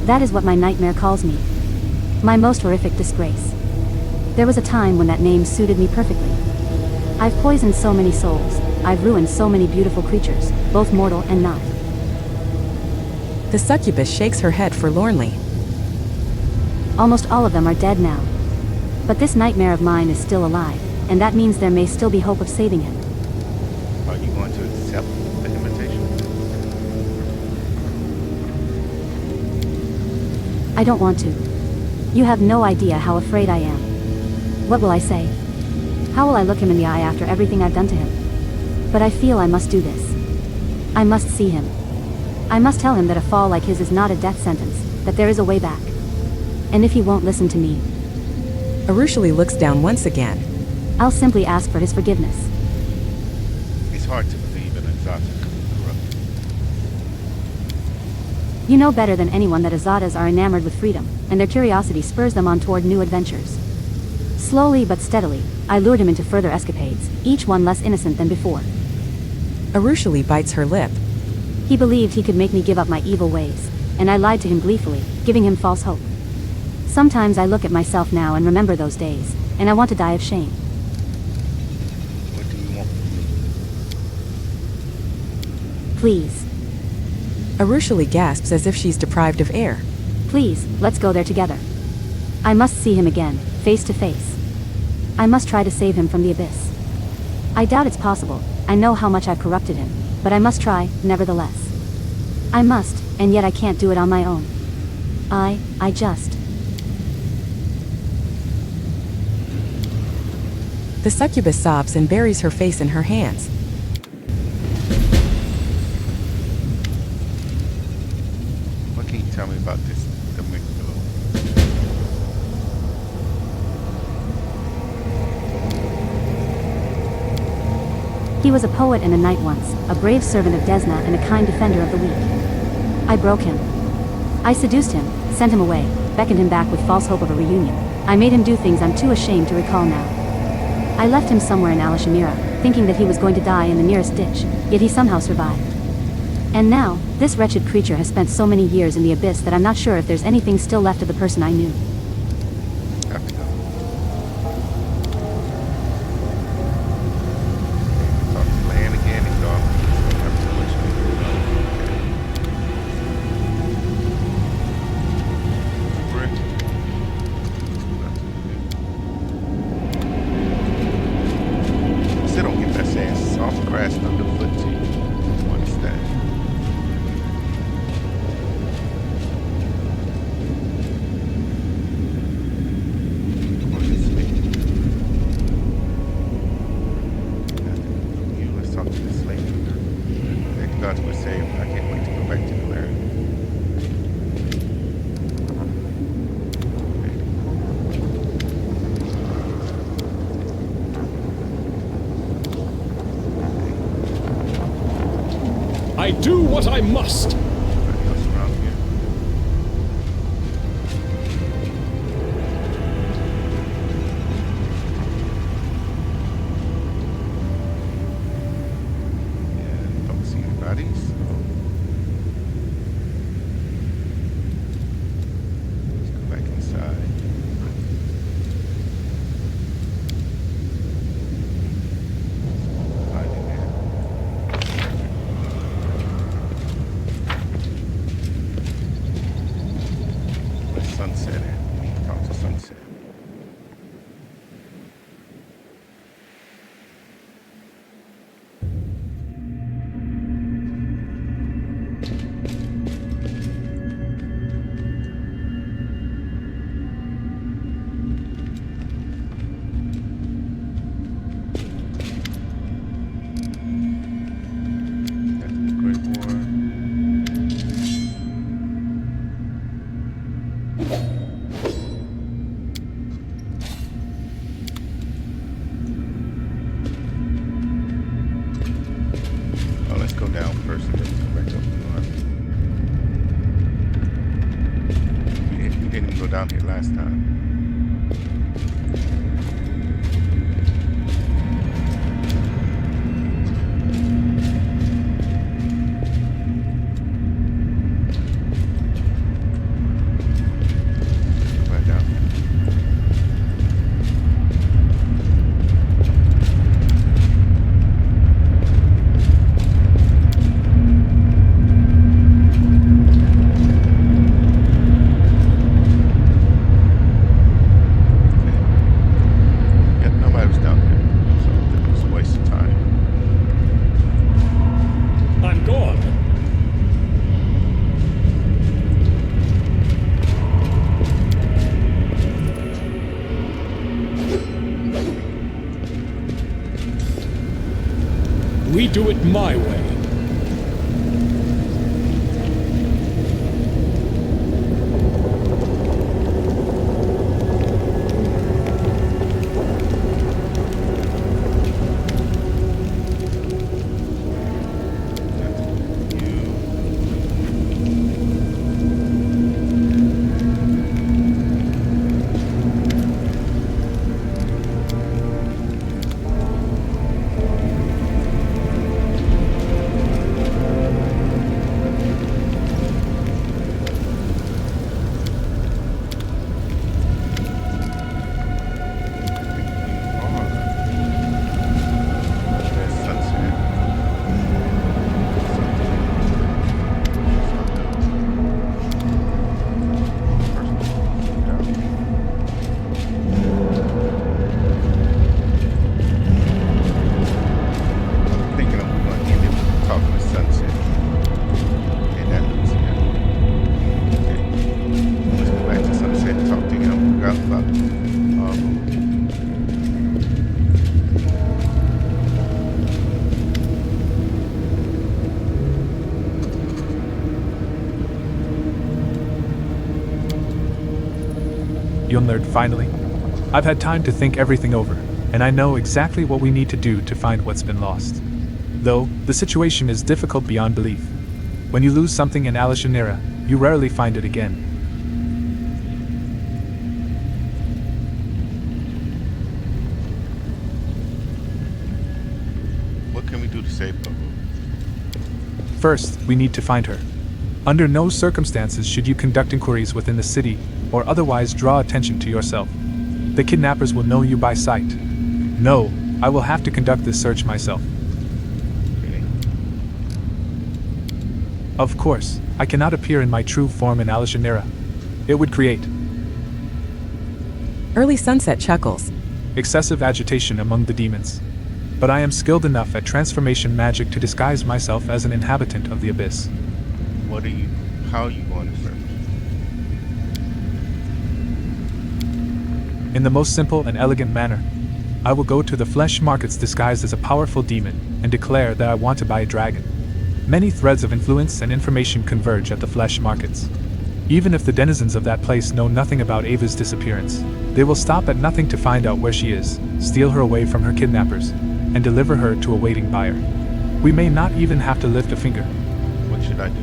I: That is what my nightmare calls me. My most horrific disgrace. There was a time when that name suited me perfectly. I've poisoned so many souls. I've ruined so many beautiful creatures, both mortal and not.
F: The succubus shakes her head forlornly.
I: Almost all of them are dead now. But this nightmare of mine is still alive, and that means there may still be hope of saving him.
A: Are you going to accept the invitation?
I: I don't want to. You have no idea how afraid I am. What will I say? How will I look him in the eye after everything I've done to him? But I feel I must do this. I must see him. I must tell him that a fall like his is not a death sentence, that there is a way back. And if he won't listen to me,
F: Arushali looks down once again.
I: I'll simply ask for his forgiveness.
A: It's hard to believe an exotic could be corrupt.
I: You know better than anyone that Azatas are enamored with freedom, and their curiosity spurs them on toward new adventures. Slowly but steadily, I lured him into further escapades, each one less innocent than before.
F: Arushali bites her lip.
I: He believed he could make me give up my evil ways, and I lied to him gleefully, giving him false hope. Sometimes I look at myself now and remember those days, and I want to die of shame.
A: What do you want?
I: Please.
F: Arushali gasps as if she's deprived of air.
I: Please, let's go there together. I must see him again, face to face. I must try to save him from the abyss. I doubt it's possible, I know how much I've corrupted him, but I must try, nevertheless. I must, and yet I can't do it on my own. I just...
F: The succubus sobs and buries her face in her hands.
A: What can you tell me about this Mythic Hero?
I: He was a poet and a knight once, a brave servant of Desna and a kind defender of the weak. I broke him. I seduced him, sent him away, beckoned him back with false hope of a reunion. I made him do things I'm too ashamed to recall now. I left him somewhere in Alashimira, thinking that he was going to die in the nearest ditch, yet he somehow survived. And now, this wretched creature has spent so many years in the abyss that I'm not sure if there's anything still left of the person I knew.
A: Have to go. Talk to Lan again and go. Have to let you know. Brick. Still don't get that saying soft grass underfoot to you. What is that? What is it? Let's talk to this lady. Thank God we're saved. I can't wait to go back to the lair.
B: I do what I must.
A: Nobody else around here. Yeah, don't see anybody, so let's go back inside. Hide in there. Where's Sunset at? We need to talk to Sunset. That's the Great War. Oh, let's go down first and then come back up and on. We didn't even go down here last time. Go back down here.
B: my way.
G: Yunlerd, finally. I've had time to think everything over, and I know exactly what we need to do to find what's been lost. Though, the situation is difficult beyond belief. When you lose something in Alishanera, you rarely find it again.
A: What can we do to save her?
G: First, we need to find her. Under no circumstances should you conduct inquiries within the city, or otherwise draw attention to yourself. The kidnappers will know you by sight. No, I will have to conduct this search myself.
A: Really?
G: Of course, I cannot appear in my true form in Alishanera. It would create
F: Early Sunset chuckles.
G: excessive agitation among the demons. But I am skilled enough at transformation magic to disguise myself as an inhabitant of the abyss.
A: How are you going to search?
G: In the most simple and elegant manner, I will go to the flesh markets disguised as a powerful demon and declare that I want to buy a dragon. Many threads of influence and information converge at the flesh markets. Even if the denizens of that place know nothing about Ava's disappearance, they will stop at nothing to find out where she is, steal her away from her kidnappers, and deliver her to a waiting buyer. We may not even have to lift a finger.
A: What should I do?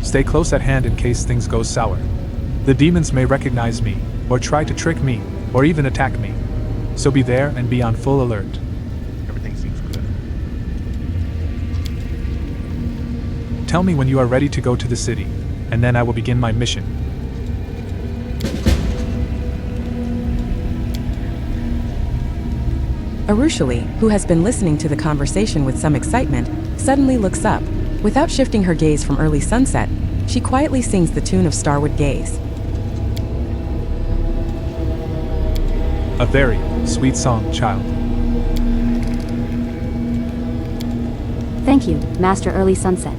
G: Stay close at hand in case things go sour. The demons may recognize me, or try to trick me, or even attack me. So be there and be on full alert.
A: Everything seems good.
G: Tell me when you are ready to go to the city, and then I will begin my mission.
F: Arushali, who has been listening to the conversation with some excitement, suddenly looks up. Without shifting her gaze from Early Sunset, she quietly sings the tune of Starwood Gaze.
G: A very sweet song, child.
I: Thank you, Master Early Sunset.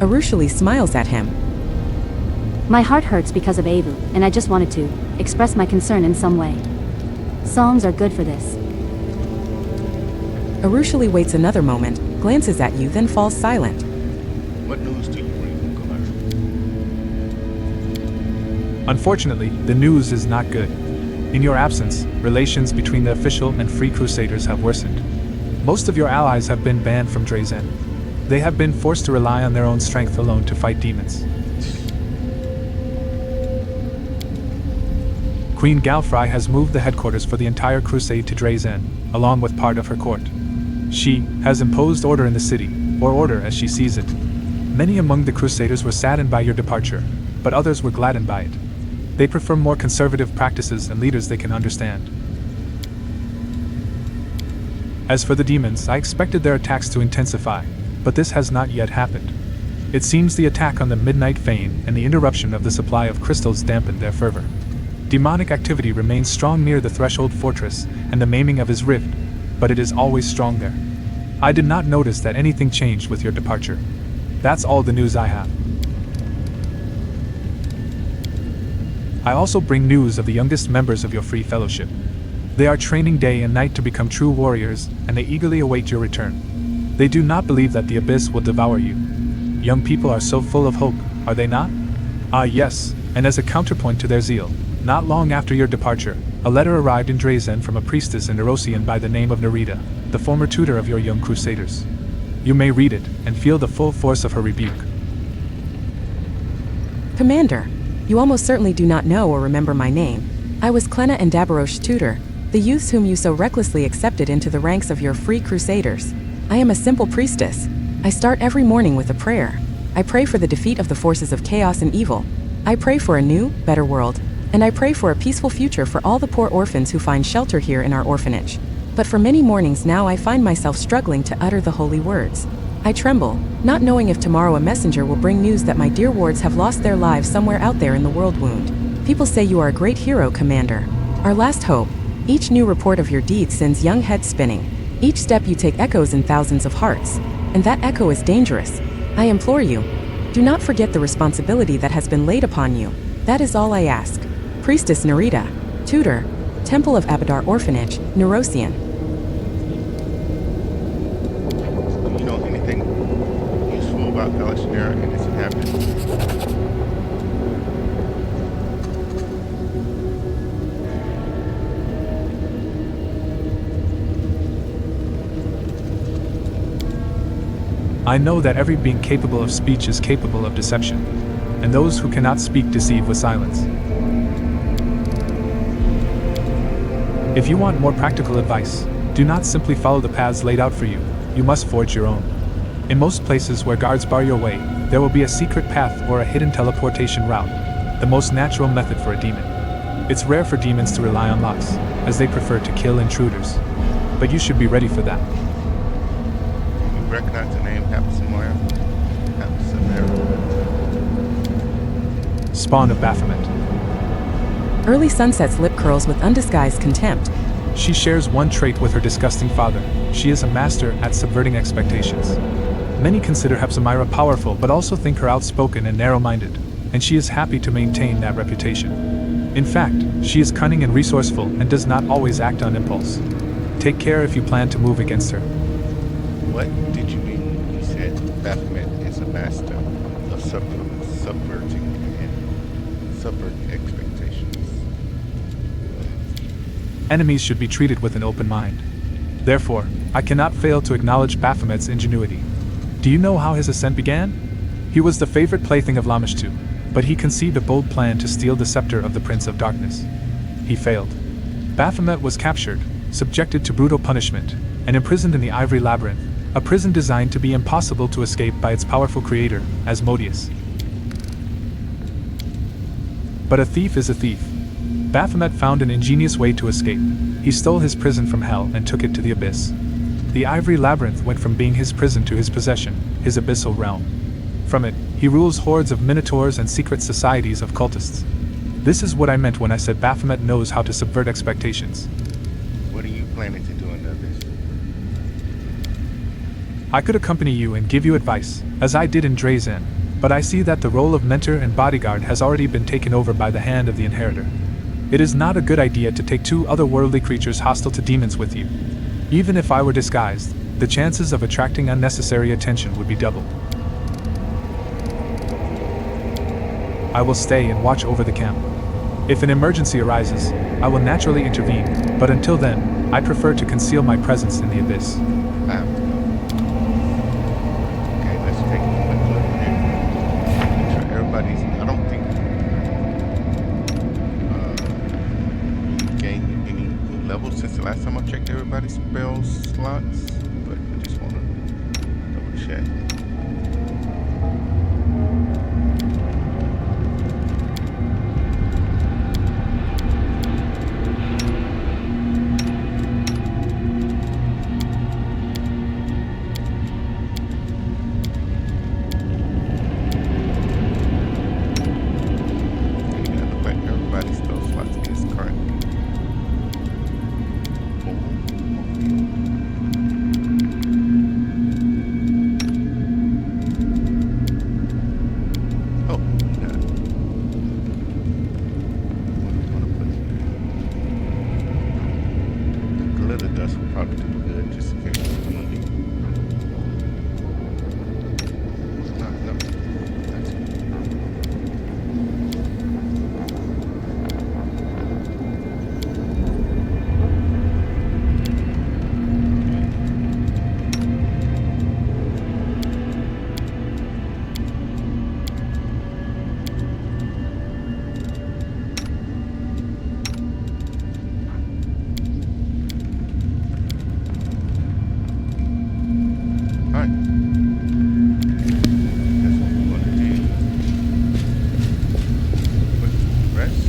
F: Arushali smiles at him.
I: My heart hurts because of Avu, and I just wanted to express my concern in some way. Songs are good for this.
F: Arushali waits another moment, glances at you, then falls silent.
A: What news do you bring from Galar?
G: Unfortunately, the news is not good. In your absence, relations between the official and free crusaders have worsened. Most of your allies have been banned from Drazen. They have been forced to rely on their own strength alone to fight demons. Queen Galfry has moved the headquarters for the entire crusade to Drazen, along with part of her court. She has imposed order in the city, or order as she sees it. Many among the crusaders were saddened by your departure, but others were gladdened by it. They prefer more conservative practices and leaders they can understand. As for the demons, I expected their attacks to intensify, but this has not yet happened. It seems the attack on the Midnight Fane and the interruption of the supply of crystals dampened their fervor. Demonic activity remains strong near the Threshold Fortress and the maiming of his rift, but it is always strong there. I did not notice that anything changed with your departure. That's all the news I have. I also bring news of the youngest members of your Free Fellowship. They are training day and night to become true warriors, and they eagerly await your return. They do not believe that the abyss will devour you. Young people are so full of hope, are they not? Ah yes, and as a counterpoint to their zeal, not long after your departure, a letter arrived in Drazen from a priestess in Erosian by the name of Nerita, the former tutor of your young crusaders. You may read it, and feel the full force of her rebuke.
F: Commander, you almost certainly do not know or remember my name. I was Klena and Dabarosh's tutor, the youths whom you so recklessly accepted into the ranks of your free crusaders. I am a simple priestess. I start every morning with a prayer. I pray for the defeat of the forces of chaos and evil. I pray for a new, better world, and I pray for a peaceful future for all the poor orphans who find shelter here in our orphanage. But for many mornings now I find myself struggling to utter the holy words. I tremble, not knowing if tomorrow a messenger will bring news that my dear wards have lost their lives somewhere out there in the world wound. People say you are a great hero, Commander. Our last hope. Each new report of your deeds sends young heads spinning. Each step you take echoes in thousands of hearts. And that echo is dangerous. I implore you, do not forget the responsibility that has been laid upon you. That is all I ask. Priestess Nerita, Tutor, Temple of Abadar Orphanage, Neurosian.
A: You know anything useful about Elishner and its inhabitants?
G: I know that every being capable of speech is capable of deception, and those who cannot speak deceive with silence. If you want more practical advice, do not simply follow the paths laid out for you, you must forge your own. In most places where guards bar your way, there will be a secret path or a hidden teleportation route, the most natural method for a demon. It's rare for demons to rely on locks, as they prefer to kill intruders. But you should be ready for that.
A: You recognize the name Hapasamara?
G: Spawn of Baphomet.
F: Early Sunset's lip curls with undisguised contempt.
G: She shares one trait with her disgusting father. She is a master at subverting expectations. Many consider Hepzibah powerful but also think her outspoken and narrow-minded, and she is happy to maintain that reputation. In fact, she is cunning and resourceful and does not always act on impulse. Take care if you plan to move against her.
A: What did you mean when you said Baphomet is a master of subverting expectations?
G: Enemies should be treated with an open mind. Therefore, I cannot fail to acknowledge Baphomet's ingenuity. Do you know how his ascent began? He was the favorite plaything of Lamashtu, but he conceived a bold plan to steal the scepter of the Prince of Darkness. He failed. Baphomet was captured, subjected to brutal punishment, and imprisoned in the Ivory Labyrinth, a prison designed to be impossible to escape by its powerful creator, Asmodeus. But a thief is a thief. Baphomet found an ingenious way to escape. He stole his prison from hell and took it to the abyss. The Ivory Labyrinth went from being his prison to his possession, his abyssal realm. From it, he rules hordes of minotaurs and secret societies of cultists. This is what I meant when I said Baphomet knows how to subvert expectations.
A: What are you planning to do in the abyss?
G: I could accompany you and give you advice, as I did in Drazen, but I see that the role of mentor and bodyguard has already been taken over by the hand of the Inheritor. It is not a good idea to take two otherworldly creatures hostile to demons with you. Even if I were disguised, the chances of attracting unnecessary attention would be doubled. I will stay and watch over the camp. If an emergency arises, I will naturally intervene, but until then, I prefer to conceal my presence in the abyss.
A: Okay, let's take a quick look here. Make sure everybody's. I don't think you gained any new levels since the last time I checked everybody's spell slots, but I just want to double check. Alright. That's what we're going to do. Quick rest.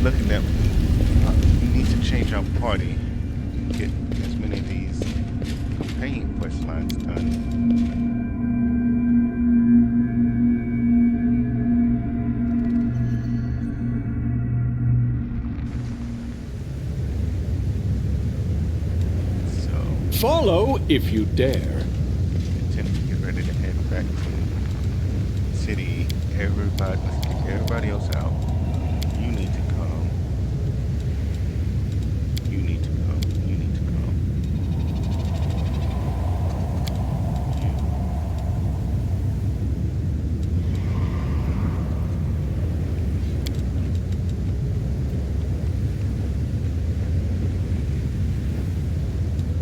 A: Looking at we need to change our party, get as many of these companion quest lines done. So
B: follow if you dare.
A: Intend to get ready to head back to the city. Everybody, let's kick everybody else out. You need to come. You need to come. You need to come.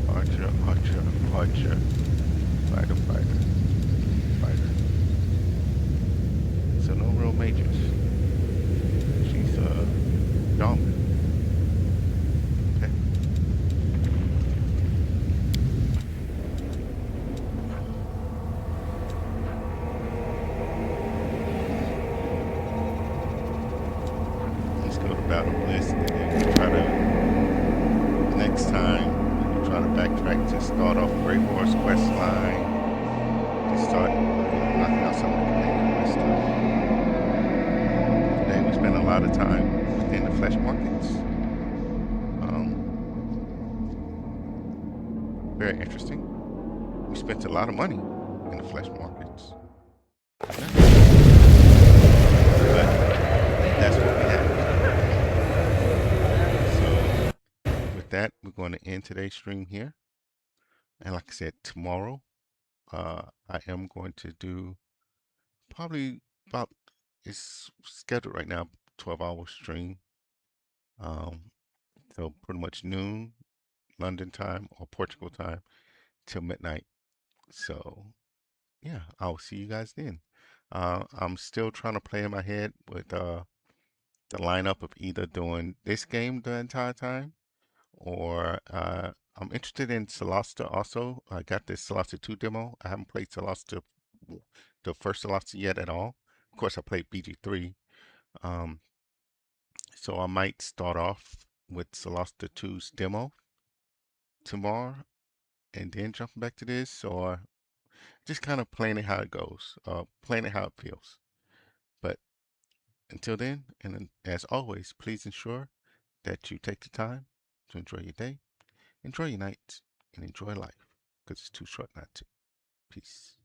A: Archer, archer, archer. Fighter, fighter, fighter. So no real majors. She's dominant. Okay. Let's go to battle list and then we'll try to next time we'll try to backtrack to start off Great War's quest line. To start knocking out some of the companion quest stuff. Today we spent a lot of time within the flesh markets. Very interesting. We spent a lot of money in the flesh markets. But that's what we had. So with that, we're going to end today's stream here. And like I said, tomorrow, I am going to do probably about, it's scheduled right now, 12-hour stream. Um, so pretty much noon London time or Portugal time till midnight. So yeah, I'll see you guys then. I'm still trying to play in my head with the lineup of either doing this game the entire time or I'm interested in Celeste also. I got this Celeste 2 demo. I haven't played Celeste, the first Celeste yet at all. Of course, I played BG3. Um, so I might start off with Celeste 2's demo tomorrow and then jump back to this, or just kind of playing it how it goes, playing it how it feels. But until then, and as always, please ensure that you take the time to enjoy your day, enjoy your night, and enjoy life, because it's too short not to. Peace.